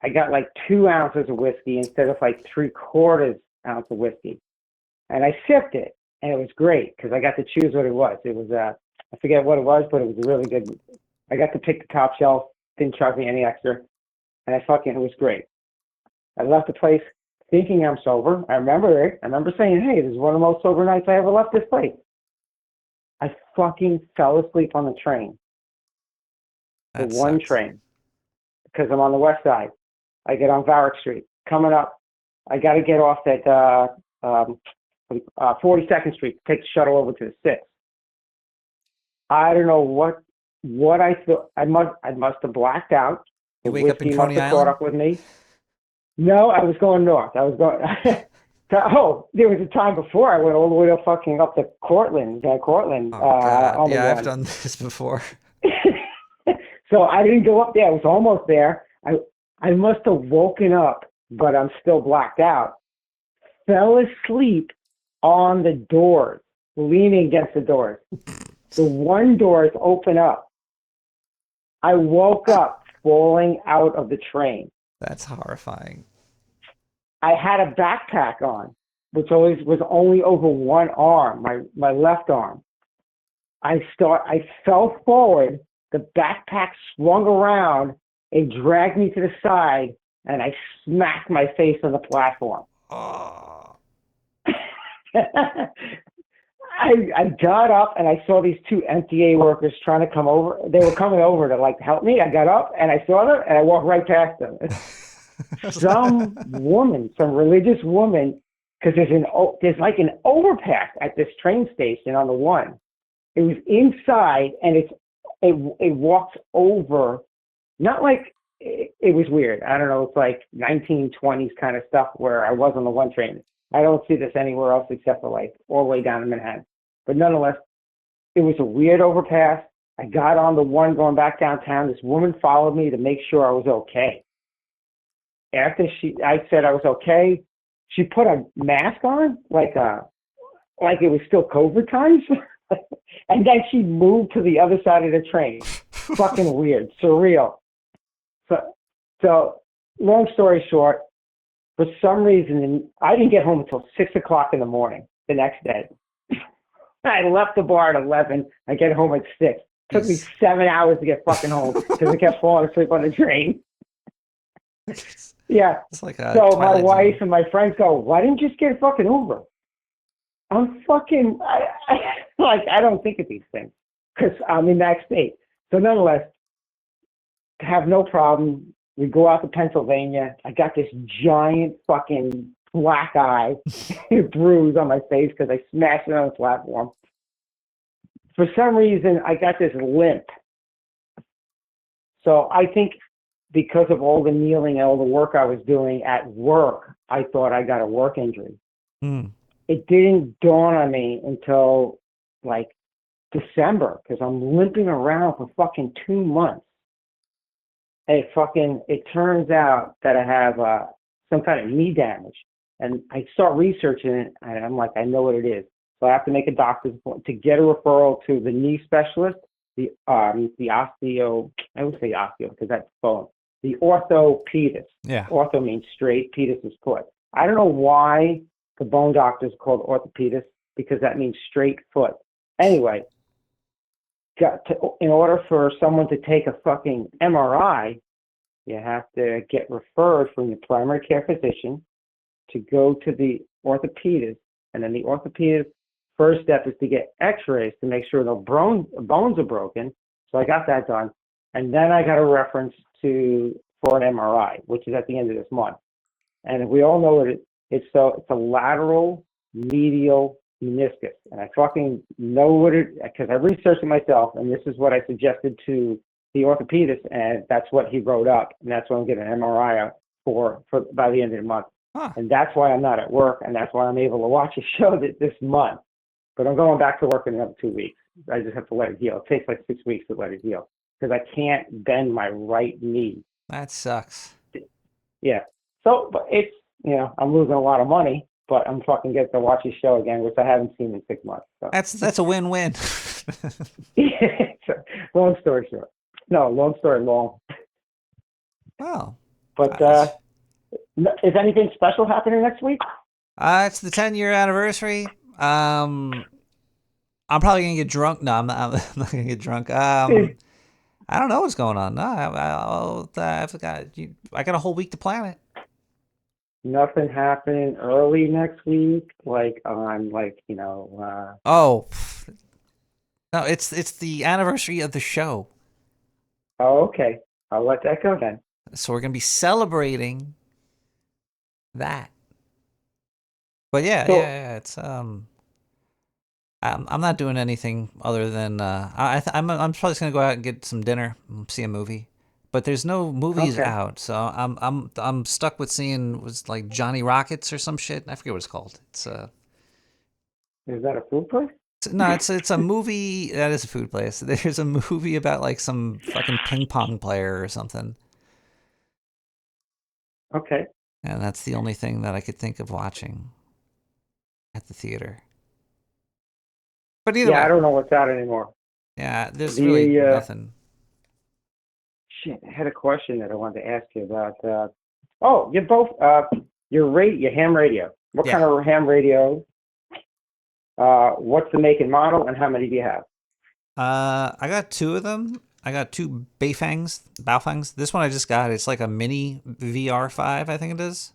I got like 2 ounces of whiskey instead of like 3/4 ounce of whiskey. And I sipped it, and it was great because I got to choose what it was. It was, I forget what it was, but it was really good. I got to pick the top shelf, didn't charge me any extra. And it was great. I left the place thinking I'm sober. I remember it. I remember saying, hey, this is one of the most sober nights I ever left this place. I fucking fell asleep on the train. The one train. Because I'm on the west side. I get on Varick Street. Coming up, I got to get off at 42nd Street, take the shuttle over to the 6th. I don't know what I thought. I must have blacked out. You wake up in Coney caught Island? up with me. No, I was going north. I was going. There was a time before I went all the way up to Cortland. Oh, God. Yeah, I've done this before. So I didn't go up there. I was almost there. I must have woken up, but I'm still blacked out. Fell asleep on the doors, leaning against the doors. The one doors open up. I woke up falling out of the train. That's horrifying. I had a backpack on, which always was only over one arm, my left arm. I fell forward. The backpack swung around and dragged me to the side, and I smacked my face on the platform. Oh. I got up and I saw these 2 MTA workers trying to come over. They were coming over to help me. I got up and I saw them and I walked right past them. Some religious woman, because there's like an overpass at this train station on the 1. It was inside and it walks over, not like it was weird. I don't know. It's like 1920s kind of stuff where I was on the 1 train. I don't see this anywhere else except for all the way down in Manhattan. But nonetheless, it was a weird overpass. I got on the 1 going back downtown. This woman followed me to make sure I was okay. After I said I was okay, she put a mask on, like it was still COVID times. And then she moved to the other side of the train. Fucking weird, surreal. So long story short, for some reason, I didn't get home until 6 o'clock in the morning the next day. I left the bar at 11. I get home at 6. Took me 7 hours to get fucking home because I kept falling asleep on the train. Yeah. It's like so my wife and my friends go, why didn't you just get a fucking Uber? I'm fucking, I don't think of these things because I'm in that state. So nonetheless, have no problem. We go out to Pennsylvania. I got this giant fucking black eye bruise on my face because I smashed it on the platform. For some reason, I got this limp. So I think because of all the kneeling and all the work I was doing at work, I thought I got a work injury. Mm. It didn't dawn on me until like December because I'm limping around for fucking 2 months. It turns out that I have some kind of knee damage. And I start researching it, and I'm like, I know what it is. So I have to make a doctor's appointment to get a referral to the knee specialist, the osteo, I would say osteo because that's bone, the orthopedist. Yeah. Ortho means straight, pedis is foot. I don't know why the bone doctor is called orthopedist because that means straight foot. Anyway, in order for someone to take a fucking MRI, you have to get referred from your primary care physician to go to the orthopedist And then the orthopedist first step is to get x-rays to make sure the bones are broken. So I got that done. And then I got a reference for an MRI, which is at the end of this month. And we all know what it's a lateral medial meniscus. And I fucking know what because I researched it myself, and this is what I suggested to the orthopedist, and that's what he wrote up. And that's what I'm getting an MRI out for by the end of the month. Huh. And that's why I'm not at work, and that's why I'm able to watch a show this month. But I'm going back to work in another 2 weeks. I just have to let it heal. It takes like 6 weeks to let it heal because I can't bend my right knee. That sucks. Yeah. So, but it's, I'm losing a lot of money, but I'm fucking getting to watch his show again, which I haven't seen in 6 months. So. That's a win-win. Long story short. No, long story long. Oh. But is anything special happening next week? It's the 10-year anniversary. I'm probably gonna get drunk. No, I'm not gonna get drunk. I don't know what's going on. No, I forgot. I got a whole week to plan it. Nothing happening early next week, Oh, no! It's the anniversary of the show. Oh, okay. I'll let that go then. So we're gonna be celebrating that. But yeah, it's I'm not doing anything other than I'm probably just gonna go out and get some dinner, see a movie. But there's no movies out, so I'm stuck with seeing like Johnny Rockets or some shit. I forget what it's called. It's Is that a food place? No, it's a movie that is a food place. There's a movie about like some fucking ping pong player or something. Okay. And that's the only thing that I could think of watching at the theater. But either way, I don't know what's out anymore. Yeah, there's really nothing. Shit, I had a question that I wanted to ask you about. You're both your ham radio. What kind of ham radio? What's the make and model, and how many do you have? I got 2 of them. I got 2 Baofangs. This one I just got. It's like a mini VR5, I think it is.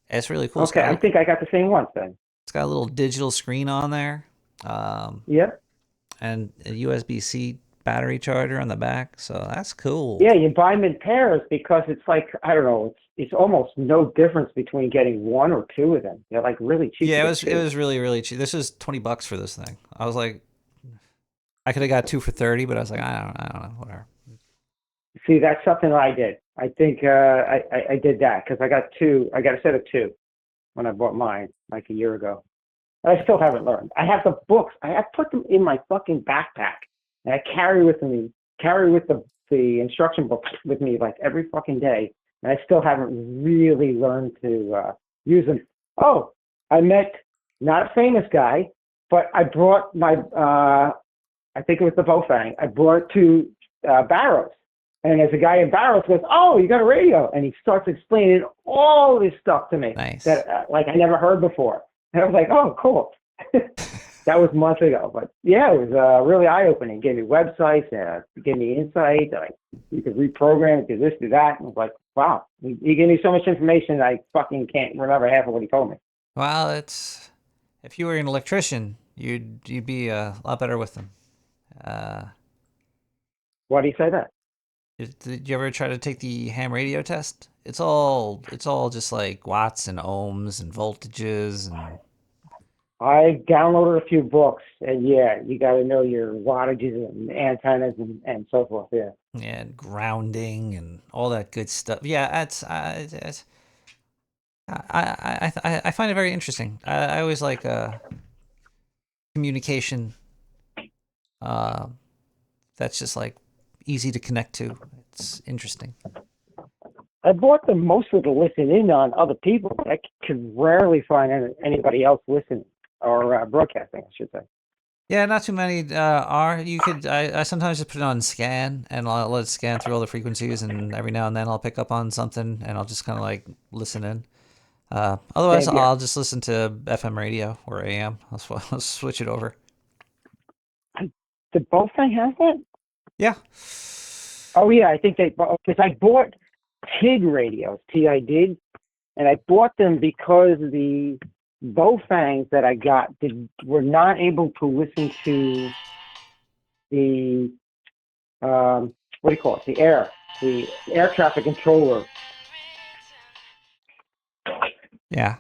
It's really cool. Okay, I think I got the same ones then. It's got a little digital screen on there. And a USB-C battery charger on the back, so that's cool. Yeah, you buy them in pairs because it's like, I don't know, it's almost no difference between getting 1 or 2 of them. They're like really cheap. Yeah, it was really, really cheap. This is $20 for this thing. I was like, I could have got 2 for $30, but I was like, I don't know, whatever. See, that's something I did. I think I did that because I got a set of 2 when I bought mine like a year ago. I still haven't learned. I have the books. I have put them in my fucking backpack, and I carry with the instruction books with me like every fucking day, and I still haven't really learned to use them. Oh, I met not a famous guy, but I brought my I think it was the Baofeng. I brought it to Barrows, and as a guy in Barrows goes, "Oh, you got a radio," and he starts explaining all this stuff to me that like I never heard before. And I was like, oh, cool. That was months ago. But yeah, it was really eye-opening. It gave me websites, it gave me insight. You could reprogram it, do this, do that. And I was like, wow. He gave me so much information I fucking can't remember half of what he told me. Well, if you were an electrician, you'd be a lot better with them. Why do you say that? Did you ever try to take the ham radio test? It's all just like watts and ohms and voltages and. I downloaded a few books, and yeah, you got to know your wattages and antennas and so forth. Yeah. Yeah, and grounding and all that good stuff. Yeah, I find it very interesting. I always like communication. That's just like easy to connect to. It's interesting. I bought them mostly to listen in on other people, but I can rarely find anybody else listening or broadcasting, I should say. Yeah, not too many are. You could. I sometimes just put it on scan, and I'll let it scan through all the frequencies, and every now and then I'll pick up on something, and I'll just kind of like listen in. Otherwise, I'll just listen to FM radio or AM. I'll switch it over. Did Baofeng have that? Yeah. Oh yeah, I think because I bought TIG radios, TIG, and I bought them because the Baofangs that I got were not able to listen to the what do you call it? The air traffic controller. Yeah.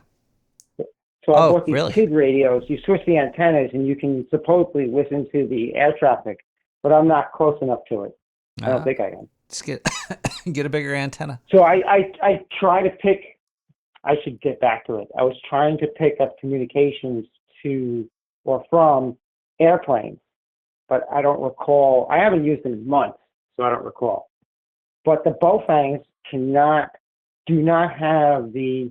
So I Oh, bought these really? kid radios. You switch the antennas, and you can supposedly listen to the air traffic, but I'm not close enough to it. I don't think I am. Just get a bigger antenna. So I try to pick. I should get back to it. I was trying to pick up communications to or from airplanes, but I don't recall. I haven't used them in months, so I don't recall. But the Baofangs do not have the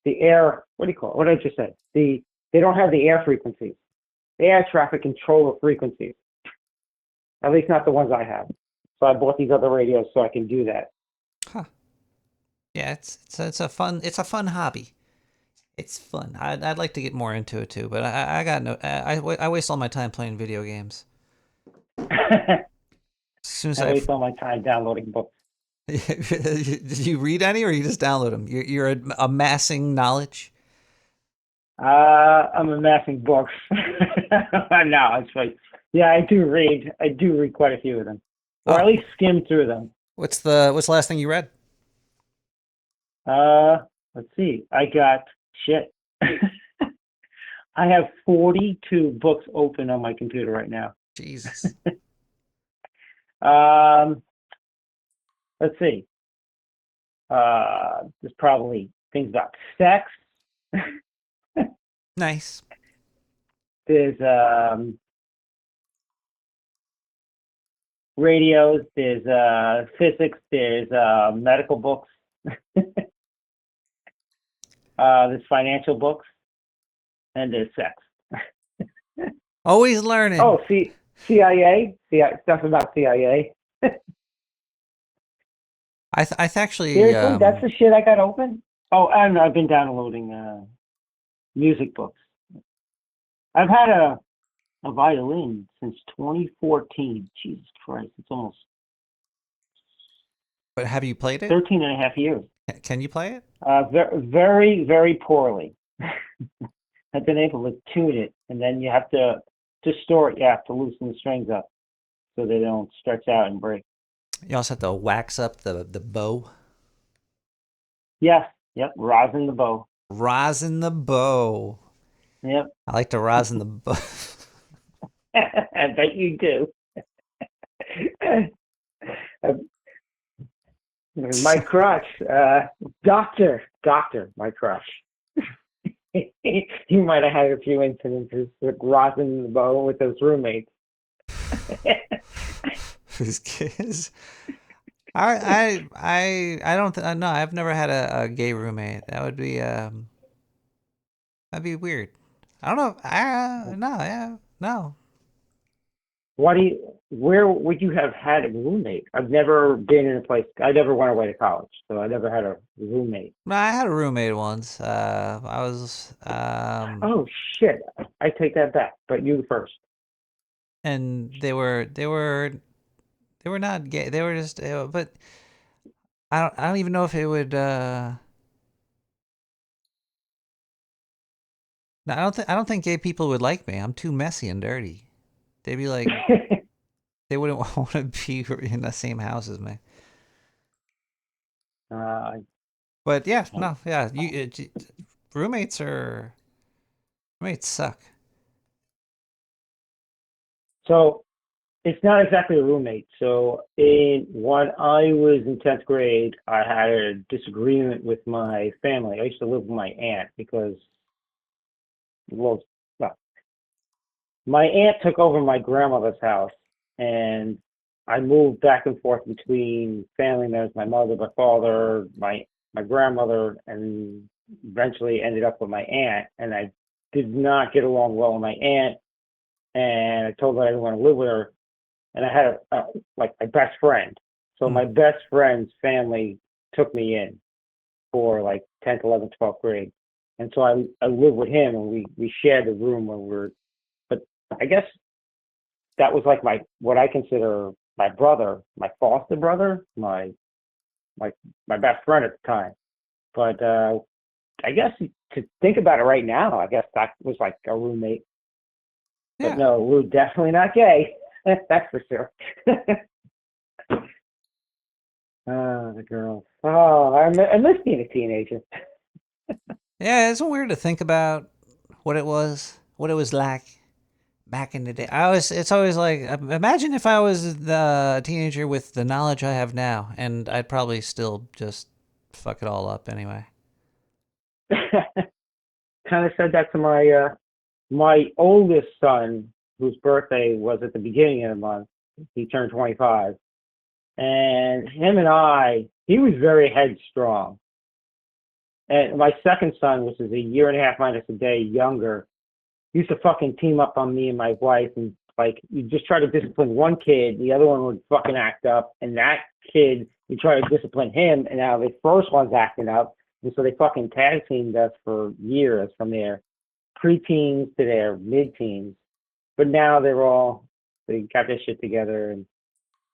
air. What do you call it? What did I just say? They don't have the air frequencies, the air traffic controller frequencies. At least not the ones I have. So I bought these other radios so I can do that. Huh. Yeah, it's a fun hobby. It's fun. I'd like to get more into it too, but I got no. I waste all my time playing video games. As soon as I waste all my time downloading books. Did you read any, or you just download them? You're amassing knowledge. I'm amassing books. No, it's right. Yeah, I do read. I do read quite a few of them, or at least skim through them. What's the last thing you read? Let's see. I got shit. I have 42 books open on my computer right now. Jesus. Let's see. There's probably things about sex. Nice. There's radios. There's physics. There's medical books. There's financial books, and there's sex. Always learning. Oh, CIA. Stuff about CIA. I actually. Seriously, that's the shit I got open. Oh, and I've been downloading music books. I've had a violin since 2014. Jesus Christ, it's almost. But have you played it? 13 and a half years. Can you play it? Very, very poorly. I've been able to tune it, and then you have to store it. You have to loosen the strings up so they don't stretch out and break. You also have to wax up the bow. Yes. Yep. Rosin the bow. Rosin the bow. Yep. I like to rosin the bow. I bet you do. My crush, doctor, my crush. He might have had a few incidences with rosin the bow with those roommates. His kids. I don't no, I've never had a gay roommate. That would be that'd be weird. I don't know. No. Where would you have had a roommate? I've never been in a place. I never went away to college, so I never had a roommate. No, I had a roommate once. I was. Oh shit! I take that back. But you first. And they were not gay. They were just. But I don't even know if it would. No, I don't think gay people would like me. I'm too messy and dirty. They'd be like, they wouldn't want to be in the same house as me. But yeah, no, yeah, roommates suck. So it's not exactly a roommate. So when I was in 10th grade, I had a disagreement with my family. I used to live with my aunt because, well, my aunt took over my grandmother's house, and I moved back and forth between family members, my mother, my father, my grandmother, and eventually ended up with my aunt. And I did not get along well with my aunt, and I told her I didn't want to live with her. And I had my best friend. So my best friend's family took me in for like 10th, 11th, 12th grade. And so I lived with him, and we shared the room when we were. I guess that was like what I consider my brother, my foster brother, my best friend at the time. But I guess to think about it right now, I guess that was like a roommate. Yeah. But no, we're definitely not gay. That's for sure. The girls. Oh, I miss being a teenager. Yeah, it's weird to think about what it was like back in the day. It's always like, imagine if I was the teenager with the knowledge I have now, and I'd probably still just fuck it all up anyway. Kind of said that to my oldest son, whose birthday was at the beginning of the month. He turned 25. And him and he was very headstrong. And my second son, which is a year and a half minus a day younger, used to fucking team up on me and my wife, and like you just try to discipline one kid, the other one would fucking act up, and that kid, you try to discipline him, and now the first one's acting up, and so they fucking tag teamed us for years from their preteens to their mid-teens, but now they got their shit together,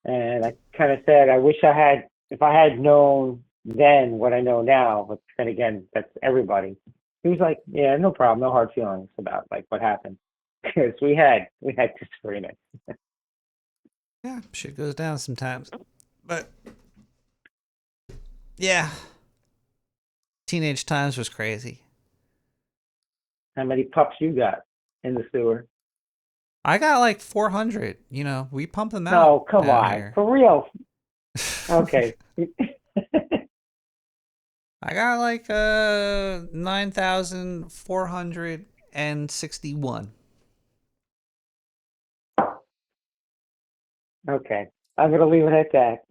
and I kind of said, I wish if I had known then what I know now, but then again, that's everybody. He was like, yeah, no problem, no hard feelings about like what happened. Because we had disagreements. Yeah, shit goes down sometimes. But yeah. Teenage times was crazy. How many pups you got in the sewer? I got like 400. You know, we pump them out. No, come on. Here. For real. Okay. I got like 9,461. Okay. I'm going to leave it at that.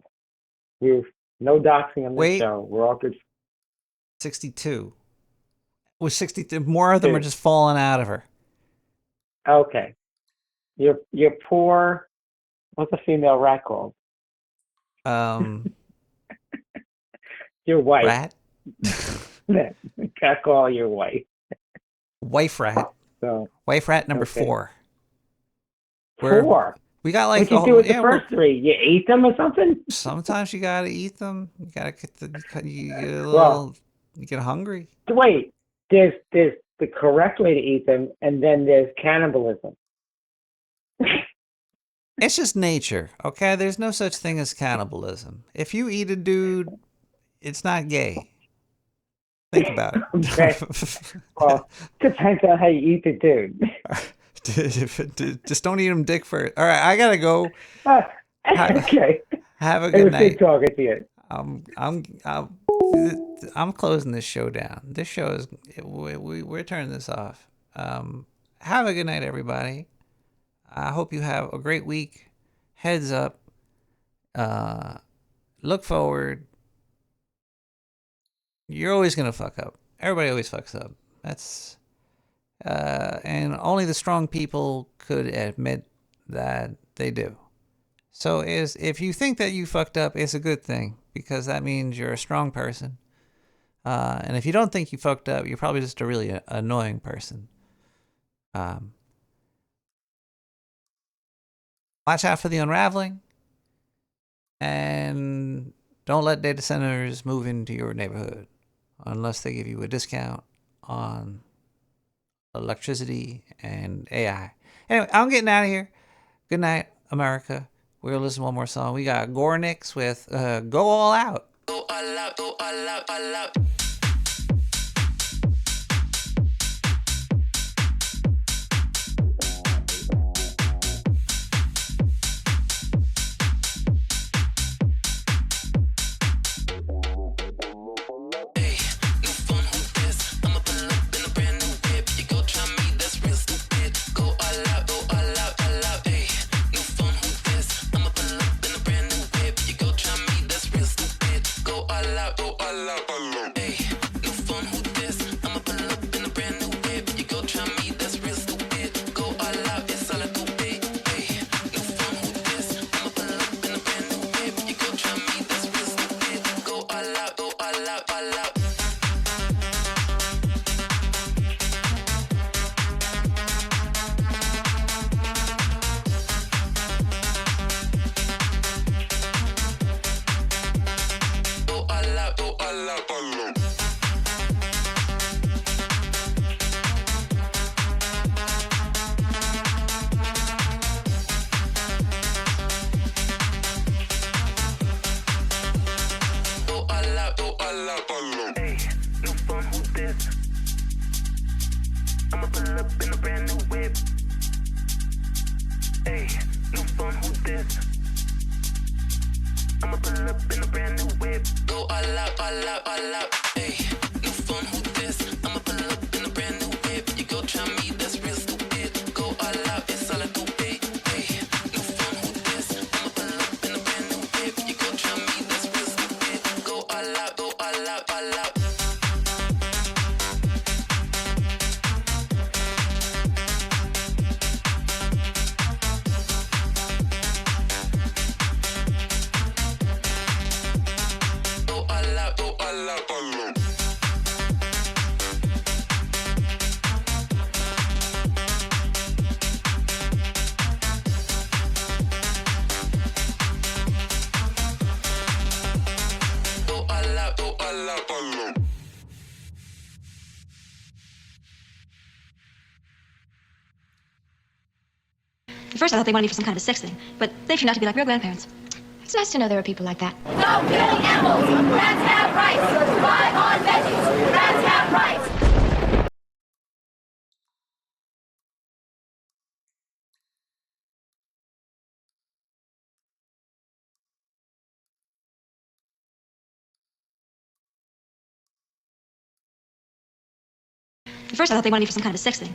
No doxing on this show. We're all good. 62. Was 62. More of them are just falling out of her. Okay. Your poor, what's a female rat called? Your wife. Rat? Can't call your wife. Wife rat. So, wife rat number 4. 4? We got like... What you do with the first 3? You eat them or something? Sometimes you gotta eat them. You gotta get you get hungry. Wait, there's the correct way to eat them, and then there's cannibalism. It's just nature, okay? There's no such thing as cannibalism. If you eat a dude, it's not gay. Think about it. Okay. Well, depends on how you eat the dude. Just don't eat him dick first. All right, I gotta go. Okay. Have a good night. Good talking to you. I'm closing this show down. This show is we're turning this off. Have a good night, everybody. I hope you have a great week. Heads up. Look forward. You're always gonna fuck up. Everybody always fucks up. That's and only the strong people could admit that they do. So if you think that you fucked up, it's a good thing, because that means you're a strong person. And if you don't think you fucked up, you're probably just a really annoying person. Watch out for the unraveling. And don't let data centers move into your neighborhood unless they give you a discount on electricity and AI. Anyway, I'm getting out of here. Good night, America. We're gonna listen to one more song. We got Gornix with Go All Out. Go all out, go all out, all out. all out, ayy. New phone, who this? I'ma pull up in a brand new whip. You go try me, that's real stupid. Go all out, it's all I do, ayy. New phone, who this? I'ma pull up in a brand new whip. You go try me, that's real stupid. Go all out, all out, all out. At first, I thought they wanted me for some kind of a sex thing, but they turned out to be like real grandparents. It's nice to know there are people like that. No killing animals! Rats have rights! Survive on veggies! Rats have rights! At first, I thought they wanted me for some kind of a sex thing.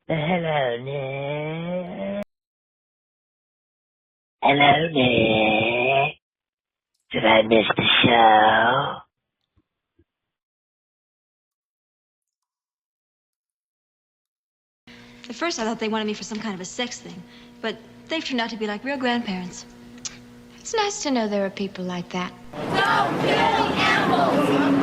Hello, Nick. Hello, Nick. Did I miss the show? At first, I thought they wanted me for some kind of a sex thing, but they've turned out to be like real grandparents. It's nice to know there are people like that. No killing animals!